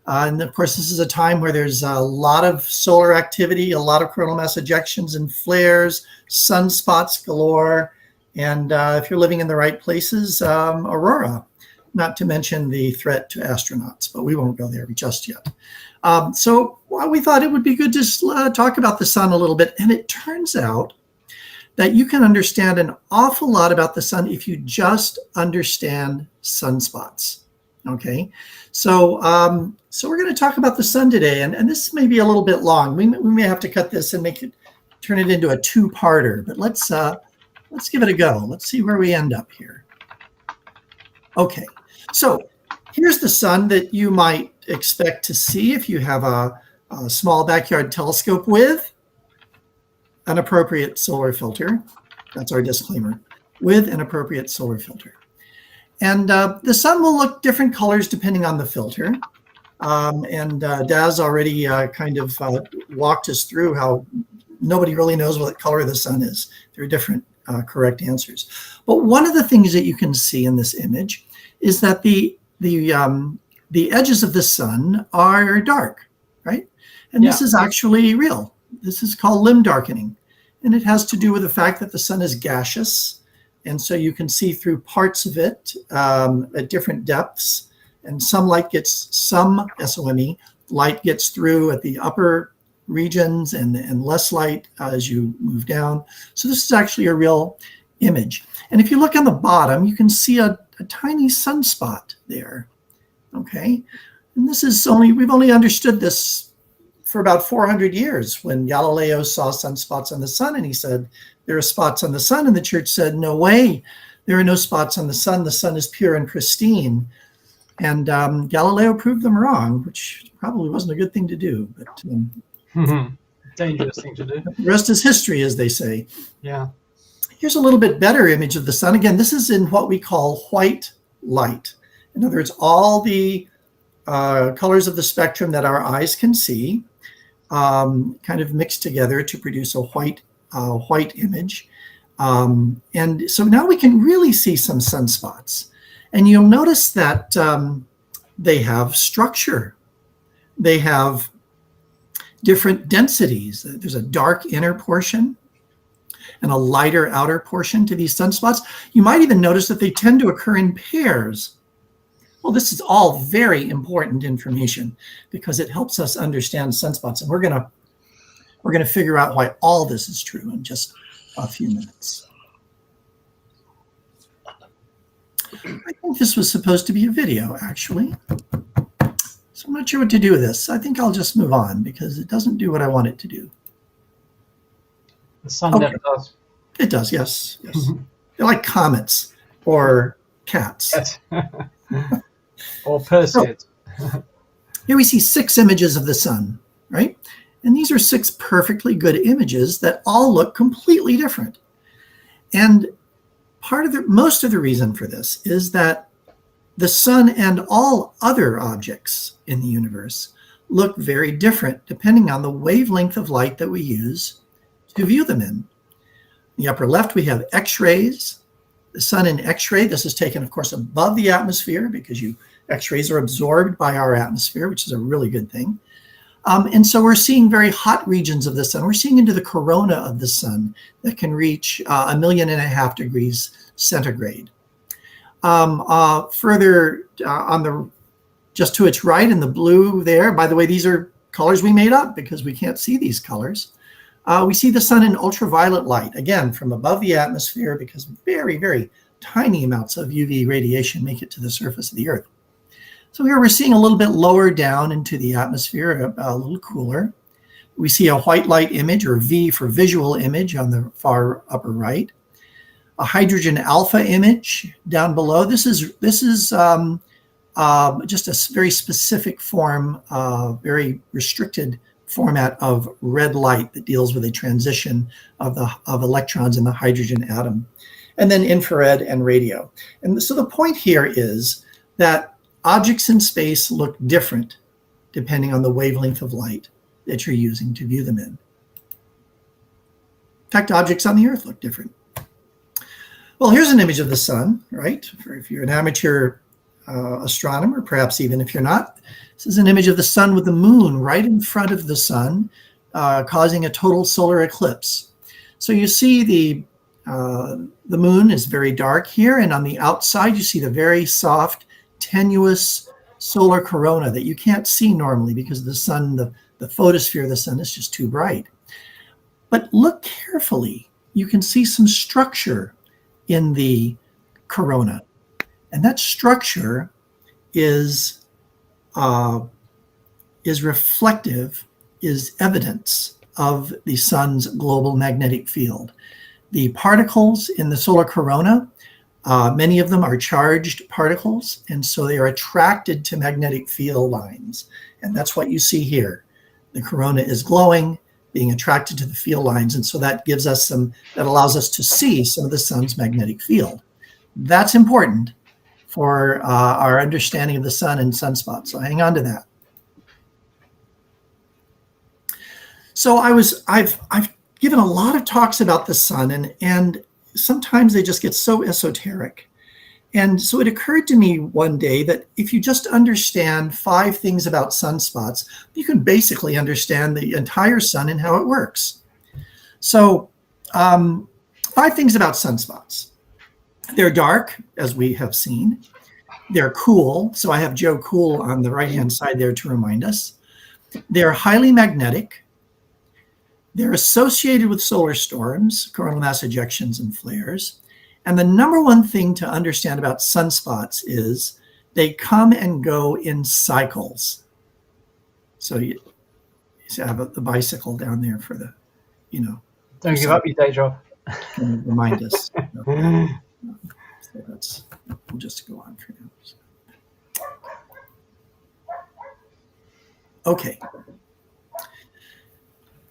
And of course, this is a time where there's a lot of solar activity, a lot of coronal mass ejections and flares, sunspots galore, and if you're living in the right places, aurora, not to mention the threat to astronauts, but we won't go there just yet. So we thought it would be good to talk about the sun a little bit, and it turns out that you can understand an awful lot about the sun if you just understand sunspots. Okay, so we're going to talk about the sun today, and this may be a little bit long. We may have to cut this and turn it into a two-parter, but let's give it a go. Let's see where we end up here. Okay, so here's the sun that you might expect to see if you have a small backyard telescope with an appropriate solar filter. That's our disclaimer, with an appropriate solar filter. And the sun will look different colors depending on the filter. Daz already kind of walked us through how nobody really knows what color the sun is. There are different correct answers. But one of the things that you can see in this image is that the edges of the sun are dark, right? And this is actually real. This is called limb darkening. And it has to do with the fact that the sun is gaseous. And so you can see through parts of it at different depths. And some SOME light gets through at the upper regions and less light as you move down. So this is actually a real image. And if you look on the bottom, you can see a tiny sunspot there. Okay. And this is we've only understood this for about 400 years when Galileo saw sunspots on the sun and he said, there are spots on the sun. And the church said, no way, there are no spots on the sun. The sun is pure and pristine. And Galileo proved them wrong, which probably wasn't a good thing to do. But dangerous thing to do. The rest is history, as they say. Yeah. Here's a little bit better image of the sun. Again, this is in what we call white light. In other words, all the colors of the spectrum that our eyes can see kind of mixed together to produce a white image. And so now we can really see some sunspots. And you'll notice that they have structure. They have different densities. There's a dark inner portion and a lighter outer portion to these sunspots. You might even notice that they tend to occur in pairs. Well, this is all very important information because it helps us understand sunspots. And we're gonna figure out why all this is true in just a few minutes. I think this was supposed to be a video, actually. So I'm not sure what to do with this. I think I'll just move on because it doesn't do what I want it to do. The sun never does. It does, yes. They're like comets or cats. Yes. Or Perseid. Here we see 6 images of the sun, right? And these are 6 perfectly good images that all look completely different. And most of the reason for this is that the sun and all other objects in the universe look very different depending on the wavelength of light that we use to view them in. In the upper left, we have X-rays. The sun in X-ray, this is taken, of course, above the atmosphere because X-rays are absorbed by our atmosphere, which is a really good thing. And so we're seeing very hot regions of the sun. We're seeing into the corona of the sun that can reach 1.5 million degrees centigrade. Further just to its right in the blue there, by the way, these are colors we made up because we can't see these colors. We see the sun in ultraviolet light, again, from above the atmosphere because very, very tiny amounts of UV radiation make it to the surface of the Earth. So here we're seeing a little bit lower down into the atmosphere, a little cooler. We see a white light image, or V for visual image, on the far upper right. A hydrogen alpha image down below. This is just a very specific form, very restricted format of red light that deals with a transition of electrons in the hydrogen atom. And then infrared and radio. And so the point here is that objects in space look different depending on the wavelength of light that you're using to view them in. In fact, objects on the Earth look different. Well, here's an image of the sun, right? If you're an amateur astronomer, perhaps even if you're not, this is an image of the sun with the moon right in front of the sun, causing a total solar eclipse. So you see the moon is very dark here, and on the outside you see the very soft, tenuous solar corona that you can't see normally because the sun, the photosphere of the sun is just too bright. But look carefully. You can see some structure in the corona. And that structure is reflective, is evidence of the sun's global magnetic field. The particles in the solar corona, many of them are charged particles, and so they are attracted to magnetic field lines. And that's what you see here. The corona is glowing, being attracted to the field lines, and so that gives us that allows us to see some of the sun's magnetic field. That's important for our understanding of the sun and sunspots. So hang on to that. So I've given a lot of talks about the sun, and sometimes they just get so esoteric. And so it occurred to me one day that if you just understand 5 things about sunspots, you can basically understand the entire sun and how it works. So 5 things about sunspots. They're dark, as we have seen. They're cool. So I have Joe Cool on the right-hand side there to remind us. They're highly magnetic. They're associated with solar storms, coronal mass ejections, and flares. And the number one thing to understand about sunspots is they come and go in cycles. So you have the bicycle down there for the, Don't give up your day job. Can remind us. So we'll just go on for now. Okay.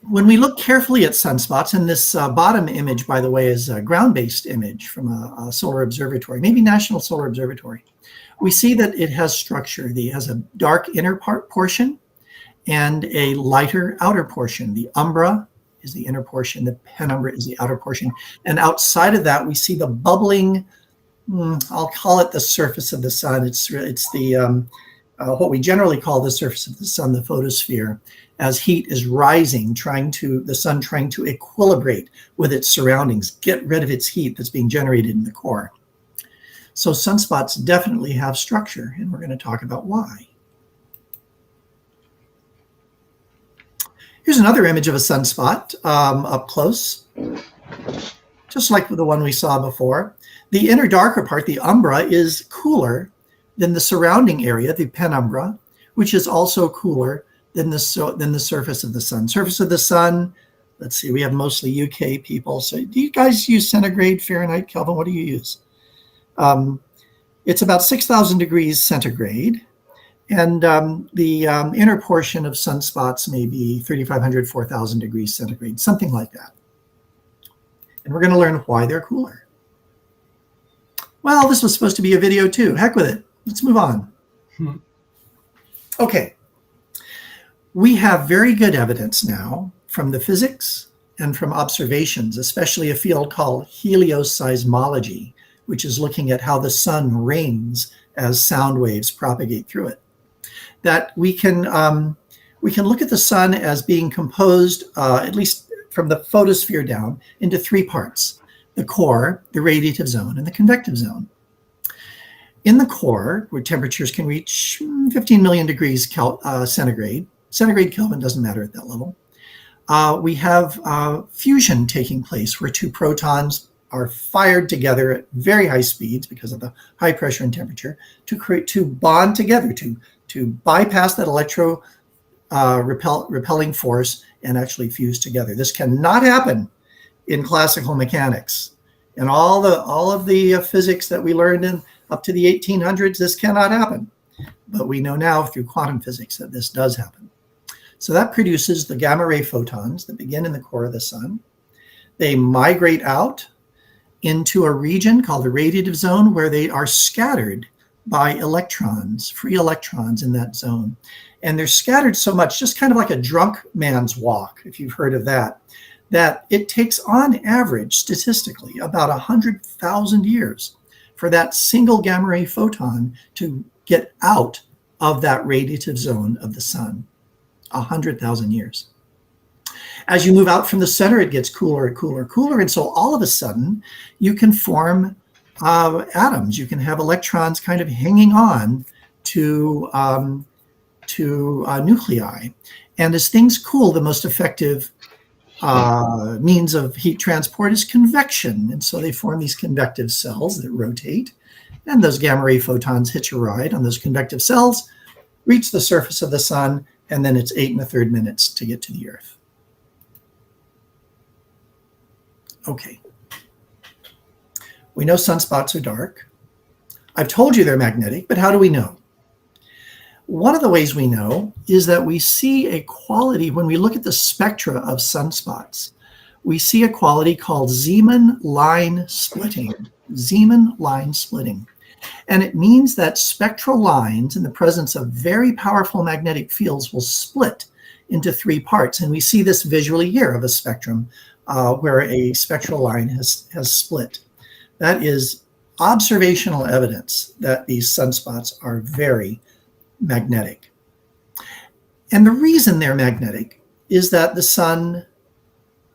When we look carefully at sunspots, and this bottom image, by the way, is a ground-based image from a solar observatory, maybe National Solar Observatory, we see that it has structure. It has a dark inner portion and a lighter outer portion. The umbra is the inner portion, the penumbra is the outer portion. And outside of that, we see the bubbling, I'll call it the surface of the sun. It's the what we generally call the surface of the sun, the photosphere, as heat is rising, the sun trying to equilibrate with its surroundings, get rid of its heat that's being generated in the core. So sunspots definitely have structure, and we're going to talk about why. Here's another image of a sunspot up close, just like the one we saw before. The inner darker part, the umbra, is cooler than the surrounding area, the penumbra, which is also cooler than the surface of the sun. Surface of the sun, let's see, we have mostly UK people. So do you guys use centigrade, Fahrenheit, Kelvin? What do you use? It's about 6,000 degrees centigrade. And the inner portion of sunspots may be 3,500, 4,000 degrees centigrade, something like that. And we're going to learn why they're cooler. Well, this was supposed to be a video too. Heck with it. Let's move on. Okay. We have very good evidence now from the physics and from observations, especially a field called helioseismology, which is looking at how the sun rings as sound waves propagate through it, that we can look at the sun as being composed, at least from the photosphere down, into 3 parts: the core, the radiative zone, and the convective zone. In the core, where temperatures can reach 15 million degrees centigrade, centigrade Kelvin doesn't matter at that level, we have fusion taking place where 2 protons are fired together at very high speeds because of the high pressure and temperature to bond together, to bypass that repelling force and actually fuse together. This cannot happen in classical mechanics. And all of the physics that we learned in up to the 1800s, this cannot happen. But we know now through quantum physics that this does happen. So that produces the gamma ray photons that begin in the core of the sun. They migrate out into a region called the radiative zone where they are scattered by electrons, free electrons in that zone. And they're scattered so much, just kind of like a drunk man's walk, if you've heard of that, that it takes on average, statistically, about 100,000 years for that single gamma ray photon to get out of that radiative zone of the sun. 100,000 years. As you move out from the center, it gets cooler and cooler and cooler. And so all of a sudden, you can form atoms. You can have electrons kind of hanging on to nuclei. And as things cool, the most effective means of heat transport is convection. And so they form these convective cells that rotate. And those gamma ray photons hitch a ride on those convective cells, reach the surface of the sun, and then it's 8 1/3 minutes to get to the Earth. Okay. We know sunspots are dark. I've told you they're magnetic, but how do we know? One of the ways we know is that we see a quality when we look at the spectra of sunspots. We see a quality called Zeeman line splitting. Zeeman line splitting. And it means that spectral lines in the presence of very powerful magnetic fields will split into 3 parts. And we see this visually here of a spectrum where a spectral line has split. That is observational evidence that these sunspots are very magnetic. And the reason they're magnetic is that the sun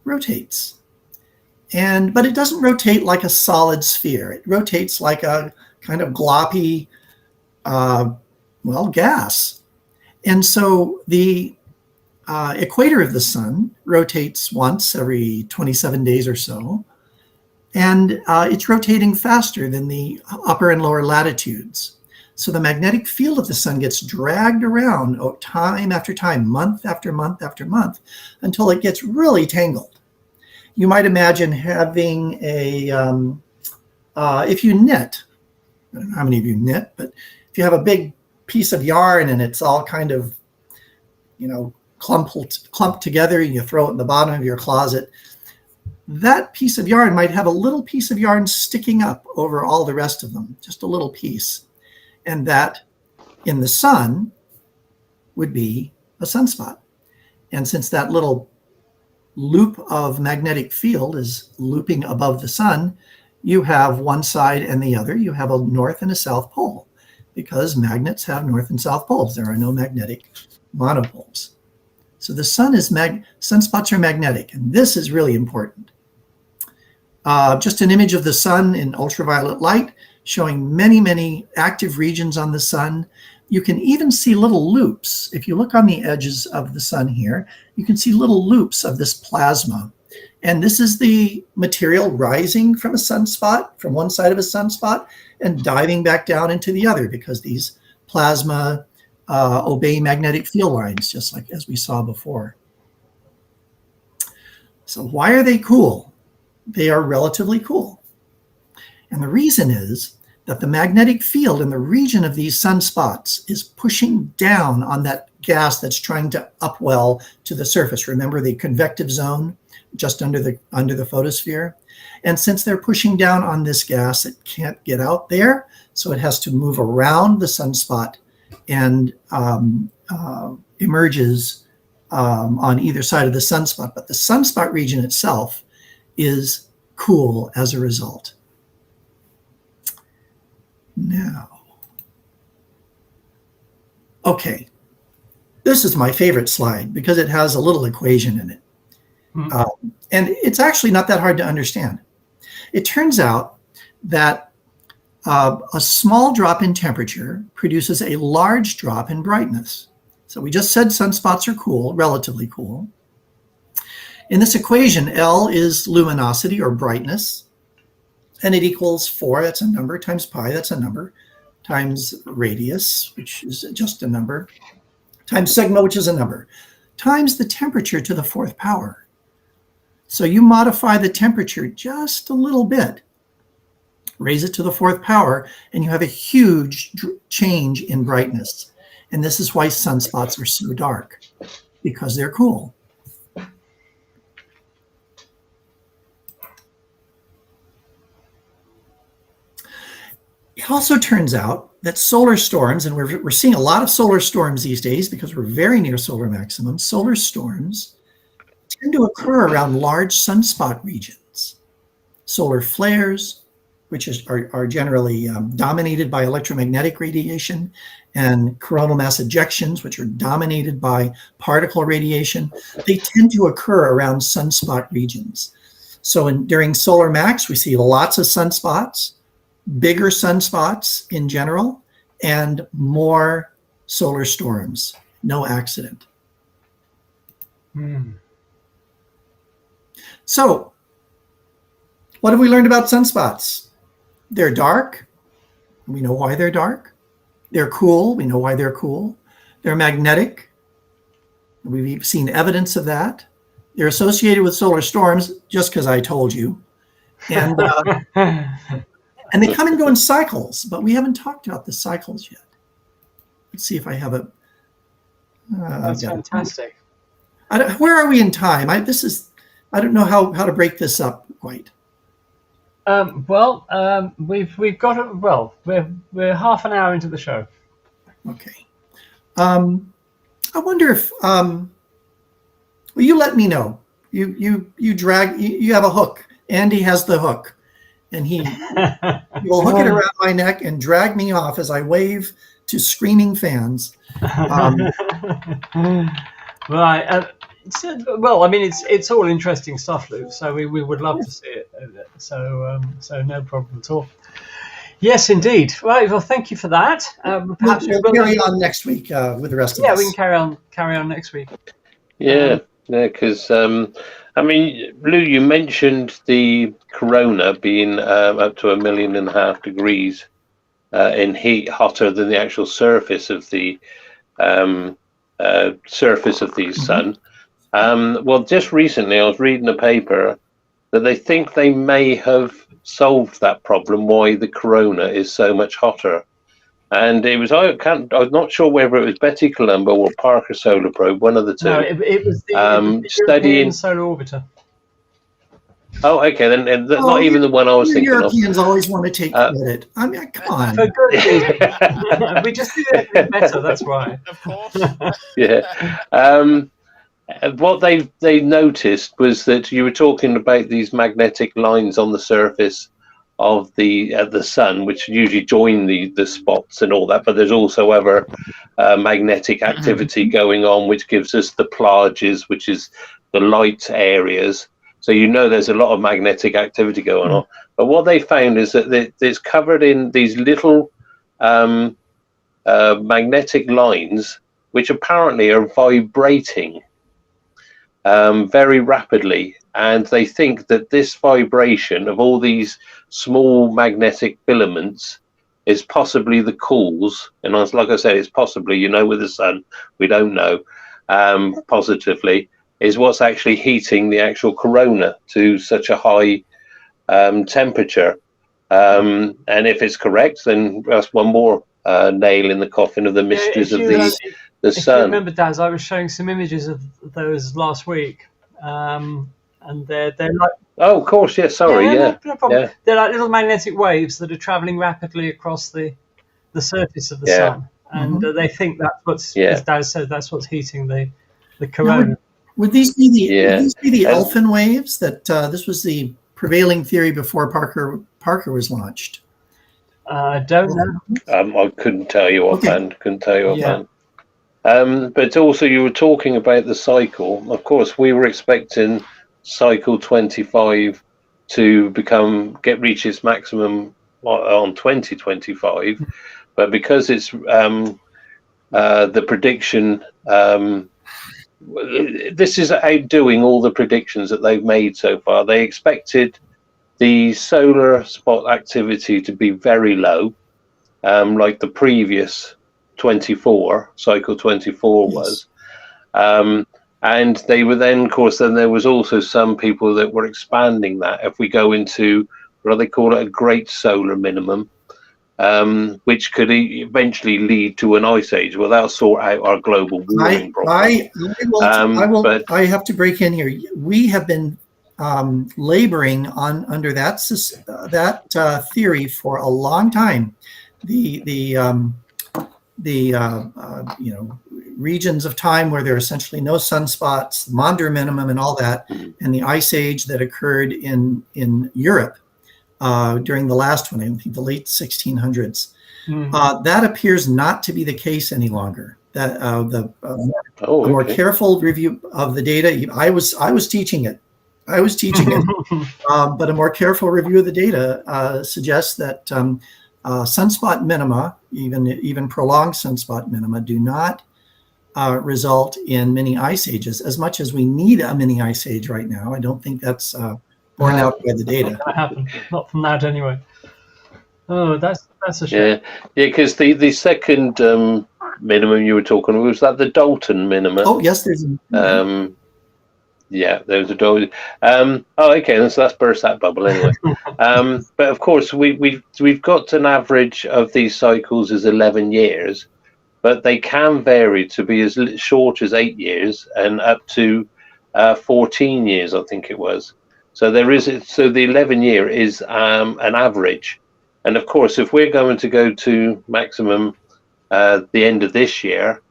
rotates. But it doesn't rotate like a solid sphere. It rotates like a kind of gloppy, gas. And so the equator of the sun rotates once every 27 days or so. And it's rotating faster than the upper and lower latitudes. So the magnetic field of the sun gets dragged around time after time, month after month after month, until it gets really tangled. You might imagine having if you knit, I don't know how many of you knit, but if you have a big piece of yarn and it's all kind of, clumped together, and you throw it in the bottom of your closet, that piece of yarn might have a little piece of yarn sticking up over all the rest of them, just a little piece. And that in the sun would be a sunspot. And since that little loop of magnetic field is looping above the sun, you have one side and the other. You have a north and a south pole, because magnets have north and south poles. There are no magnetic monopoles. So the sun is sunspots are magnetic, and this is really important. Just an image of the sun in ultraviolet light, showing many, many active regions on the sun. You can even see little loops. If you look on the edges of the sun here, you can see little loops of this plasma. And this is the material rising from a sunspot, from one side of a sunspot, and diving back down into the other, because these plasma obey magnetic field lines, just like as we saw before. So why are they cool? They are relatively cool. And the reason is that the magnetic field in the region of these sunspots is pushing down on that gas that's trying to upwell to the surface. Remember the convective zone just under the photosphere? And since they're pushing down on this gas, it can't get out there, so it has to move around the sunspot and emerges on either side of the sunspot. But the sunspot region itself is cool as a result. Now, okay, this is my favorite slide because it has a little equation in it. And it's actually not that hard to understand. It turns out that a small drop in temperature produces a large drop in brightness. So we just said sunspots are cool, relatively cool. In this equation, L is luminosity or brightness, and it equals 4, that's a number, times pi, that's a number, times radius, which is just a number, times sigma, which is a number, times the temperature to the 4th power. So you modify the temperature just a little bit, raise it to the 4th power, and you have a huge change in brightness. And this is why sunspots are so dark, because they're cool. It also turns out that solar storms, and we're seeing a lot of solar storms these days because we're very near solar maximum, solar storms tend to occur around large sunspot regions. Solar flares, which are generally dominated by electromagnetic radiation, and coronal mass ejections, which are dominated by particle radiation, they tend to occur around sunspot regions. So during solar max, we see lots of sunspots, bigger sunspots in general, and more solar storms. No accident. So, what have we learned about sunspots? They're dark. We know why they're dark. They're cool. We know why they're cool. They're magnetic. We've seen evidence of that. They're associated with solar storms, just because I told you. And and they come and go in cycles, but we haven't talked about the cycles yet. Let's see if I have a... That's fantastic. Where are we in time? I don't know how to break this up quite. We've got we're half an hour into the show. Okay. I wonder if... well, you let me know You drag. You have a hook. Andy has the hook, and he will hook it around my neck and drag me off as I wave to screaming fans. Right. Well, I mean, it's all interesting stuff, Luke. So we would love to see it. So no problem at all. Yes, indeed. Right. Well, thank you for that. Perhaps we'll carry on next week with the rest of us. Yeah, we can carry on next week. Yeah, because I mean, Lou, you mentioned the corona being up to 1.5 million degrees in heat, hotter than the actual surface of the sun. Well, just recently I was reading a paper that they think they may have solved that problem, why the corona is so much hotter. And it was, I'm not sure whether it was Betty Colombo or Parker Solar Probe, one of the two. No, it was the studying Solar Orbiter. Oh, okay, then not even the one I was thinking Europeans always want to take credit. I mean, come on. For good reason. We just do it better, that's why. Of course. Yeah. What they noticed was that you were talking about these magnetic lines on the surface of the sun, which usually join the spots and all that, but there's also other magnetic activity going on, which gives us the plages, which is the light areas. So there's a lot of magnetic activity going on. But what they found is that it's covered in these little magnetic lines, which apparently are vibrating very rapidly. And they think that this vibration of all these small magnetic filaments is possibly the cause. And like I said, it's possibly, with the sun, we don't know positively, is what's actually heating the actual corona to such a high temperature. And if it's correct, then that's one more nail in the coffin of the mysteries of the sun. If you remember, Daz, I was showing some images of those last week. And they're like... Oh, of course, yeah, sorry, yeah. No problem. Yeah. They're like little magnetic waves that are travelling rapidly across the surface of the sun. And they think that's what's, as Daz said, that's what's heating the corona. Would these be the Elfin waves? That this was the prevailing theory before Parker was launched. Don't know. I couldn't tell you offhand. But also, you were talking about the cycle. Of course, we were expecting cycle 25 to reach its maximum on 2025, but because it's the prediction. This is outdoing all the predictions that they've made so far. They expected the solar spot activity to be very low, like the previous cycle 24 was. And they were then, of course, there was also some people that were expanding that. If we go into what they call it, a great solar minimum, which could eventually lead to an ice age. Well, that'll sort out our global warming problem. I have to break in here. We have been laboring under that theory for a long time. The regions of time where there are essentially no sunspots, the Maunder minimum, and all that, and the ice age that occurred in Europe. During the last one, I think the late 1600s. That appears not to be the case any longer. That a more careful review of the data. I was teaching it. But a more careful review of the data suggests that sunspot minima, even prolonged sunspot minima, do not result in mini ice ages as much as we need a mini ice age right now. I don't think that's borne out by the data. Not happen. Not from that anyway. Oh, that's a shame. Yeah, because the second minimum you were talking about, was that the Dalton minimum? Oh yes, there's yeah, there was a Dalton. Okay, so that's burst that bubble anyway. But of course, we've got an average of these cycles is 11 years, but they can vary to be as short as 8 years and up to 14 years, I think it was. So the 11-year is an average, and of course, if we're going to go to maximum the end of this year,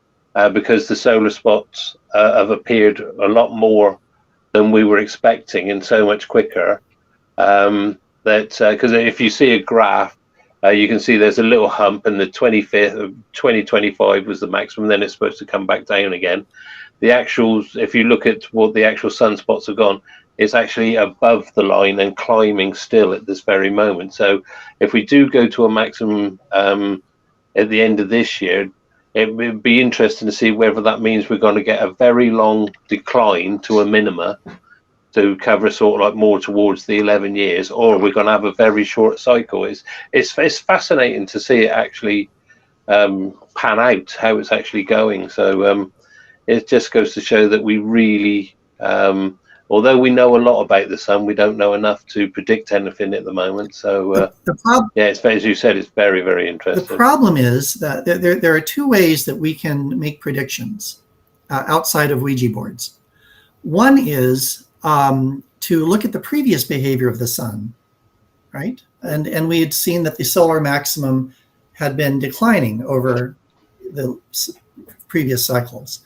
because the solar spots have appeared a lot more than we were expecting, and so much quicker. That because if you see a graph, you can see there's a little hump, and the 25th of 2025 was the maximum. Then it's supposed to come back down again. The actuals, if you look at what the actual sunspots have gone, it's actually above the line and climbing still at this very moment. So if we do go to a maximum at the end of this year, it would be interesting to see whether that means we're going to get a very long decline to a minima to cover sort of like more towards the 11 years, or we're going to have a very short cycle. It's fascinating to see it actually pan out, how it's actually going. So it just goes to show that we really, although we know a lot about the sun, we don't know enough to predict anything at the moment. So yeah, it's, as you said, it's very, very interesting. The problem is that there are two ways that we can make predictions outside of Ouija boards. One is to look at the previous behavior of the sun, right? And we had seen that the solar maximum had been declining over the previous cycles.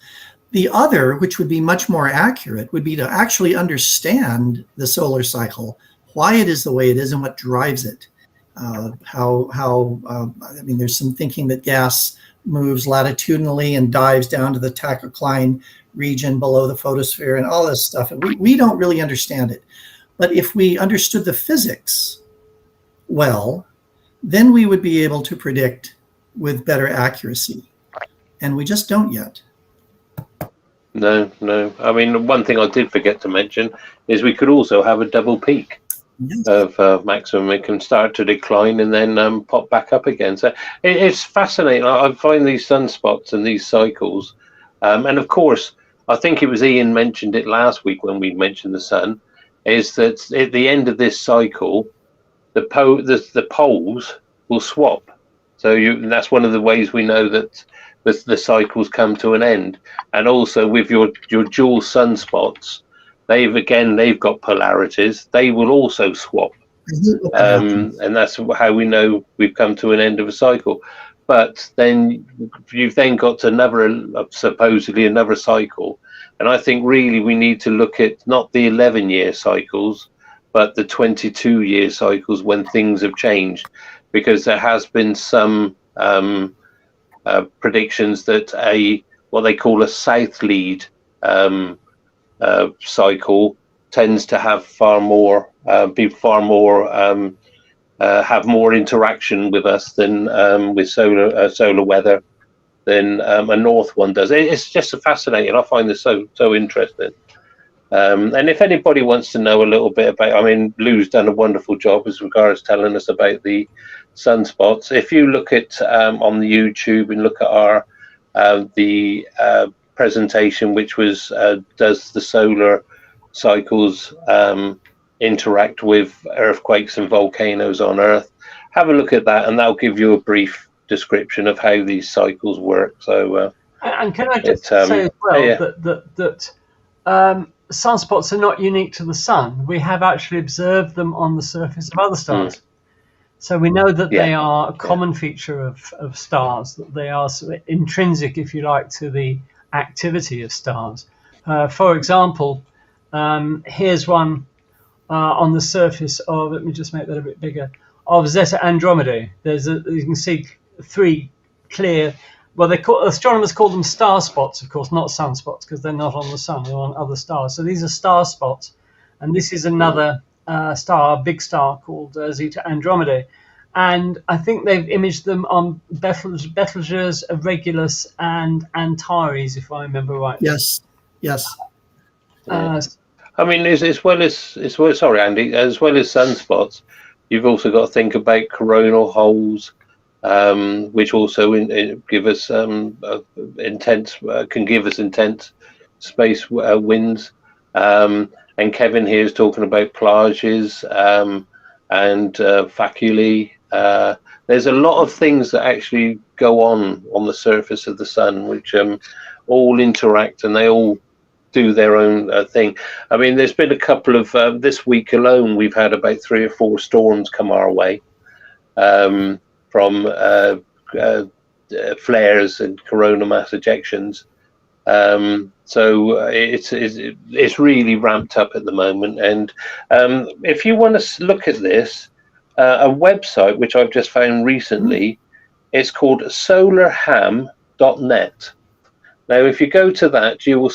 The other, which would be much more accurate, would be to actually understand the solar cycle, why it is the way it is and what drives it. I mean, there's some thinking that gas moves latitudinally and dives down to the tachocline region below the photosphere and all this stuff. And we don't really understand it. But if we understood the physics well, then we would be able to predict with better accuracy. And we just don't yet. No. I mean, one thing I did forget to mention is we could also have a double peak of maximum. It can start to decline and then pop back up again. So it's fascinating. I find these sunspots and these cycles. And of course, I think it was Ian mentioned it last week when we mentioned the sun, is that at the end of this cycle, the poles will swap. So that's one of the ways we know that the cycles come to an end. And also with your dual sunspots, they've got polarities. They will also swap. And that's how we know we've come to an end of a cycle. But then you've then got supposedly another cycle. And I think really we need to look at not the 11-year cycles, but the 22-year cycles when things have changed, because there has been some predictions that what they call a south lead cycle tends to have have more interaction with us than with solar weather than a north one does. It's just fascinating. I find this so interesting. And if anybody wants to know a little bit about, I mean, Lou's done a wonderful job as regards telling us about the sunspots. If you look at on the YouTube and look at our the presentation, which was does the solar cycles interact with earthquakes and volcanoes on Earth, have a look at that, and that'll give you a brief description of how these cycles work. So, and can I just say as well that sunspots are not unique to the sun. We have actually observed them on the surface of other stars. So we know that they are a common feature of stars, that they are sort of intrinsic, if you like, to the activity of stars. For example, here's one on the surface of, let me just make that a bit bigger, of Zeta Andromedae. You can see three clear, well, astronomers call them star spots, of course, not sunspots, because they're not on the sun, they're on other stars. So these are star spots, and this is another star, big star called Zeta Andromedae. And I think they've imaged them on Betelgeuse, Regulus, and Antares, if I remember right. Yes. I mean, as well as sunspots, you've also got to think about coronal holes, which also give us intense space winds. And Kevin here is talking about plages and faculae. There's a lot of things that actually go on the surface of the sun, which all interact, and they all do their own thing. I mean, there's been a couple of this week alone, we've had about 3 or 4 storms come our way from flares and coronal mass ejections. It's really ramped up at the moment. And if you want to look at this, a website which I've just found recently, it's called solarham.net. Now, if you go to that, you'll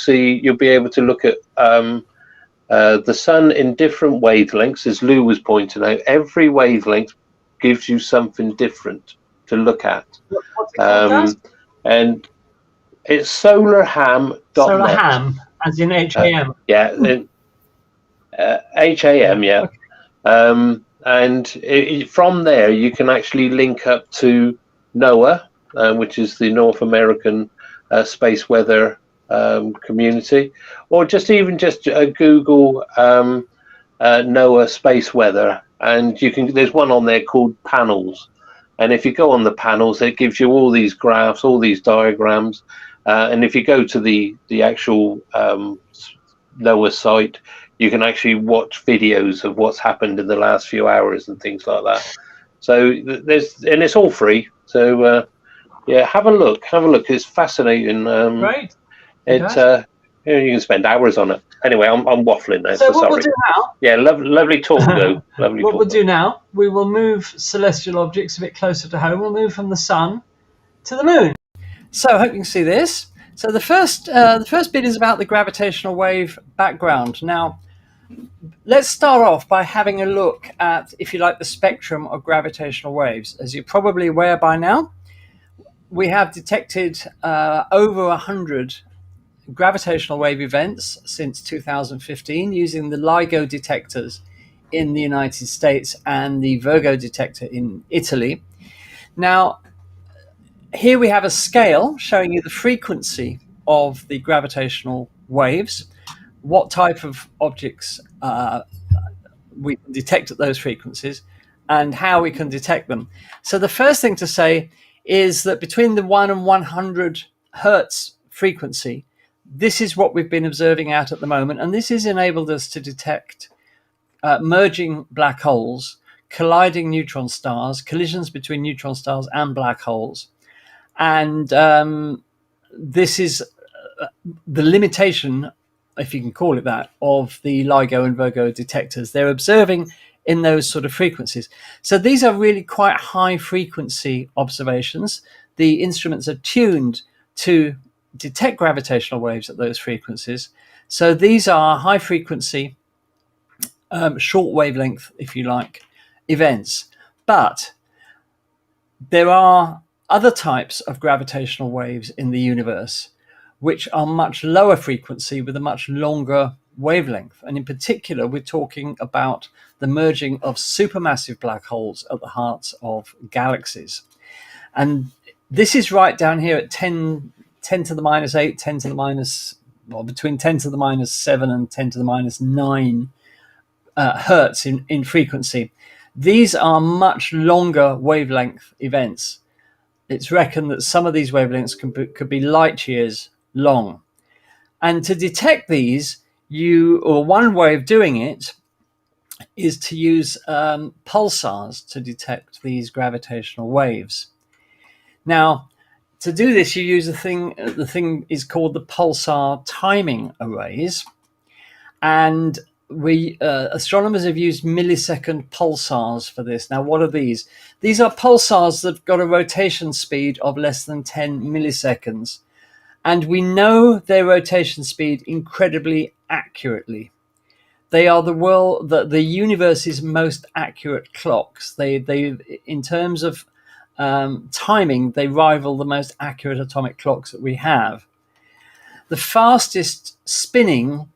be able to look at the sun in different wavelengths, as Lou was pointing out. Every wavelength gives you something different to look at. What's it called, and it's solarham.net. Solarham, as in HAM. HAM, yeah. Okay. And from there, you can actually link up to NOAA, which is the North American space weather community, or just Google NOAA space weather, and there's one on there called panels. And if you go on the panels, it gives you all these graphs, all these diagrams. And if you go to the actual NOAA site, you can actually watch videos of what's happened in the last few hours and things like that. So and it's all free. So yeah, have a look. It's fascinating. Great. You can spend hours on it. Anyway, I'm waffling now. So what sorry. we'll do now? Yeah, lovely talk, Lou. Lovely. What we'll do now? We will move celestial objects a bit closer to home. We'll move from the sun to the moon. So I hope you can see this. So the first bit is about the gravitational wave background. Now, let's start off by having a look at, if you like, the spectrum of gravitational waves. As you're probably aware by now, we have detected over 100 gravitational wave events since 2015 using the LIGO detectors in the United States and the Virgo detector in Italy. Now, here we have a scale showing you the frequency of the gravitational waves, what type of objects we can detect at those frequencies, and how we can detect them. So the first thing to say is that between the 1 and 100 hertz frequency, this is what we've been observing out at the moment, and this has enabled us to detect merging black holes, colliding neutron stars, collisions between neutron stars and black holes. And this is the limitation, if you can call it that, of the LIGO and Virgo detectors. They're observing in those sort of frequencies. So these are really quite high frequency observations. The instruments are tuned to detect gravitational waves at those frequencies. So these are high frequency, short wavelength, if you like, events. But there are other types of gravitational waves in the universe which are much lower frequency with a much longer wavelength. And in particular, we're talking about the merging of supermassive black holes at the hearts of galaxies. And this is right down here at 10 to the minus 8, 10 to the minus, well, between 10 to the minus 7 and 10 to the minus 9 hertz in frequency. These are much longer wavelength events. It's reckoned that some of these wavelengths could be light years long. And to detect these, one way of doing it is to use pulsars to detect these gravitational waves. Now, to do this, you use the thing is called the pulsar timing arrays. And astronomers have used millisecond pulsars for this. Now, what are these? These are pulsars that have got a rotation speed of less than 10 milliseconds. And we know their rotation speed incredibly accurately. They are the universe's most accurate clocks. They in terms of timing, they rival the most accurate atomic clocks that we have. The fastest spinning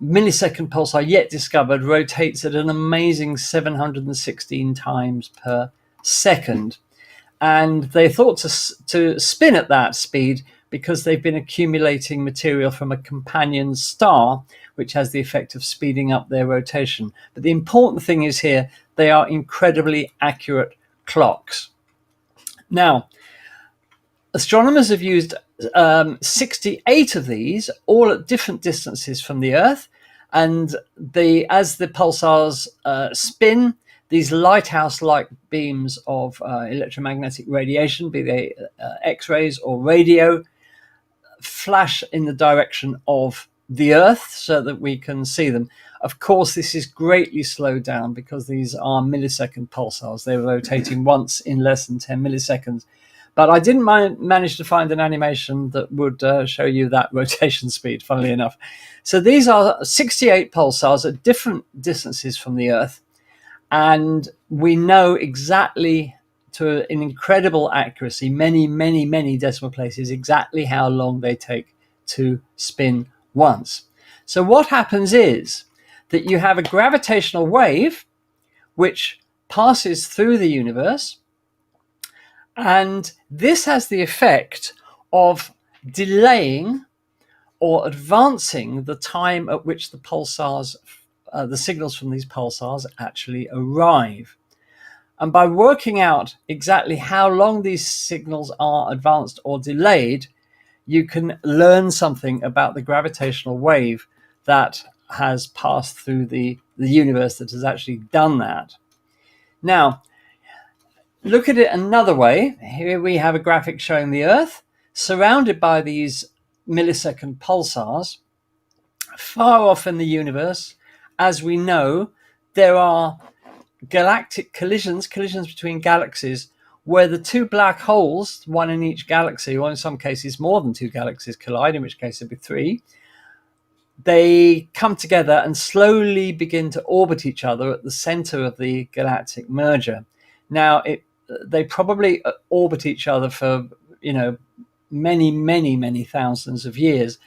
millisecond pulsar yet discovered rotates at an amazing 716 times per second. And they thought to spin at that speed because they've been accumulating material from a companion star, which has the effect of speeding up their rotation. But the important thing is here, they are incredibly accurate clocks. Now, astronomers have used 68 of these, all at different distances from the Earth. And as the pulsars spin, these lighthouse-like beams of electromagnetic radiation, be they X-rays or radio, flash in the direction of the Earth so that we can see them. Of course, this is greatly slowed down because these are millisecond pulsars. They're rotating once in less than 10 milliseconds. But I didn't manage to find an animation that would show you that rotation speed, funnily enough. So these are 68 pulsars at different distances from the Earth. And we know exactly, to an incredible accuracy, many, many, many decimal places, exactly how long they take to spin once. So what happens is that you have a gravitational wave which passes through the universe, and this has the effect of delaying or advancing the time at which the pulsars, the signals from these pulsars actually arrive. And by working out exactly how long these signals are advanced or delayed, you can learn something about the gravitational wave that has passed through the universe that has actually done that. Now, look at it another way. Here we have a graphic showing the Earth surrounded by these millisecond pulsars. Far off in the universe, as we know, there are galactic collisions between galaxies, where the two black holes, one in each galaxy, or in some cases more than two galaxies collide, in which case it'd be three, they come together and slowly begin to orbit each other at the center of the galactic merger. Now, they probably orbit each other for, many, many, many thousands of years,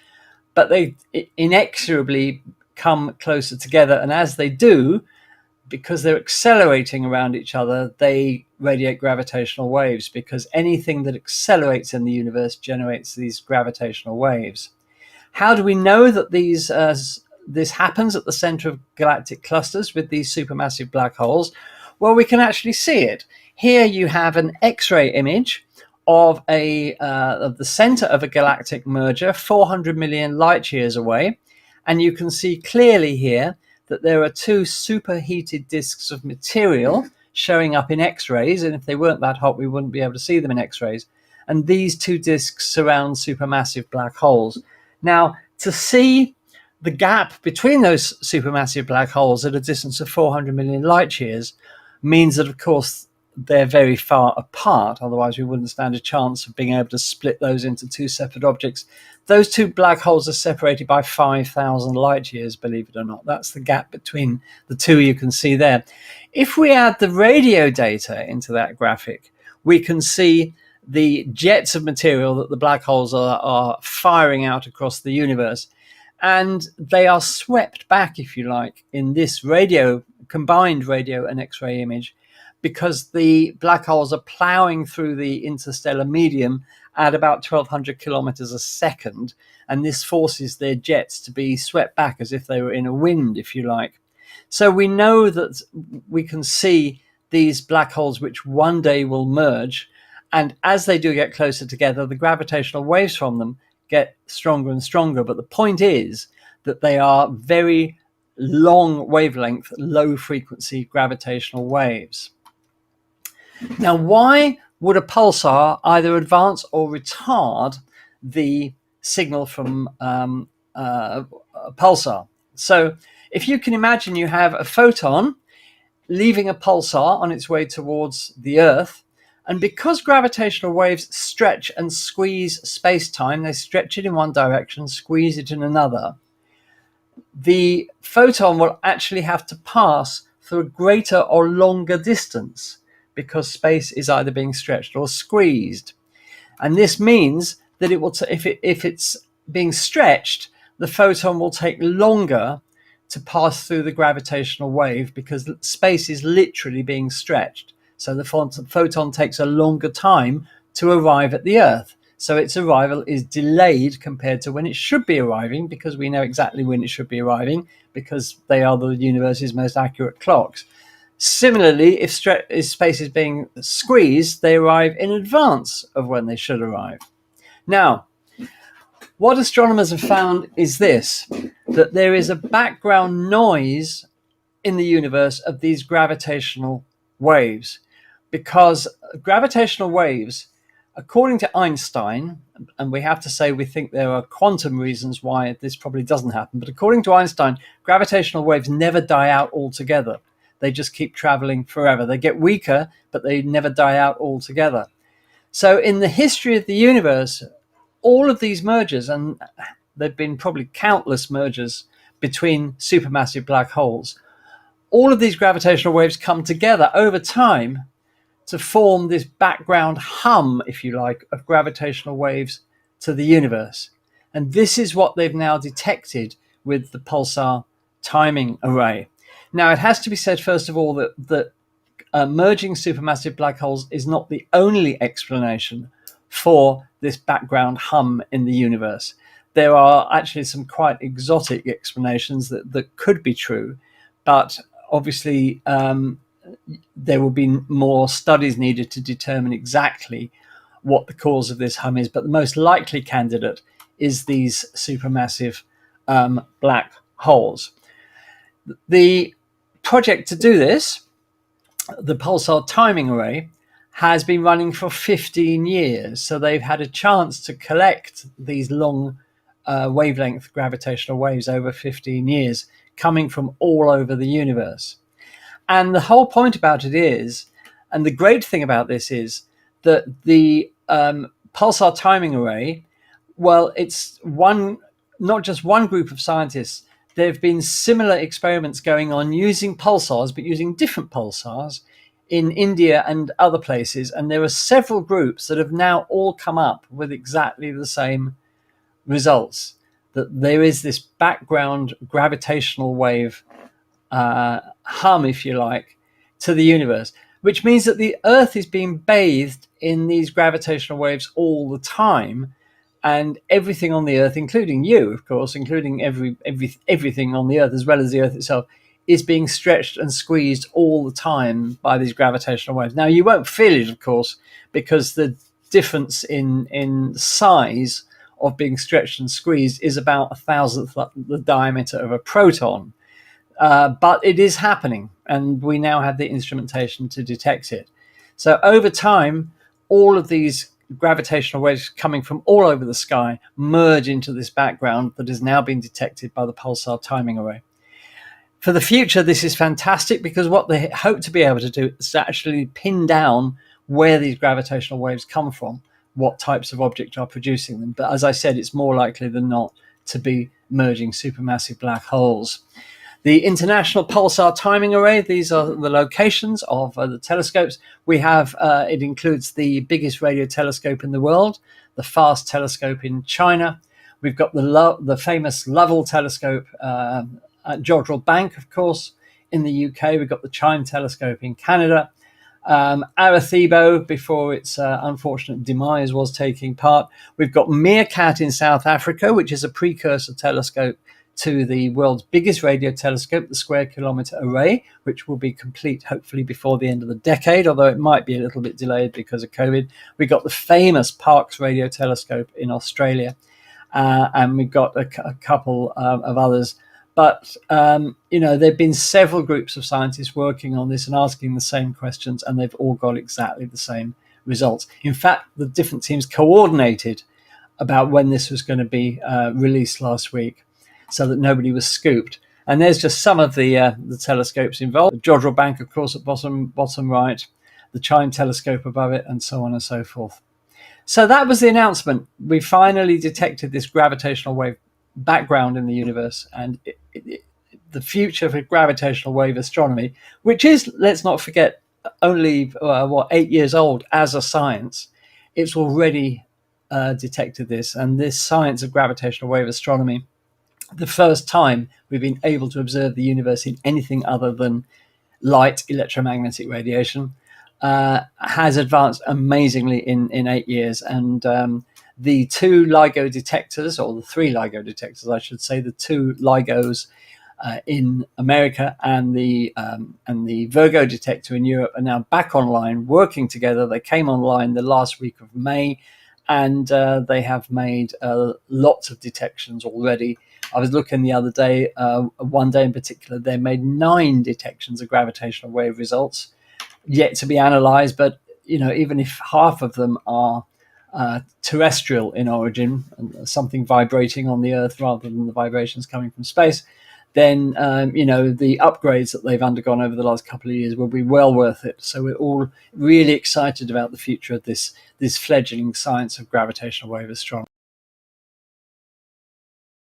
but they inexorably come closer together. And as they do, because they're accelerating around each other, they radiate gravitational waves, because anything that accelerates in the universe generates these gravitational waves. How do we know that this happens at the center of galactic clusters with these supermassive black holes? Well, we can actually see it. Here you have an X-ray image of the center of a galactic merger 400 million light years away, and you can see clearly here that there are two superheated disks of material showing up in X-rays, and if they weren't that hot, we wouldn't be able to see them in X-rays. And these two disks surround supermassive black holes. Now, to see the gap between those supermassive black holes at a distance of 400 million light years means that, of course, they're very far apart. Otherwise, we wouldn't stand a chance of being able to split those into two separate objects. Those two black holes are separated by 5,000 light years, believe it or not. That's the gap between the two you can see there. If we add the radio data into that graphic, we can see the jets of material that the black holes are firing out across the universe. And they are swept back, if you like, in this combined radio and X-ray image, because the black holes are plowing through the interstellar medium at about 1,200 kilometers a second, and this forces their jets to be swept back as if they were in a wind, if you like. So we know that we can see these black holes which one day will merge, and as they do get closer together, the gravitational waves from them get stronger and stronger. But the point is that they are very long wavelength, low frequency gravitational waves. Now, why would a pulsar either advance or retard the signal from a pulsar? So if you can imagine, you have a photon leaving a pulsar on its way towards the Earth, and because gravitational waves stretch and squeeze space-time, they stretch it in one direction, squeeze it in another, the photon will actually have to pass through a greater or longer distance, because space is either being stretched or squeezed. And this means that it will if it's being stretched, the photon will take longer to pass through the gravitational wave, because space is literally being stretched. So the photon takes a longer time to arrive at the Earth. So its arrival is delayed compared to when it should be arriving, because we know exactly when it should be arriving, because they are the universe's most accurate clocks. Similarly, if space is being squeezed, they arrive in advance of when they should arrive. Now, what astronomers have found is this, that there is a background noise in the universe of these gravitational waves, because gravitational waves according to Einstein, and we have to say we think there are quantum reasons why this probably doesn't happen, but according to Einstein, gravitational waves never die out altogether. They just keep traveling forever. They get weaker, but they never die out altogether. So in the history of the universe, all of these mergers, and there've been probably countless mergers between supermassive black holes, all of these gravitational waves come together over time to form this background hum, if you like, of gravitational waves to the universe. And this is what they've now detected with the pulsar timing array. Now, it has to be said, first of all, that merging supermassive black holes is not the only explanation for this background hum in the universe. There are actually some quite exotic explanations that could be true, but obviously there will be more studies needed to determine exactly what the cause of this hum is. But the most likely candidate is these supermassive black holes. The project to do this, the pulsar timing array, has been running for 15 years. So they've had a chance to collect these long wavelength gravitational waves over 15 years, coming from all over the universe. And the whole point about it is, and the great thing about this is, that the pulsar timing array, well, it's not just one group of scientists. There have been similar experiments going on using pulsars, but using different pulsars in India and other places. And there are several groups that have now all come up with exactly the same results, that there is this background gravitational wave hum, if you like, to the universe, which means that the Earth is being bathed in these gravitational waves all the time, and everything on the Earth, including you, of course, including everything on the Earth as well as the Earth itself, is being stretched and squeezed all the time by these gravitational waves. Now, you won't feel it, of course, because the difference in size of being stretched and squeezed is about 1,000th the diameter of a proton. But it is happening, and we now have the instrumentation to detect it. So over time, all of these gravitational waves coming from all over the sky merge into this background that has now been detected by the pulsar timing array. For the future, this is fantastic, because what they hope to be able to do is to actually pin down where these gravitational waves come from, what types of objects are producing them. But as I said, it's more likely than not to be merging supermassive black holes. The International Pulsar Timing Array, these are the locations of the telescopes. We have, it includes the biggest radio telescope in the world, the FAST telescope in China. We've got the famous Lovell telescope at Jodrell Bank, of course, in the UK. We've got the Chime telescope in Canada. Arecibo, before its unfortunate demise, was taking part. We've got Meerkat in South Africa, which is a precursor telescope to the world's biggest radio telescope, the Square Kilometre Array, which will be complete hopefully before the end of the decade, although it might be a little bit delayed because of COVID. We've got the famous Parkes Radio Telescope in Australia, and we've got a couple of others. But, there have been several groups of scientists working on this and asking the same questions, and they've all got exactly the same results. In fact, the different teams coordinated about when this was going to be released last week, so that nobody was scooped. And there's just some of the telescopes involved. The Jodrell Bank, of course, at bottom right, the Chime telescope above it, and so on and so forth. So that was the announcement. We finally detected this gravitational wave background in the universe, and the future for gravitational wave astronomy, which is, let's not forget, only 8 years old as a science, it's already detected this. And this science of gravitational wave astronomy, the first time we've been able to observe the universe in anything other than light electromagnetic radiation, has advanced amazingly in 8 years. And the two LIGO detectors, or the three LIGO detectors, I should say, the two LIGOs in America and the Virgo detector in Europe are now back online, working together. They came online the last week of May, and they have made lots of detections already. I was looking the other day, one day in particular, they made 9 detections of gravitational wave results yet to be analyzed. But, even if half of them are terrestrial in origin, and something vibrating on the Earth rather than the vibrations coming from space, then the upgrades that they've undergone over the last couple of years will be well worth it. So we're all really excited about the future of this fledgling science of gravitational wave astronomy.